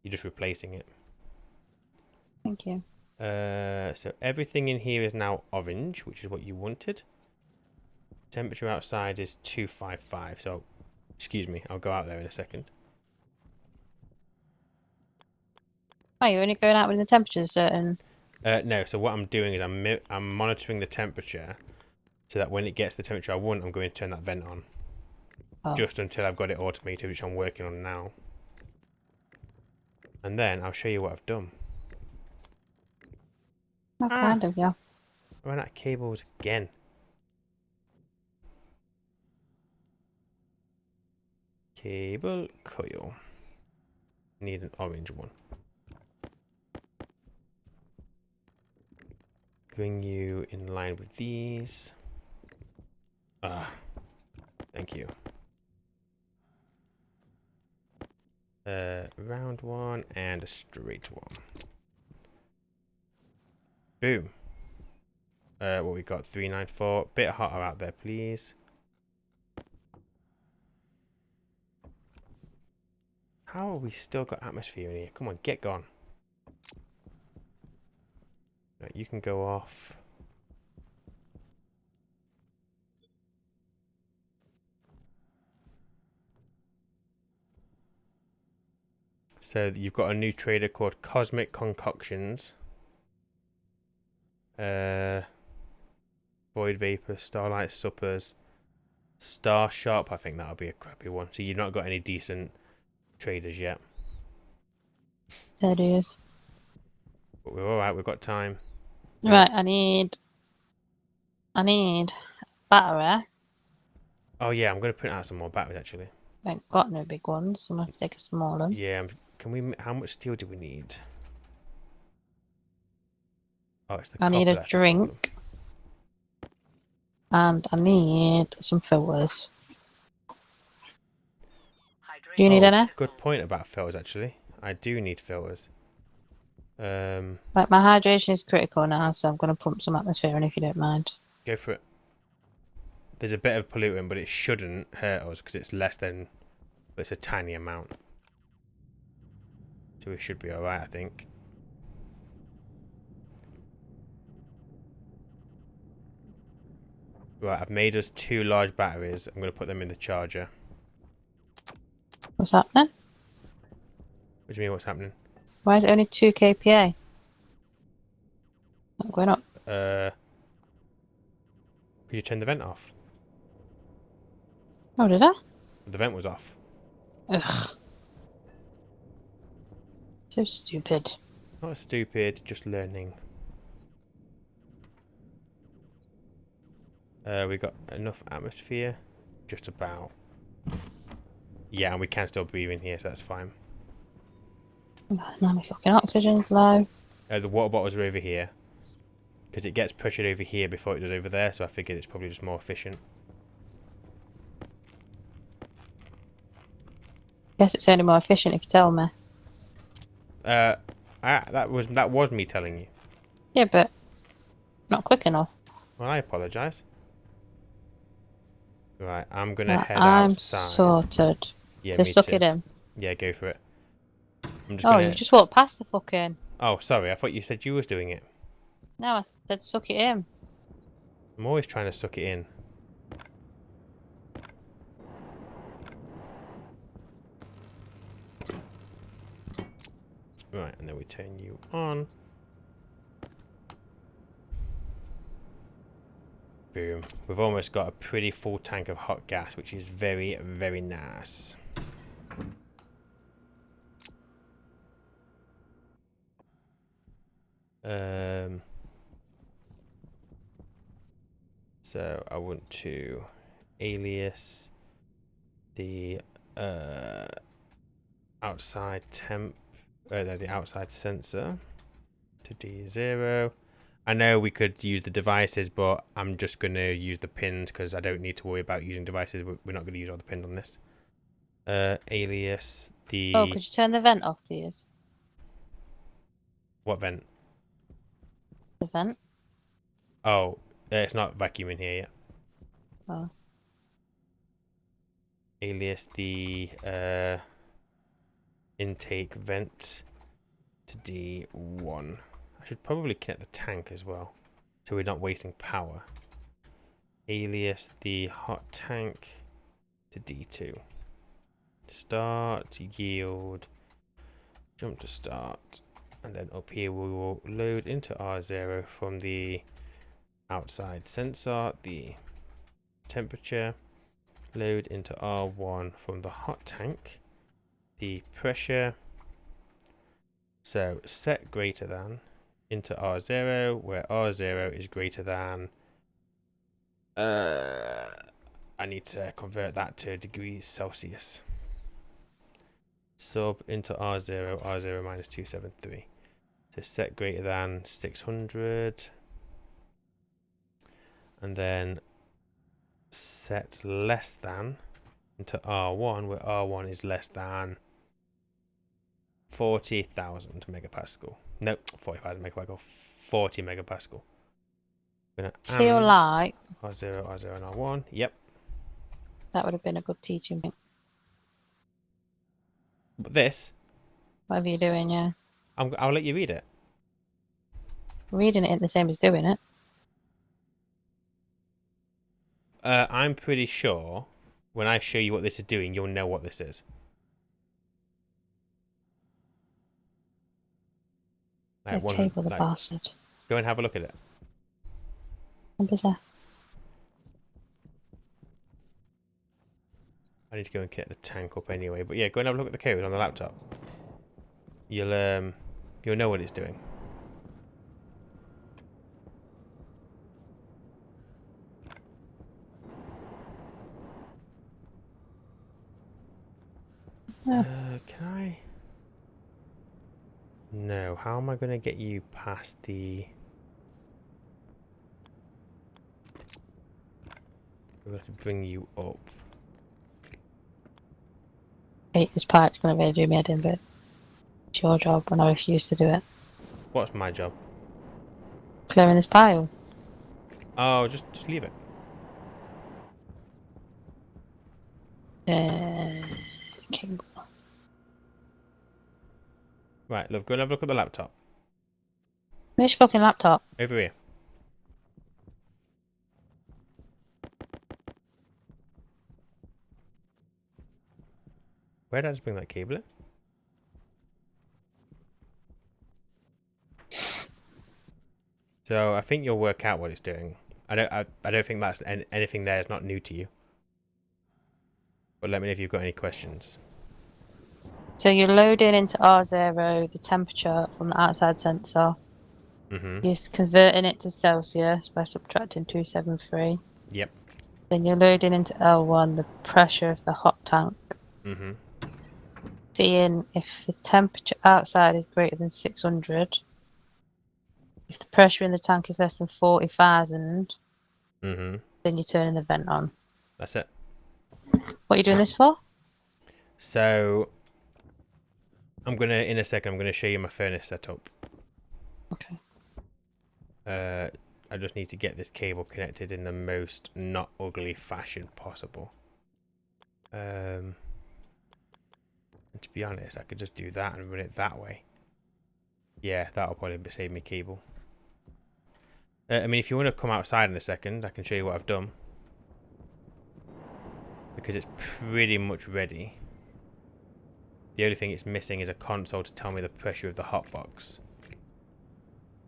Speaker 1: You're just replacing it.
Speaker 2: Thank you.
Speaker 1: So everything in here is now orange, which is what you wanted. Temperature outside is 255. So, excuse me, I'll go out there in a second.
Speaker 2: Oh, you're only going out when the temperature's certain.
Speaker 1: No, so what I'm doing is I'm monitoring the temperature, so that when it gets the temperature I want, I'm going to turn that vent on.
Speaker 2: Oh.
Speaker 1: Just until I've got it automated, which I'm working on now. And then I'll show you what I've done.
Speaker 2: Oh, kind of, yeah.
Speaker 1: I ran out of cables again. Cable coil. Need an orange one. bring you in line with these. Ah, thank you. Round one and a straight one. Boom. What we got? 394. Bit hotter out there, please. How have we still got atmosphere in here? Come on, get gone. Right, you can go off. So you've got a new trader called Cosmic Concoctions. Void Vapor, Starlight Suppers, Star Shop. I think that'll be a crappy one. So you've not got any decent traders yet.
Speaker 2: There it is.
Speaker 1: But we're alright, we've got time.
Speaker 2: Right, I need battery.
Speaker 1: Oh yeah, I'm going to print out some more batteries actually.
Speaker 2: I ain't got no big ones, so I'm gonna have to take a small one.
Speaker 1: Yeah, can we? How much steel do we need? Oh, it's the
Speaker 2: I need
Speaker 1: copper
Speaker 2: a
Speaker 1: that's the problem.
Speaker 2: drink. And I need some fillers. Do you need
Speaker 1: Oh,
Speaker 2: any?
Speaker 1: good point about filters actually. I do need filters.
Speaker 2: Right, my hydration is critical now, so I'm gonna pump some atmosphere in if you don't mind.
Speaker 1: Go for it. There's a bit of pollutant, but it shouldn't hurt us because it's less than. But it's a tiny amount. So we should be alright, I think. Right, I've made us 2 large batteries. I'm going to put them in the charger.
Speaker 2: What's happening?
Speaker 1: What do you mean, what's happening?
Speaker 2: Why is it only 2 kPa? Not going up.
Speaker 1: Could you turn the vent off?
Speaker 2: Oh, did I?
Speaker 1: The vent was off.
Speaker 2: Ugh. So stupid.
Speaker 1: Not stupid, just learning. We got enough atmosphere. Just about. Yeah, and we can still breathe in here, so that's fine.
Speaker 2: Now my fucking oxygen's low.
Speaker 1: The water bottles are over here. Because it gets pressured over here before it does over there, so I figured it's probably just more efficient.
Speaker 2: Guess it's only more efficient if you tell me.
Speaker 1: That was me telling you.
Speaker 2: Yeah, but not quick enough.
Speaker 1: Well, I apologise. Right, I'm gonna head
Speaker 2: I'm
Speaker 1: outside.
Speaker 2: sorted.
Speaker 1: Yeah,
Speaker 2: To
Speaker 1: me
Speaker 2: suck
Speaker 1: too.
Speaker 2: it in.
Speaker 1: Yeah, go for it. I'm just
Speaker 2: Oh,
Speaker 1: gonna.
Speaker 2: you just walked past the fucking.
Speaker 1: Oh, sorry. I thought you said you was doing it.
Speaker 2: No, I said suck it in.
Speaker 1: I'm always trying to suck it in. Right, and then we turn you on. Boom. We've almost got a pretty full tank of hot gas, which is very, very nice. So I want to alias the outside temp, the outside sensor to D0. I know we could use the devices, but I'm just going to use the pins because I don't need to worry about using devices. We're not going to use all the pins on this. Alias the...
Speaker 2: Oh, could you turn the vent off, please?
Speaker 1: What vent?
Speaker 2: The vent?
Speaker 1: Oh, it's not vacuum in here yet.
Speaker 2: Oh.
Speaker 1: Alias the intake vent to D1. I should probably connect the tank as well, so we're not wasting power. Alias the hot tank to D2. Start, yield, jump to start, and then up here we will load into R0 from the outside sensor, the temperature, load into R1 from the hot tank, the pressure. So set greater than into R0, where R0 is greater than, I need to convert that to degrees Celsius. Sub into R0, R0 minus 273. So set greater than 600. And then set less than into R1, where R1 is less than 40,000 megapascal. Nope, 40,000 megapascal. 40 megapascal. Gonna
Speaker 2: Feel
Speaker 1: and
Speaker 2: like
Speaker 1: R0, R0, and R1. Yep.
Speaker 2: that would have been a good teaching thing.
Speaker 1: But this,
Speaker 2: Whatever you're doing, yeah.
Speaker 1: I'll let you read it.
Speaker 2: Reading it ain't the same as doing it.
Speaker 1: I'm pretty sure when I show you what this is doing, you'll know what this is.
Speaker 2: The cable, the bastard.
Speaker 1: Go and have a look at it.
Speaker 2: I'm bizarre.
Speaker 1: I need to go and get the tank up anyway. But yeah, go and have a look at the code on the laptop. You'll know what it's doing. Can I? No. How am I going to get you past the? We're going to have to bring you up.
Speaker 2: This part's going to really do me head in, but it's your job when I refuse to do it.
Speaker 1: What's my job?
Speaker 2: Clearing this pile.
Speaker 1: Oh, just leave it.
Speaker 2: Cable.
Speaker 1: Right, love. Go and have a look at the laptop.
Speaker 2: Where's your fucking laptop?
Speaker 1: Over here. Where did I just bring that cable in? So I think you'll work out what it's doing. I don't think that's anything there is not new to you. But let me know if you've got any questions.
Speaker 2: So you're loading into R0 the temperature from the outside sensor.
Speaker 1: Mm-hmm.
Speaker 2: You're converting it to Celsius by subtracting 273.
Speaker 1: Yep.
Speaker 2: Then you're loading into L1 the pressure of the hot tank.
Speaker 1: Mm-hmm.
Speaker 2: Seeing if the temperature outside is greater than 600. If the pressure in the tank is less than 40,000,
Speaker 1: Mm-hmm.
Speaker 2: then you're turning the vent on.
Speaker 1: That's it.
Speaker 2: What are you doing this for?
Speaker 1: So in a second, I'm gonna show you my furnace setup.
Speaker 2: Okay.
Speaker 1: I just need to get this cable connected in the most not ugly fashion possible. And to be honest, I could just do that and run it that way. Yeah, that'll probably save me cable. I mean, if you want to come outside in a second, I can show you what I've done. Because it's pretty much ready. The only thing it's missing is a console to tell me the pressure of the hotbox.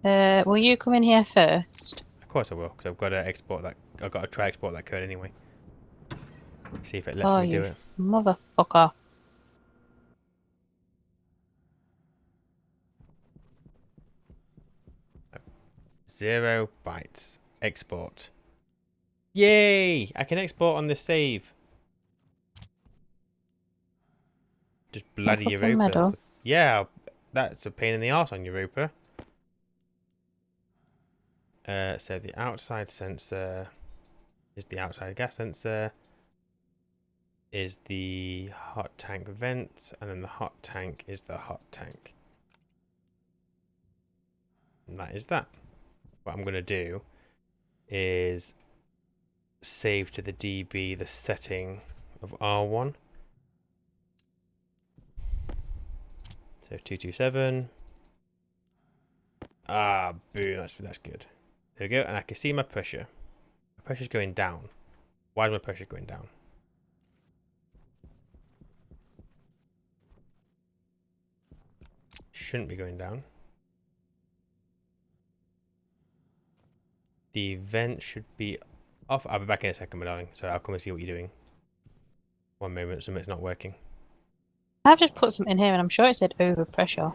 Speaker 2: Will you come in here first?
Speaker 1: Of course I will, because I've got to export that. I've got to try export that code anyway. See if it lets me do it.
Speaker 2: Motherfucker.
Speaker 1: 0 bytes. Export. Yay! I can export on this save. Just bloody
Speaker 2: fucking
Speaker 1: Europa.
Speaker 2: medal.
Speaker 1: Yeah, that's a pain in the arse on Europa. So the outside sensor is the outside gas sensor. Is the hot tank vent, and then the hot tank is the hot tank. And that is that. What I'm going to do is save to the DB the setting of R1. So 227. Ah, boom, that's good. There we go, and I can see my pressure. My pressure's going down. Why is my pressure going down? Shouldn't be going down. The vent should be off. I'll be back in a second, my darling. So I'll come and see what you're doing. One moment, something's not working.
Speaker 2: I've just put something here and I'm sure it said overpressure.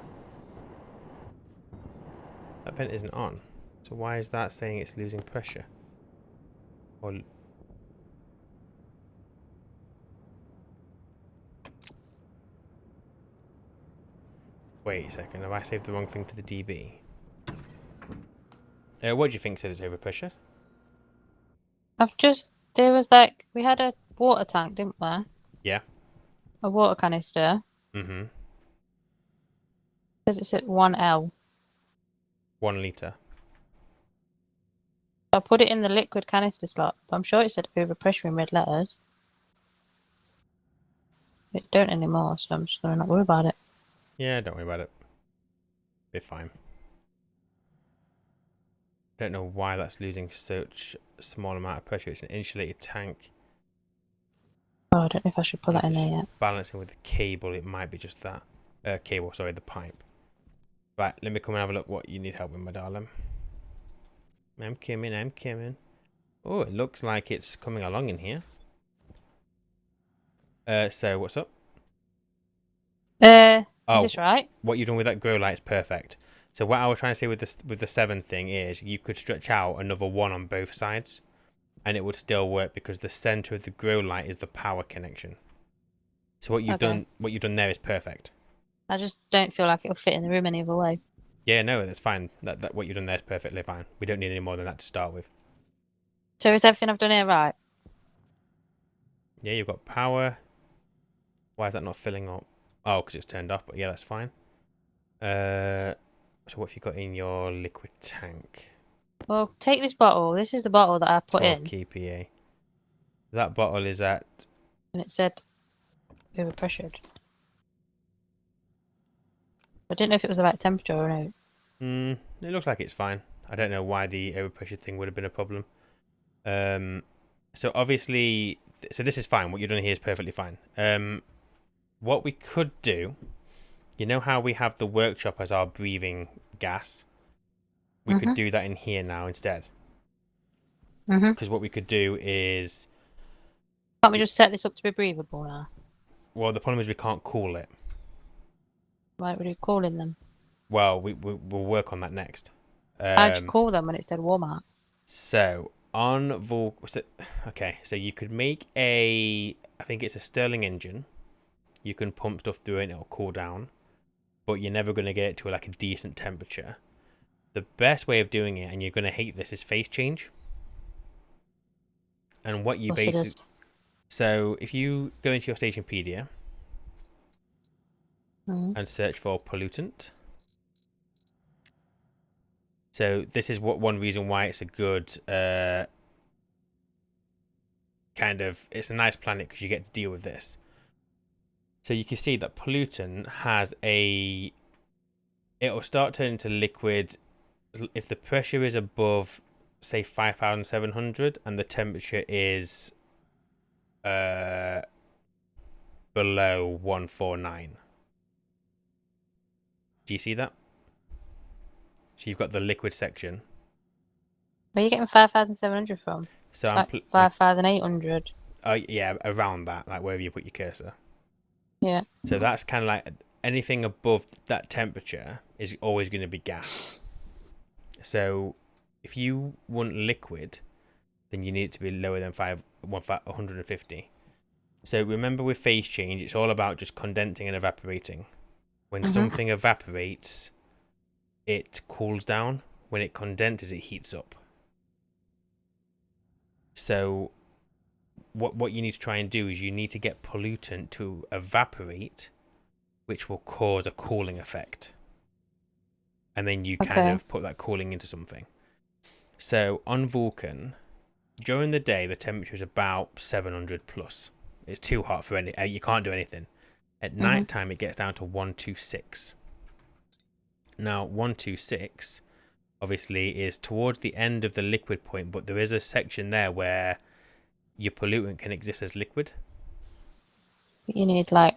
Speaker 1: That vent isn't on. So why is that saying it's losing pressure? Or wait a second, have I saved the wrong thing to the DB? What do you think said it's overpressure?
Speaker 2: There was like, we had a water tank, didn't we?
Speaker 1: Yeah.
Speaker 2: A water canister.
Speaker 1: Mm-hmm.
Speaker 2: Says it's at 1L.
Speaker 1: 1 litre.
Speaker 2: I put it in the liquid canister slot, but I'm sure it said overpressure in red letters. It don't anymore, so I'm just gonna not worry about it.
Speaker 1: Yeah, don't worry about it. Be fine. Don't know why that's losing such a small amount of pressure. It's an insulated tank.
Speaker 2: Oh, I don't know if I should put that in there yet.
Speaker 1: Balancing with the cable, it might be just that. Cable, sorry, the pipe. Right, let me come and have a look what you need help with, my darling. I'm coming. Oh, it looks like it's coming along in here. So what's up?
Speaker 2: Is
Speaker 1: Oh,
Speaker 2: this right?
Speaker 1: what you've done with that grow light is perfect. So what I was trying to say with this, with the 7 thing is you could stretch out another 1 on both sides, and it would still work because the center of the grow light is the power connection. So what you've
Speaker 2: Okay.
Speaker 1: done there is perfect.
Speaker 2: I just don't feel like it'll fit in the room any other way.
Speaker 1: Yeah, no, that's fine. That what you've done there is perfectly fine. We don't need any more than that to start with.
Speaker 2: So is everything I've done here right?
Speaker 1: Yeah, you've got power. Why is that not filling up? Oh, because it's turned off. But yeah, that's fine. So what have you got in your liquid tank?
Speaker 2: Well, take this bottle. This is the bottle that I put
Speaker 1: 12
Speaker 2: in,
Speaker 1: kPa. That bottle is at.
Speaker 2: and it said overpressured. I didn't know if it was the right temperature or not.
Speaker 1: It looks like it's fine. I don't know why the overpressure thing would have been a problem. So obviously, so this is fine. What you're doing here is perfectly fine. What we could do, you know how we have the workshop as our breathing gas? We could do that in here now instead. Because what we could do is,
Speaker 2: Can't we just set this up to be breathable now?
Speaker 1: well, the problem is we can't cool it.
Speaker 2: Why would you calling them?
Speaker 1: Well, we'll work on that next.
Speaker 2: How'd you call them when it's dead warm out?
Speaker 1: So on Vulcan, okay, so you could make a, I think it's a Stirling engine. You can pump stuff through it and it'll cool down, but you're never going to get it to like a decent temperature. The best way of doing it, and you're going to hate this, is phase change. And what you basically, so if you go into your Stationpedia and search for pollutant. So this is one reason why it's a good kind of, it's a nice planet because you get to deal with this. So you can see that pollutant has a, it'll start turning to liquid if the pressure is above, say, 5,700 and the temperature is below 149. Do you see that? So you've got the liquid section.
Speaker 2: Where are you getting 5,700 from?
Speaker 1: So
Speaker 2: like 5,800.
Speaker 1: Oh yeah, around that, like wherever you put your cursor.
Speaker 2: Yeah.
Speaker 1: So that's kind of like anything above that temperature is always going to be gas. So if you want liquid, then you need it to be lower than 150. So remember with phase change, it's all about just condensing and evaporating. When something evaporates, it cools down. When it condenses, it heats up. So what you need to try and do is you need to get pollutant to evaporate, which will cause a cooling effect. And then you kind of put that cooling into something. So on Vulcan, during the day, the temperature is about 700 plus. It's too hot for any, you can't do anything. At night time, it gets down to 126. Now, 126 obviously is towards the end of the liquid point, but there is a section there where your pollutant can exist as liquid.
Speaker 2: You need like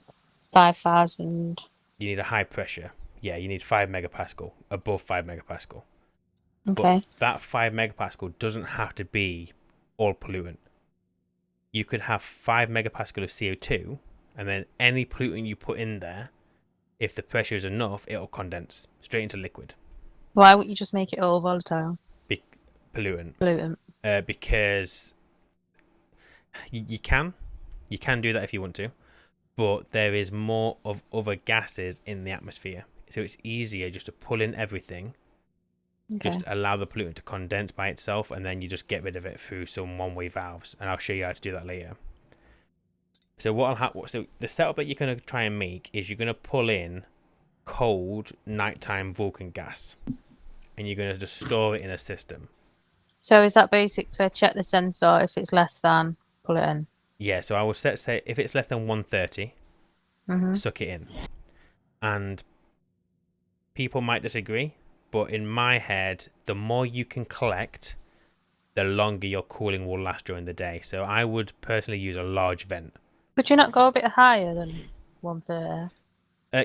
Speaker 2: 5,000.
Speaker 1: You need a high pressure. Yeah, you need 5 megapascal, above 5 megapascal.
Speaker 2: Okay.
Speaker 1: But that 5 megapascal doesn't have to be all pollutant. You could have 5 megapascal of CO2, and then any pollutant you put in there, if the pressure is enough, it'll condense straight into liquid.
Speaker 2: Why wouldn't you just make it all volatile?
Speaker 1: Pollutant. Because you can do that if you want to, but there is more of other gases in the atmosphere, so it's easier just to pull in everything
Speaker 2: Okay.
Speaker 1: Just allow the pollutant to condense by itself, and then you just get rid of it through some one-way valves, and I'll show you how to do that later. So so the setup that you're going to try and make is you're going to pull in cold nighttime Vulcan gas, and you're going to just store it in a system.
Speaker 2: So is that basically check the sensor? If it's less than, pull it in.
Speaker 1: Yeah, so I will say if it's less than 130,
Speaker 2: Mhm.
Speaker 1: suck it in. And people might disagree, but in my head, the more you can collect, the longer your cooling will last during the day. So I would personally use a large vent.
Speaker 2: Could you not go a bit higher than 130?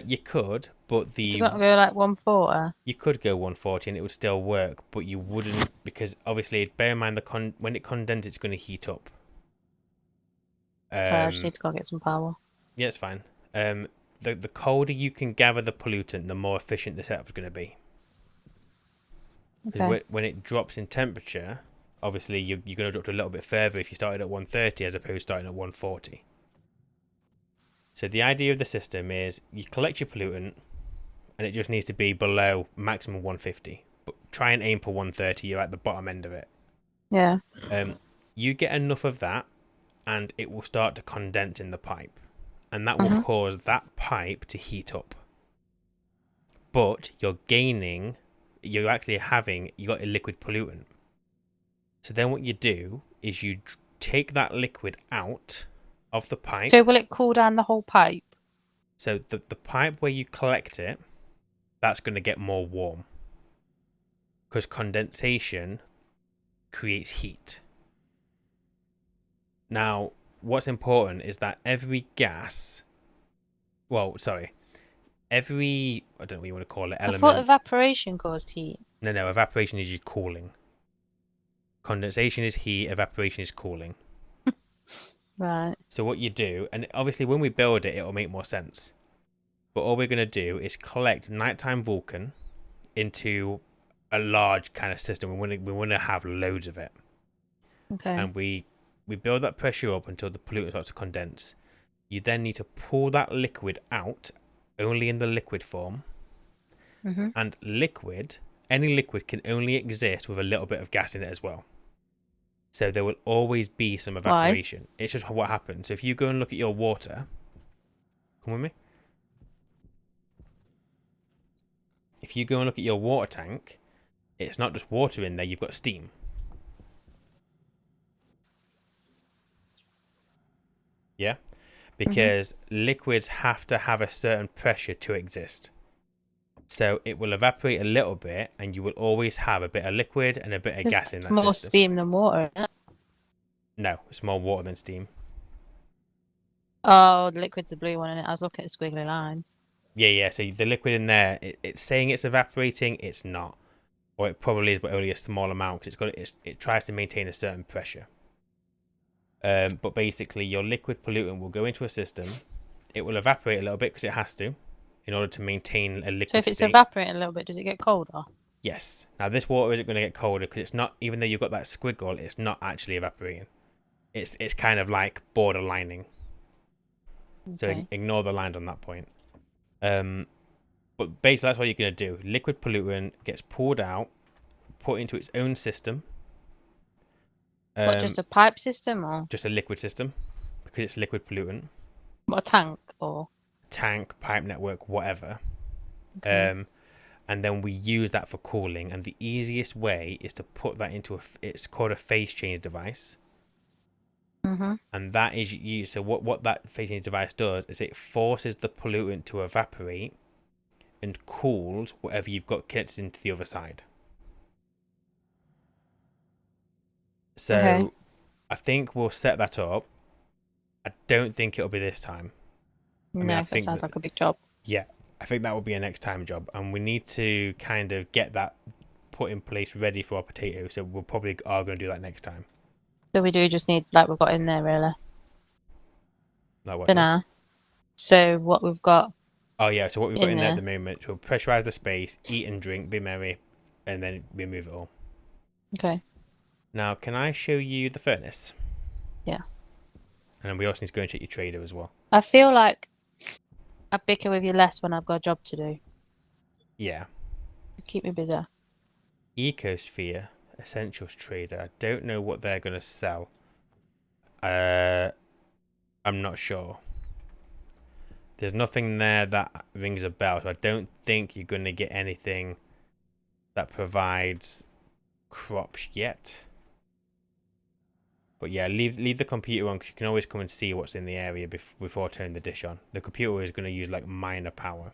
Speaker 1: You could, but
Speaker 2: Could you not go like 140?
Speaker 1: you could go 140 and it would still work, but you wouldn't, because obviously bear in mind when it condenses, it's going to heat up.
Speaker 2: Sorry, I just need to go get some power.
Speaker 1: Yeah, it's fine. The colder you can gather the pollutant, the more efficient the setup's going to be. Because
Speaker 2: Okay.
Speaker 1: when it drops in temperature, obviously you're going to drop to a little bit further if you started at 130 as opposed to starting at 140. So the idea of the system is you collect your pollutant, and it just needs to be below maximum 150. But try and aim for 130. You're at the bottom end of it.
Speaker 2: Yeah.
Speaker 1: You get enough of that, and it will start to condense in the pipe, and that will cause that pipe to heat up. But you got a liquid pollutant. So then what you do is you take that liquid out of the pipe.
Speaker 2: So will it cool down the whole pipe?
Speaker 1: So the pipe where you collect it, that's going to get more warm. Because condensation creates heat. Now, what's important is that I don't know what you want to call it,
Speaker 2: I
Speaker 1: element.
Speaker 2: thought evaporation caused heat.
Speaker 1: No, evaporation is you cooling. Condensation is heat, evaporation is cooling.
Speaker 2: Right.
Speaker 1: So what you do, and obviously when we build it, it'll make more sense. But all we're going to do is collect nighttime Vulcan into a large kind of system. We want to have loads of it.
Speaker 2: Okay.
Speaker 1: And we build that pressure up until the pollutant starts to condense. You then need to pull that liquid out, only in the liquid form. And any liquid can only exist with a little bit of gas in it as well. So there will always be some evaporation.
Speaker 2: Why?
Speaker 1: It's just what happens. So if you go and look at your water, come with me. If you go and look at your water tank, it's not just water in there, you've got steam. Yeah? Because liquids have to have a certain pressure to exist. So it will evaporate a little bit, and you will always have a bit of liquid and a bit of gas in that
Speaker 2: more
Speaker 1: system.
Speaker 2: steam than water, isn't it?
Speaker 1: No, it's more water than steam.
Speaker 2: Oh, the liquid's the blue one, and I was looking at the squiggly lines.
Speaker 1: Yeah. So the liquid in there, it's saying it's evaporating. It's not, or it probably is, but only a small amount because it tries to maintain a certain pressure. But basically, your liquid pollutant will go into a system. It will evaporate a little bit because it has to, in order to maintain a liquid
Speaker 2: So if it's
Speaker 1: state.
Speaker 2: evaporating a little bit, does it get colder?
Speaker 1: Yes. Now this water isn't going to get colder because it's not. Even though you've got that squiggle, it's not actually evaporating. It's kind of like borderlining. So
Speaker 2: Okay.
Speaker 1: ignore the line on that point. But basically that's what you're going to do. Liquid pollutant gets poured out, put into its own system.
Speaker 2: What, just a pipe system or
Speaker 1: Just a liquid system because it's liquid pollutant.
Speaker 2: what, a tank or?
Speaker 1: Tank, pipe network, whatever.
Speaker 2: Okay.
Speaker 1: And then we use that for cooling. And the easiest way is to put that into it's called a phase change device. And that is used. So what that phase change device does is it forces the pollutant to evaporate and cools whatever you've got connected into the other side. So
Speaker 2: Okay.
Speaker 1: I think we'll set that up. I don't think it'll be this time.
Speaker 2: No,
Speaker 1: I
Speaker 2: that
Speaker 1: think
Speaker 2: sounds like a big job.
Speaker 1: Yeah, I think that will be a next time job, and we need to kind of get that put in place ready for our potato. So we'll probably are going to do that next time.
Speaker 2: So we do just need, like we've got in there really,
Speaker 1: Like what?
Speaker 2: for now. So what we've got
Speaker 1: Oh yeah, so what we've got
Speaker 2: in
Speaker 1: in there at
Speaker 2: there.
Speaker 1: the moment, we'll pressurize the space, eat and drink, be merry, and then remove it all.
Speaker 2: Okay.
Speaker 1: Now, can I show you the furnace?
Speaker 2: Yeah.
Speaker 1: And then we also need to go and check your trader as well.
Speaker 2: I feel like I bicker with you less when I've got a job to do.
Speaker 1: Yeah.
Speaker 2: Keep me busy.
Speaker 1: Ecosphere Essentials Trader. I don't know what they're going to sell. I'm not sure. There's nothing there that rings a bell, so I don't think you're going to get anything that provides crops yet. But yeah, leave the computer on, because you can always come and see what's in the area before turning the dish on. The computer is going to use like minor power.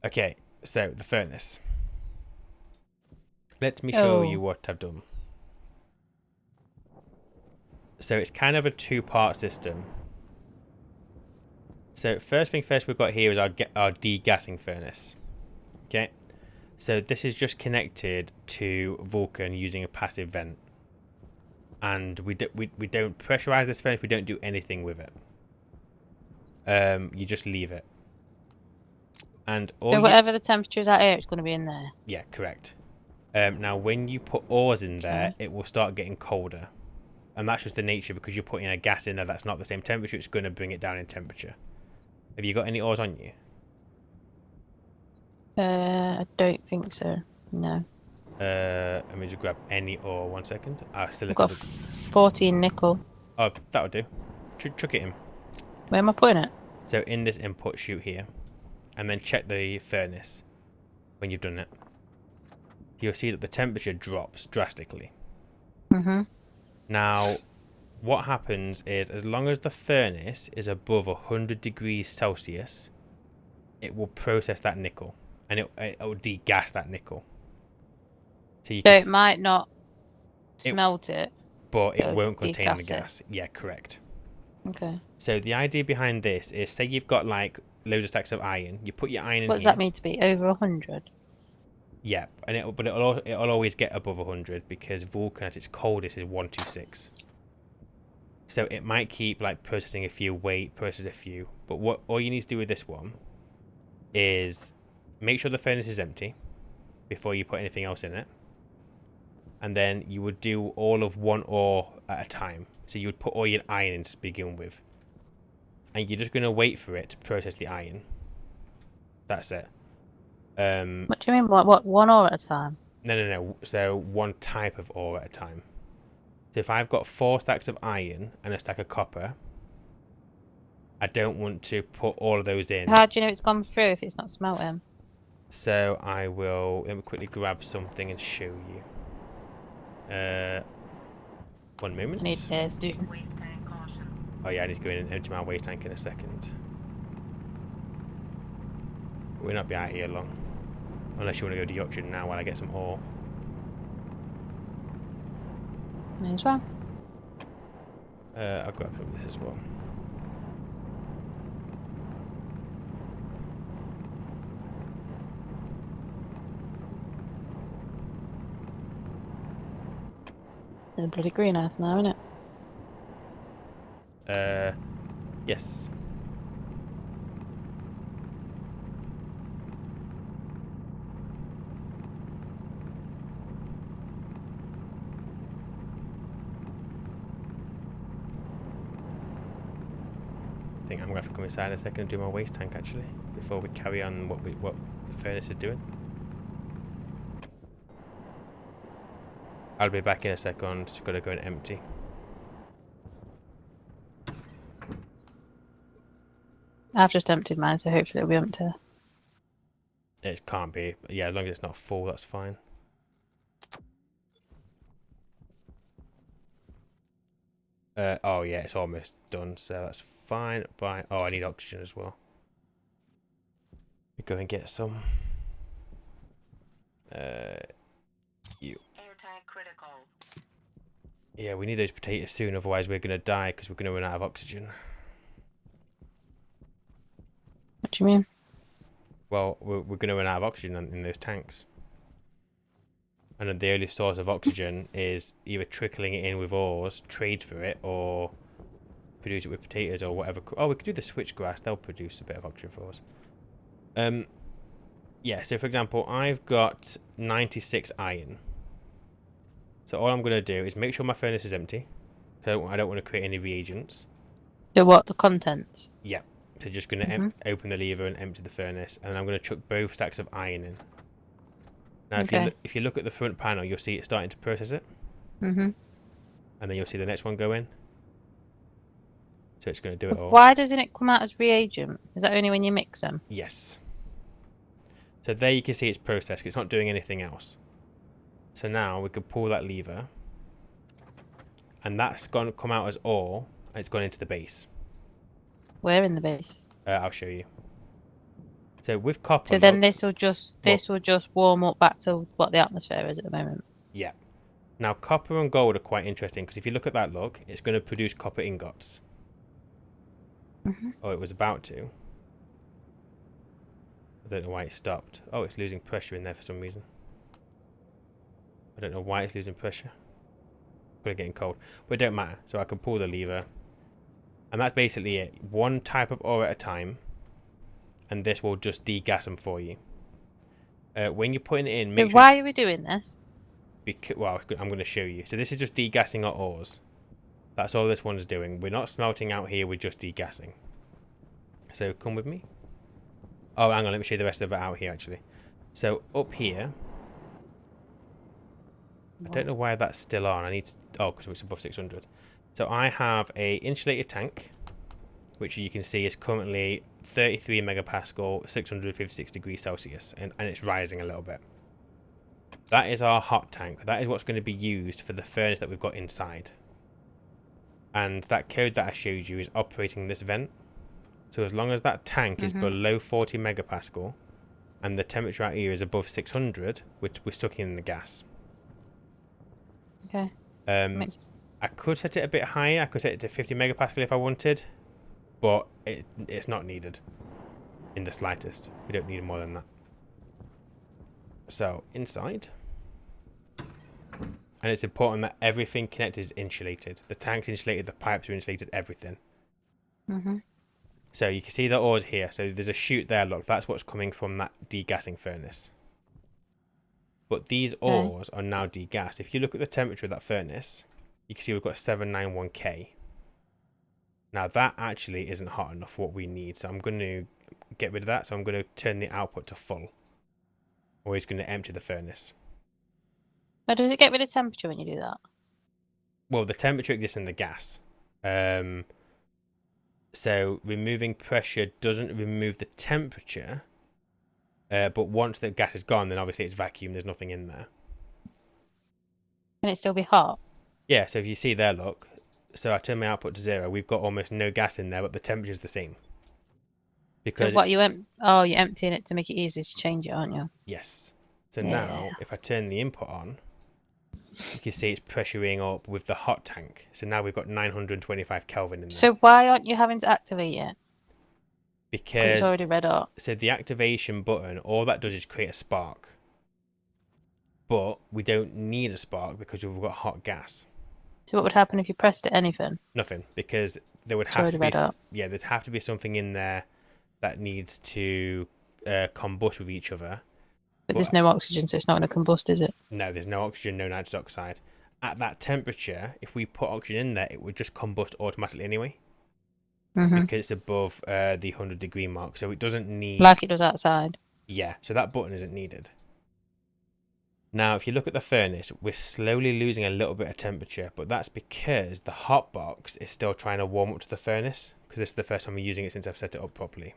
Speaker 1: Okay, so the furnace. Let me show you what I've done. So it's kind of a two-part system. So first thing first, we've got here is our degassing furnace. Okay, so this is just connected to Vulcan using a passive vent, and we don't pressurize this furnace. We don't do anything with it. You just leave it, and all
Speaker 2: So whatever the temperature is out here, it's going to be in there.
Speaker 1: Yeah, correct. Now when you put ores in there, it will start getting colder, and that's just the nature, because you're putting a gas in there that's not the same temperature. It's going to bring it down in temperature. Have you got any ores on you?
Speaker 2: I don't think so. No.
Speaker 1: Let me just grab any ore. 1 second.
Speaker 2: I've got 14 nickel.
Speaker 1: Oh, that'll do. Chuck it in.
Speaker 2: Where am I putting it?
Speaker 1: So in this input chute here, and then check the furnace when you've done it. You'll see that the temperature drops drastically.
Speaker 2: Mhm.
Speaker 1: Now, what happens is, as long as the furnace is above 100 degrees Celsius, it will process that nickel, and it will degas that nickel. So
Speaker 2: it might not smelt it,
Speaker 1: but it won't contain the
Speaker 2: degas
Speaker 1: gas. Yeah, correct.
Speaker 2: Okay.
Speaker 1: So the idea behind this is, say you've got like loads of stacks of iron. You put your iron in
Speaker 2: What does
Speaker 1: here.
Speaker 2: that mean to be over 100?
Speaker 1: Yeah, and it'll always get above 100, because Vulcan at its coldest is 126. So it might keep like processing a few, process a few. But what all you need to do with this one is make sure the furnace is empty before you put anything else in it. And then you would do all of one ore at a time. So you would put all your iron in to begin with. And you're just going to wait for it to process the iron. That's it.
Speaker 2: What do you mean? What? One ore at a time?
Speaker 1: No. So one type of ore at a time. So if I've got 4 stacks of iron and a stack of copper, I don't want to put all of those in.
Speaker 2: How do you know it's gone through if it's not smelting?
Speaker 1: So let me quickly grab something and show you. 1 moment.
Speaker 2: I need this, dude.
Speaker 3: Waste tank caution.
Speaker 1: Oh yeah, I need to go in and empty my waste tank in a second. We'll not be out here long. Unless you want to go to the auction now while I get some ore.
Speaker 2: May as well.
Speaker 1: I'll grab some of this as well.
Speaker 2: It's a bloody greenhouse now, isn't it?
Speaker 1: Yes. I think I'm gonna have to come inside in a second and do my waste tank actually, before we carry on what the furnace is doing. I'll be back in a second. Just gotta go and empty.
Speaker 2: I've just emptied mine, so hopefully it'll be empty.
Speaker 1: It can't be. Yeah, as long as it's not full, that's fine. Oh yeah, it's almost done, so that's fine. Bye. Oh, I need oxygen as well. Go and get some. You.
Speaker 3: Air tank critical.
Speaker 1: Yeah, we need those potatoes soon, otherwise we're gonna die because we're gonna run out of oxygen.
Speaker 2: What do you mean?
Speaker 1: Well, we're gonna run out of oxygen in those tanks. And the only source of oxygen is either trickling it in with ores, trade for it, or produce it with potatoes or whatever. Oh, we could do the switchgrass. They'll produce a bit of oxygen for us. Yeah, so for example, I've got 96 iron. So all I'm going to do is make sure my furnace is empty. So I don't want to create any reagents.
Speaker 2: So what? The contents?
Speaker 1: Yeah. So just going to open the lever and empty the furnace. And I'm going to chuck both stacks of iron in. Now,
Speaker 2: Okay.
Speaker 1: if you look at the front panel, you'll see it starting to process it,
Speaker 2: Mhm.
Speaker 1: and then you'll see the next one go in. So it's going to do it all.
Speaker 2: Why doesn't it come out as reagent? Is that only when you mix them?
Speaker 1: Yes. So there you can see it's processed. It's not doing anything else. So now we could pull that lever, and that's going to come out as ore, and it's gone into the base.
Speaker 2: Where in the base?
Speaker 1: I'll show you. So with copper,
Speaker 2: So then
Speaker 1: look,
Speaker 2: this will just warm up back to what the atmosphere is at the moment.
Speaker 1: yeah. Now copper and gold are quite interesting because if you look at that, look, it's going to produce copper ingots.
Speaker 2: Mhm.
Speaker 1: Oh, it was about to. I don't know why it stopped. Oh, it's losing pressure in there for some reason. I don't know why it's losing pressure. Probably getting cold, but it don't matter. So I can pull the lever, and that's basically it. One type of ore at a time, and this will just degas them for you. When you're putting it in,
Speaker 2: So
Speaker 1: make sure.
Speaker 2: why are we doing this?
Speaker 1: Well, I'm going to show you. So this is just degassing our ores. That's all this one's doing. We're not smelting out here. We're just degassing. So come with me. Oh, hang on. Let me show you the rest of it out here, actually. So up here, I don't know why that's still on. I need to... Oh, because it's above 600. So I have a insulated tank, which you can see is currently 33 megapascal, 656 degrees Celsius, and it's rising a little bit. That is our hot tank. That is what's going to be used for the furnace that we've got inside. And that code that I showed you is operating this vent. So as long as that tank is below 40 megapascal and the temperature out here is above 600, we're sucking in the gas.
Speaker 2: Okay.
Speaker 1: I could set it a bit higher. I could set it to 50 megapascal if I wanted, but it's not needed in the slightest. We don't need more than that. So inside, and it's important that everything connected is insulated. The tank's insulated, the pipes are insulated, everything. So you can see the ores here. So there's a chute there, look, that's what's coming from that degassing furnace. But these ores are now degassed. If you look at the temperature of that furnace, you can see we've got 791K. Now that actually isn't hot enough for what we need. So I'm going to get rid of that. So I'm going to turn the output to full. Or it's going to empty the furnace.
Speaker 2: But does it get rid of temperature when you do that?
Speaker 1: Well, the temperature exists in the gas. So removing pressure doesn't remove the temperature. But once the gas is gone, then obviously it's vacuum. There's nothing in there.
Speaker 2: Can it still be hot?
Speaker 1: Yeah, so if you see there, look. So I turn my output to 0. We've got almost no gas in there, but the temperature's the same. Because
Speaker 2: So what you're emptying it to make it easy to change it, aren't you?
Speaker 1: yes. So now, if I turn the input on, you can see it's pressuring up with the hot tank. So now we've got 925 Kelvin in there.
Speaker 2: So why aren't you having to activate it? Because it's
Speaker 1: Because
Speaker 2: already red hot.
Speaker 1: so the activation button, all that does is create a spark. But we don't need a spark because we've got hot gas.
Speaker 2: So what would happen if you pressed it anything?
Speaker 1: Nothing, because there would
Speaker 2: It's
Speaker 1: have
Speaker 2: already
Speaker 1: to be
Speaker 2: red hot.
Speaker 1: there'd have to be something in there that needs to combust with each other.
Speaker 2: But there's no oxygen, so it's not going to combust, is it?
Speaker 1: No, there's no oxygen, no nitrous oxide. At that temperature, if we put oxygen in there, it would just combust automatically anyway. Because it's above the 100-degree mark, so it doesn't need...
Speaker 2: Like it does outside.
Speaker 1: Yeah, so that button isn't needed. Now, if you look at the furnace, we're slowly losing a little bit of temperature, but that's because the hot box is still trying to warm up to the furnace, because this is the first time we're using it since I've set it up properly.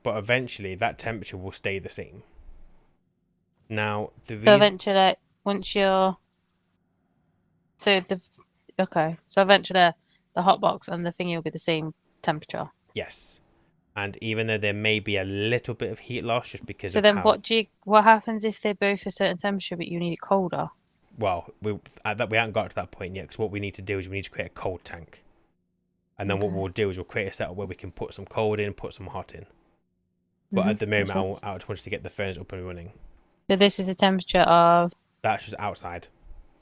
Speaker 1: But eventually, that temperature will stay the same. Now, the reason...
Speaker 2: So eventually, once you're... So eventually the hot box and the thingy will be the same temperature.
Speaker 1: Yes. And even though there may be a little bit of heat loss just because
Speaker 2: So
Speaker 1: of
Speaker 2: then
Speaker 1: how...
Speaker 2: what happens if they're both a certain temperature but you need it colder?
Speaker 1: Well, we haven't got to that point yet, because what we need to do is we need to create a cold tank. And then what we'll do is we'll create a setup where we can put some cold in, put some hot in. But at the moment, I just wanted to get the furnace up and running.
Speaker 2: So this is the temperature of...
Speaker 1: That's just outside.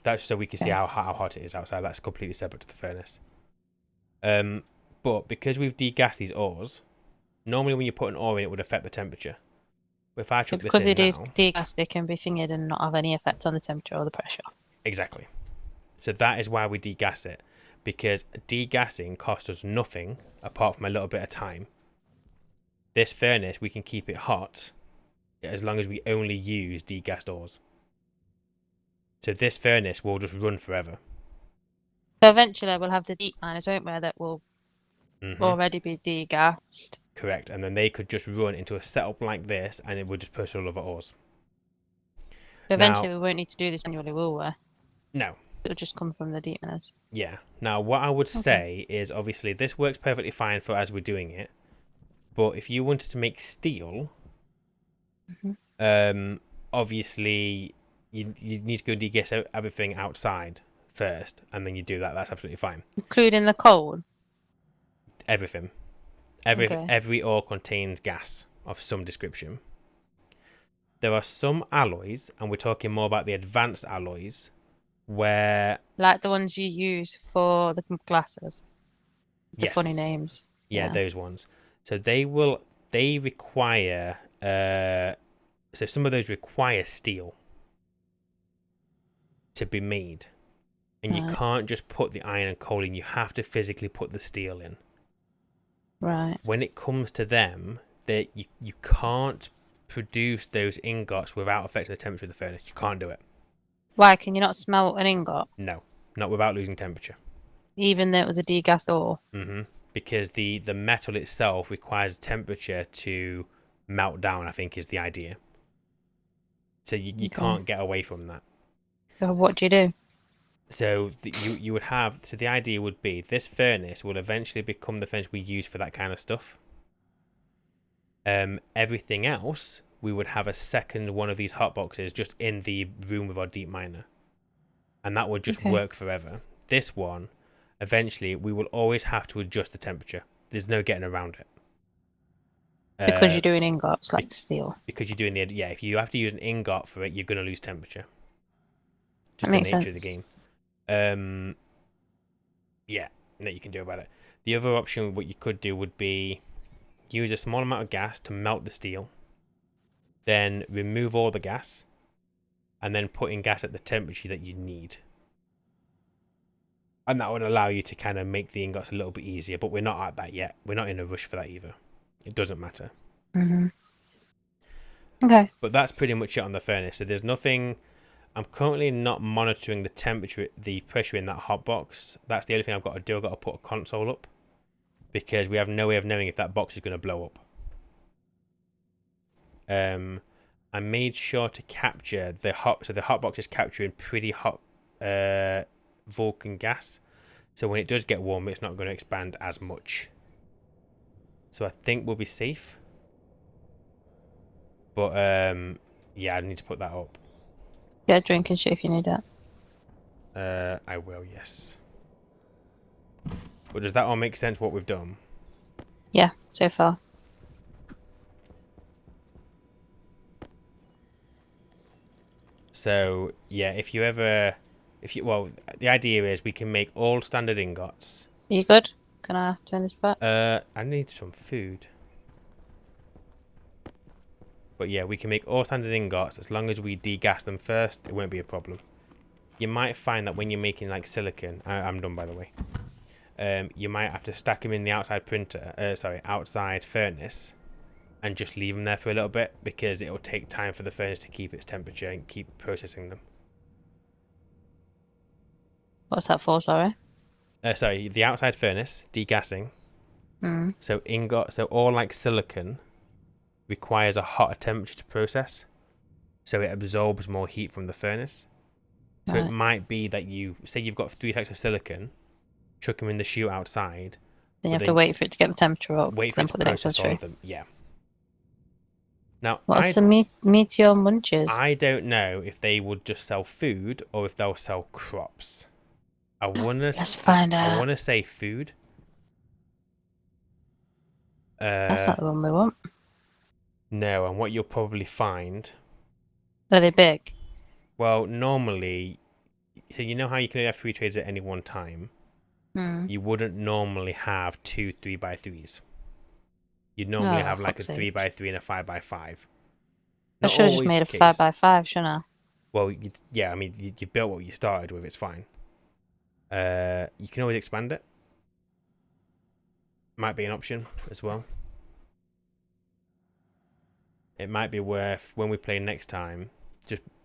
Speaker 1: That's just so we can see how hot it is outside. That's completely separate to the furnace. But because we've degassed these ores, normally when you put an ore in, it would affect the temperature. But if I chuck this in now...
Speaker 2: Because it is degassed, they can be fingered and not have any effect on the temperature or the pressure.
Speaker 1: Exactly. So that is why we degas it. Because degassing costs us nothing apart from a little bit of time. This furnace, we can keep it hot as long as we only use degassed ores. So this furnace will just run forever.
Speaker 2: So eventually we'll have the deep miners, won't we, that will
Speaker 1: Hmm.
Speaker 2: already be degassed.
Speaker 1: Correct, and then they could just run into a setup like this, and it would just push all of our ores.
Speaker 2: So eventually
Speaker 1: Now,
Speaker 2: we won't need to do this manually, will we?
Speaker 1: no.
Speaker 2: It'll just come from the deep miners.
Speaker 1: Yeah. Now, what I would
Speaker 2: Okay.
Speaker 1: say is, obviously, this works perfectly fine for as we're doing it. But if you wanted to make steel, obviously, you need to go degas everything outside first, and then you do that. That's absolutely fine.
Speaker 2: Including the coal?
Speaker 1: Everything.
Speaker 2: Okay.
Speaker 1: Every ore contains gas of some description. There are some alloys, and we're talking more about the advanced alloys, where...
Speaker 2: Like the ones you use for the glasses. The
Speaker 1: Yes.
Speaker 2: funny names.
Speaker 1: Yeah, those ones. So they require so some of those require steel to be made. And you
Speaker 2: Right.
Speaker 1: can't just put the iron and coal in, you have to physically put the steel in.
Speaker 2: Right.
Speaker 1: When it comes to them, you can't produce those ingots without affecting the temperature of the furnace. You can't do it.
Speaker 2: Why, can you not smelt an ingot?
Speaker 1: No, not without losing temperature.
Speaker 2: Even though it was a degassed ore?
Speaker 1: Because the metal itself requires temperature to melt down, I think is the idea. So you can't get away from that.
Speaker 2: So what do you do?
Speaker 1: So you would have, so the idea would be this furnace will eventually become the furnace we use for that kind of stuff. Everything else, we would have a second one of these hot boxes just in the room with our deep miner. And that would just work forever. This one, eventually, we will always have to adjust the temperature. There's no getting around it.
Speaker 2: Because you're doing ingots like steel.
Speaker 1: Because you're doing if you have to use an ingot for it, you're going to lose temperature. Just
Speaker 2: That
Speaker 1: the
Speaker 2: makes
Speaker 1: nature of
Speaker 2: sense.
Speaker 1: the game. That you can do about it. The other option, what you could do would be use a small amount of gas to melt the steel, then remove all the gas, and then put in gas at the temperature that you need. And that would allow you to kind of make the ingots a little bit easier, but we're not at that yet. We're not in a rush for that either. It doesn't matter.
Speaker 2: Okay.
Speaker 1: But that's pretty much it on the furnace. So there's nothing... I'm currently not monitoring the temperature, the pressure in that hot box. That's the only thing I've got to do. I've got to put a console up because we have no way of knowing if that box is going to blow up. I made sure to capture the hot, so the hot box is capturing pretty hot Vulcan gas. So when it does get warm, it's not going to expand as much. So I think we'll be safe. But yeah, I need to put that up.
Speaker 2: Get a drink and shit if you need it.
Speaker 1: I will, yes. But does that all make sense what we've done?
Speaker 2: Yeah, so far.
Speaker 1: So yeah, well, the idea is we can make all standard ingots.
Speaker 2: Are you good? Can I turn this back?
Speaker 1: I need some food. But yeah, we can make all standard ingots as long as we degas them first. It won't be a problem. You might find that when you're making like silicon, I'm done by the way. You might have to stack them in the outside outside furnace, and just leave them there for a little bit because it will take time for the furnace to keep its temperature and keep processing them.
Speaker 2: What's that for, sorry?
Speaker 1: The outside furnace degassing. So all like silicon requires a hotter temperature to process, so it absorbs more heat from the furnace. So it might be that you say you've got 3 types of silicon, chuck them in the chute outside.
Speaker 2: Then you have to wait for it to get the temperature up.
Speaker 1: Wait for it
Speaker 2: then
Speaker 1: to
Speaker 2: put the next one
Speaker 1: process all
Speaker 2: through.
Speaker 1: of them. Yeah. Now,
Speaker 2: What's the Meteor Munches?
Speaker 1: I don't know if they would just sell food or if they'll sell crops.
Speaker 2: Let's find out.
Speaker 1: I want to say food.
Speaker 2: That's not the one we want.
Speaker 1: No, and what you'll probably find...
Speaker 2: Are they big?
Speaker 1: Well, normally... So you know how you can have 3 trades at any one time? You wouldn't normally have 2 3x3s. You'd normally have like a 3x3 and a 5x5.
Speaker 2: I should have just made a 5x5, shouldn't I?
Speaker 1: Well, yeah, I mean, you built what you started with, it's fine. You can always expand it. Might be an option as well. it might be worth when we play next time,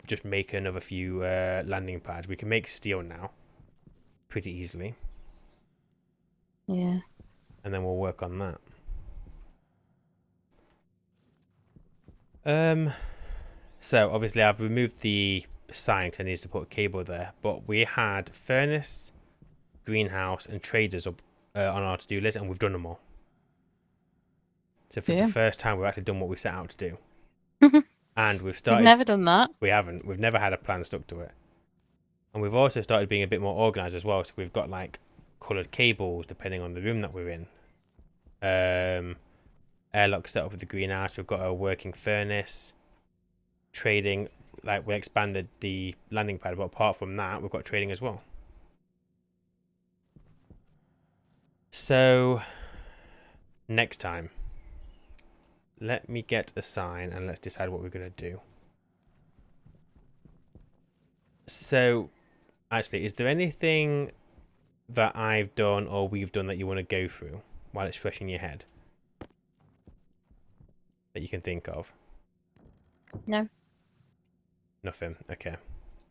Speaker 1: just make another few landing pads. We can make steel now, pretty easily,
Speaker 2: Yeah.
Speaker 1: and then we'll work on that. So obviously I've removed the sign because I needed to put a cable there, but we had furnace, greenhouse, and traders up on our to-do list, and we've done them all. So for the
Speaker 2: Yeah.
Speaker 1: first time, we've actually done what we set out to do. And we've
Speaker 2: We've
Speaker 1: started...
Speaker 2: never done that.
Speaker 1: We haven't. We've never had a plan stuck to it. And we've also started being a bit more organised as well. So we've got like coloured cables depending on the room that we're in. Airlock set up with the greenhouse. We've got a working furnace. Trading, like we expanded the landing pad, but apart from that, we've got trading as well. So next time, let me get a sign and let's decide what we're going to do. So actually, is there anything that I've done or we've done that you want to go through while it's fresh in your head that you can think of?
Speaker 2: No,
Speaker 1: Nothing. Okay.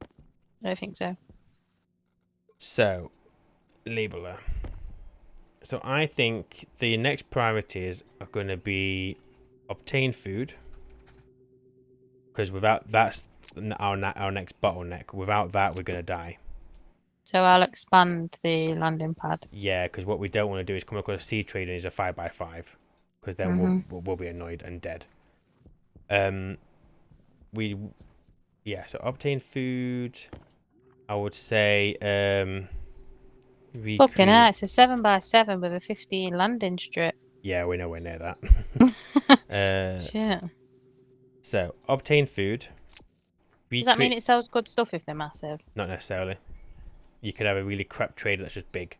Speaker 2: I don't think so.
Speaker 1: So, labeler. So I think the next priorities are going to be obtain food, because without that's our next bottleneck. Without that, we're going to die.
Speaker 2: So I'll expand the landing pad.
Speaker 1: Yeah, because what we don't want to do is come across a sea trader and he's a 5x5, because then we'll be annoyed and dead. So obtain food. I would say
Speaker 2: Fucking hell, it's a 7x7 with a 15 landing strip.
Speaker 1: Yeah, we're nowhere near that.
Speaker 2: Shit.
Speaker 1: So obtain food.
Speaker 2: Does that mean it sells good stuff if they're massive?
Speaker 1: Not necessarily. You could have a really crap trader that's just big.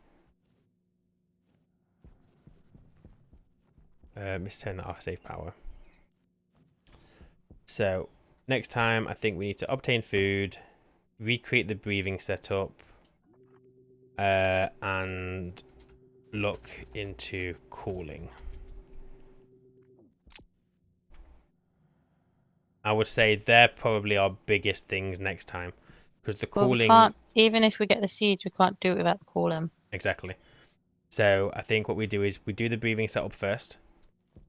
Speaker 1: Let's turn that off, save power. So next time I think we need to obtain food, recreate the breathing setup, and look into cooling. I would say they're probably our biggest things next time, because the
Speaker 2: Well,
Speaker 1: cooling...
Speaker 2: we can't, even if we get the seeds, we can't do it without the cooling.
Speaker 1: Exactly. So I think what we do is we do the breathing setup first,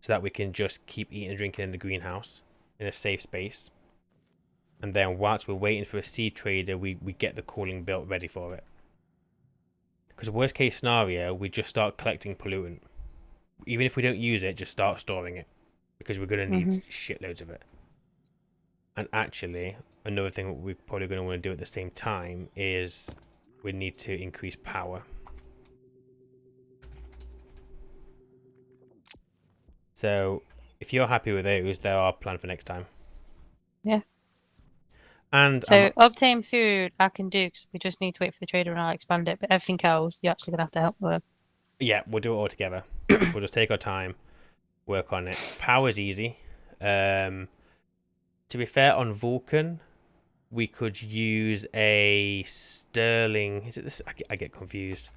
Speaker 1: so that we can just keep eating and drinking in the greenhouse in a safe space. And then whilst we're waiting for a seed trader, we get the cooling built ready for it. Because worst case scenario, we just start collecting pollutant. Even if we don't use it, just start storing it, because we're going to need shitloads of it. And actually, another thing we're probably going to want to do at the same time is we need to increase power. So if you're happy with those, they're our plan for next time.
Speaker 2: Yeah.
Speaker 1: And
Speaker 2: so obtain food I can do, because we just need to wait for the trader and I'll expand it. But everything else, you're actually going to have to help with.
Speaker 1: Yeah, we'll do it all together. We'll just take our time, work on it. Power's easy. To be fair, on Vulcan, we could use a Sterling... Is it this? I get confused.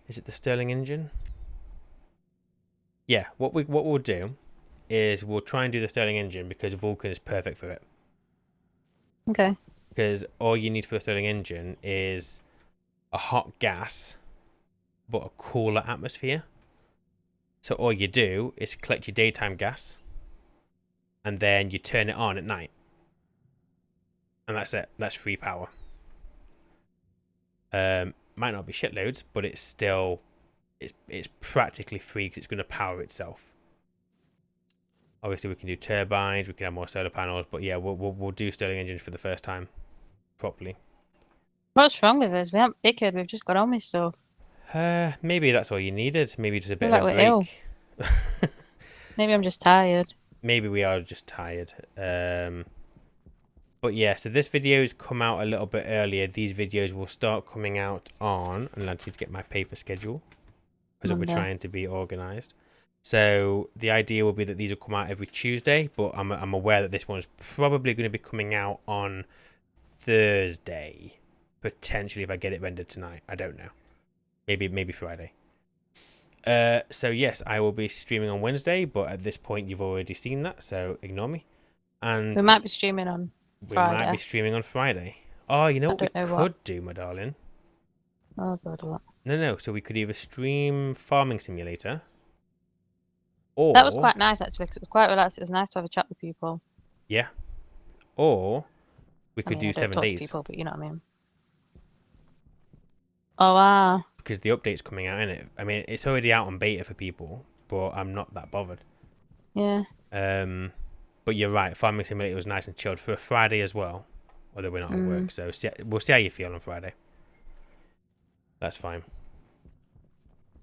Speaker 1: Is it the Sterling engine? Yeah, what we'll do is we'll try and do the Sterling engine, because Vulcan is perfect for it.
Speaker 2: Okay.
Speaker 1: Because all you need for a Sterling engine is a hot gas, but a cooler atmosphere. So all you do is collect your daytime gas, and then you turn it on at night. And that's it. That's free power. Might not be shitloads, but it's still... It's practically free, because it's going to power itself. Obviously, we can do turbines, we can have more solar panels, but yeah, we'll do Sterling engines for the first time properly.
Speaker 2: What's wrong with us? We haven't bickered, we've just got on with stuff.
Speaker 1: Maybe that's all you needed. Maybe just a bit
Speaker 2: Feel
Speaker 1: of a
Speaker 2: like
Speaker 1: break.
Speaker 2: we're ill. Maybe I'm just tired.
Speaker 1: Maybe we are just tired. But yeah, so this video has come out a little bit earlier. These videos will start coming out on... And I need to get my paper schedule, because we're trying to be organised. So the idea will be that these will come out every Tuesday, but I'm aware that this one's probably going to be coming out on Thursday, potentially, if I get it rendered tonight. I don't know. Maybe Friday. So yes, I will be streaming on Wednesday, but at this point you've already seen that, so ignore me. And
Speaker 2: We might be streaming on
Speaker 1: we might
Speaker 2: Friday.
Speaker 1: be streaming on Friday. Oh, you know
Speaker 2: I
Speaker 1: what we
Speaker 2: don't know
Speaker 1: could
Speaker 2: what.
Speaker 1: do, my darling?
Speaker 2: Oh god, what?
Speaker 1: No. So we could either stream Farming Simulator,
Speaker 2: That was
Speaker 1: or
Speaker 2: quite nice actually, because it was quite relaxed. It was nice to have a chat with people.
Speaker 1: yeah, or we
Speaker 2: I
Speaker 1: could
Speaker 2: mean, I
Speaker 1: do
Speaker 2: don't
Speaker 1: 7
Speaker 2: talk to
Speaker 1: days
Speaker 2: people, but you know what I mean. Oh wow.
Speaker 1: because the update's coming out in it. I mean, it's already out on beta for people, but I'm not that bothered.
Speaker 2: Yeah.
Speaker 1: But you're right. Farming Simulator was nice and chilled for a Friday as well, although we're not at work. So we'll see how you feel on Friday. That's fine.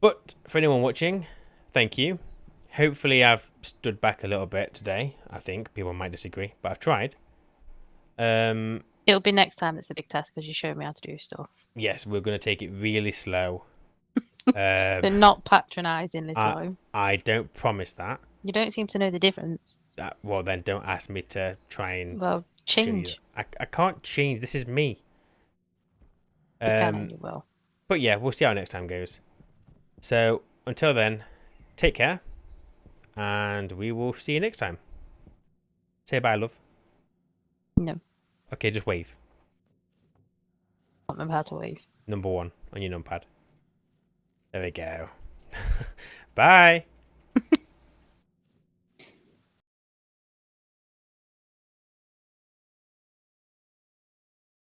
Speaker 1: But for anyone watching, thank you. Hopefully I've stood back a little bit today. I think people might disagree, but I've tried.
Speaker 2: It'll be next time it's a big test because you showed me how to do stuff.
Speaker 1: Yes, we're going to take it really slow.
Speaker 2: But not patronisingly slow.
Speaker 1: I don't promise that.
Speaker 2: You don't seem to know the difference.
Speaker 1: Well, then don't ask me to try and
Speaker 2: Well,
Speaker 1: show you.
Speaker 2: change.
Speaker 1: I can't change. This is me.
Speaker 2: You can and you will.
Speaker 1: But yeah, we'll see how next time goes. So until then, take care, and we will see you next time. Say bye, love.
Speaker 2: No.
Speaker 1: Okay, just wave.
Speaker 2: I don't remember how to wave.
Speaker 1: Number 1 on your numpad. There we go. Bye.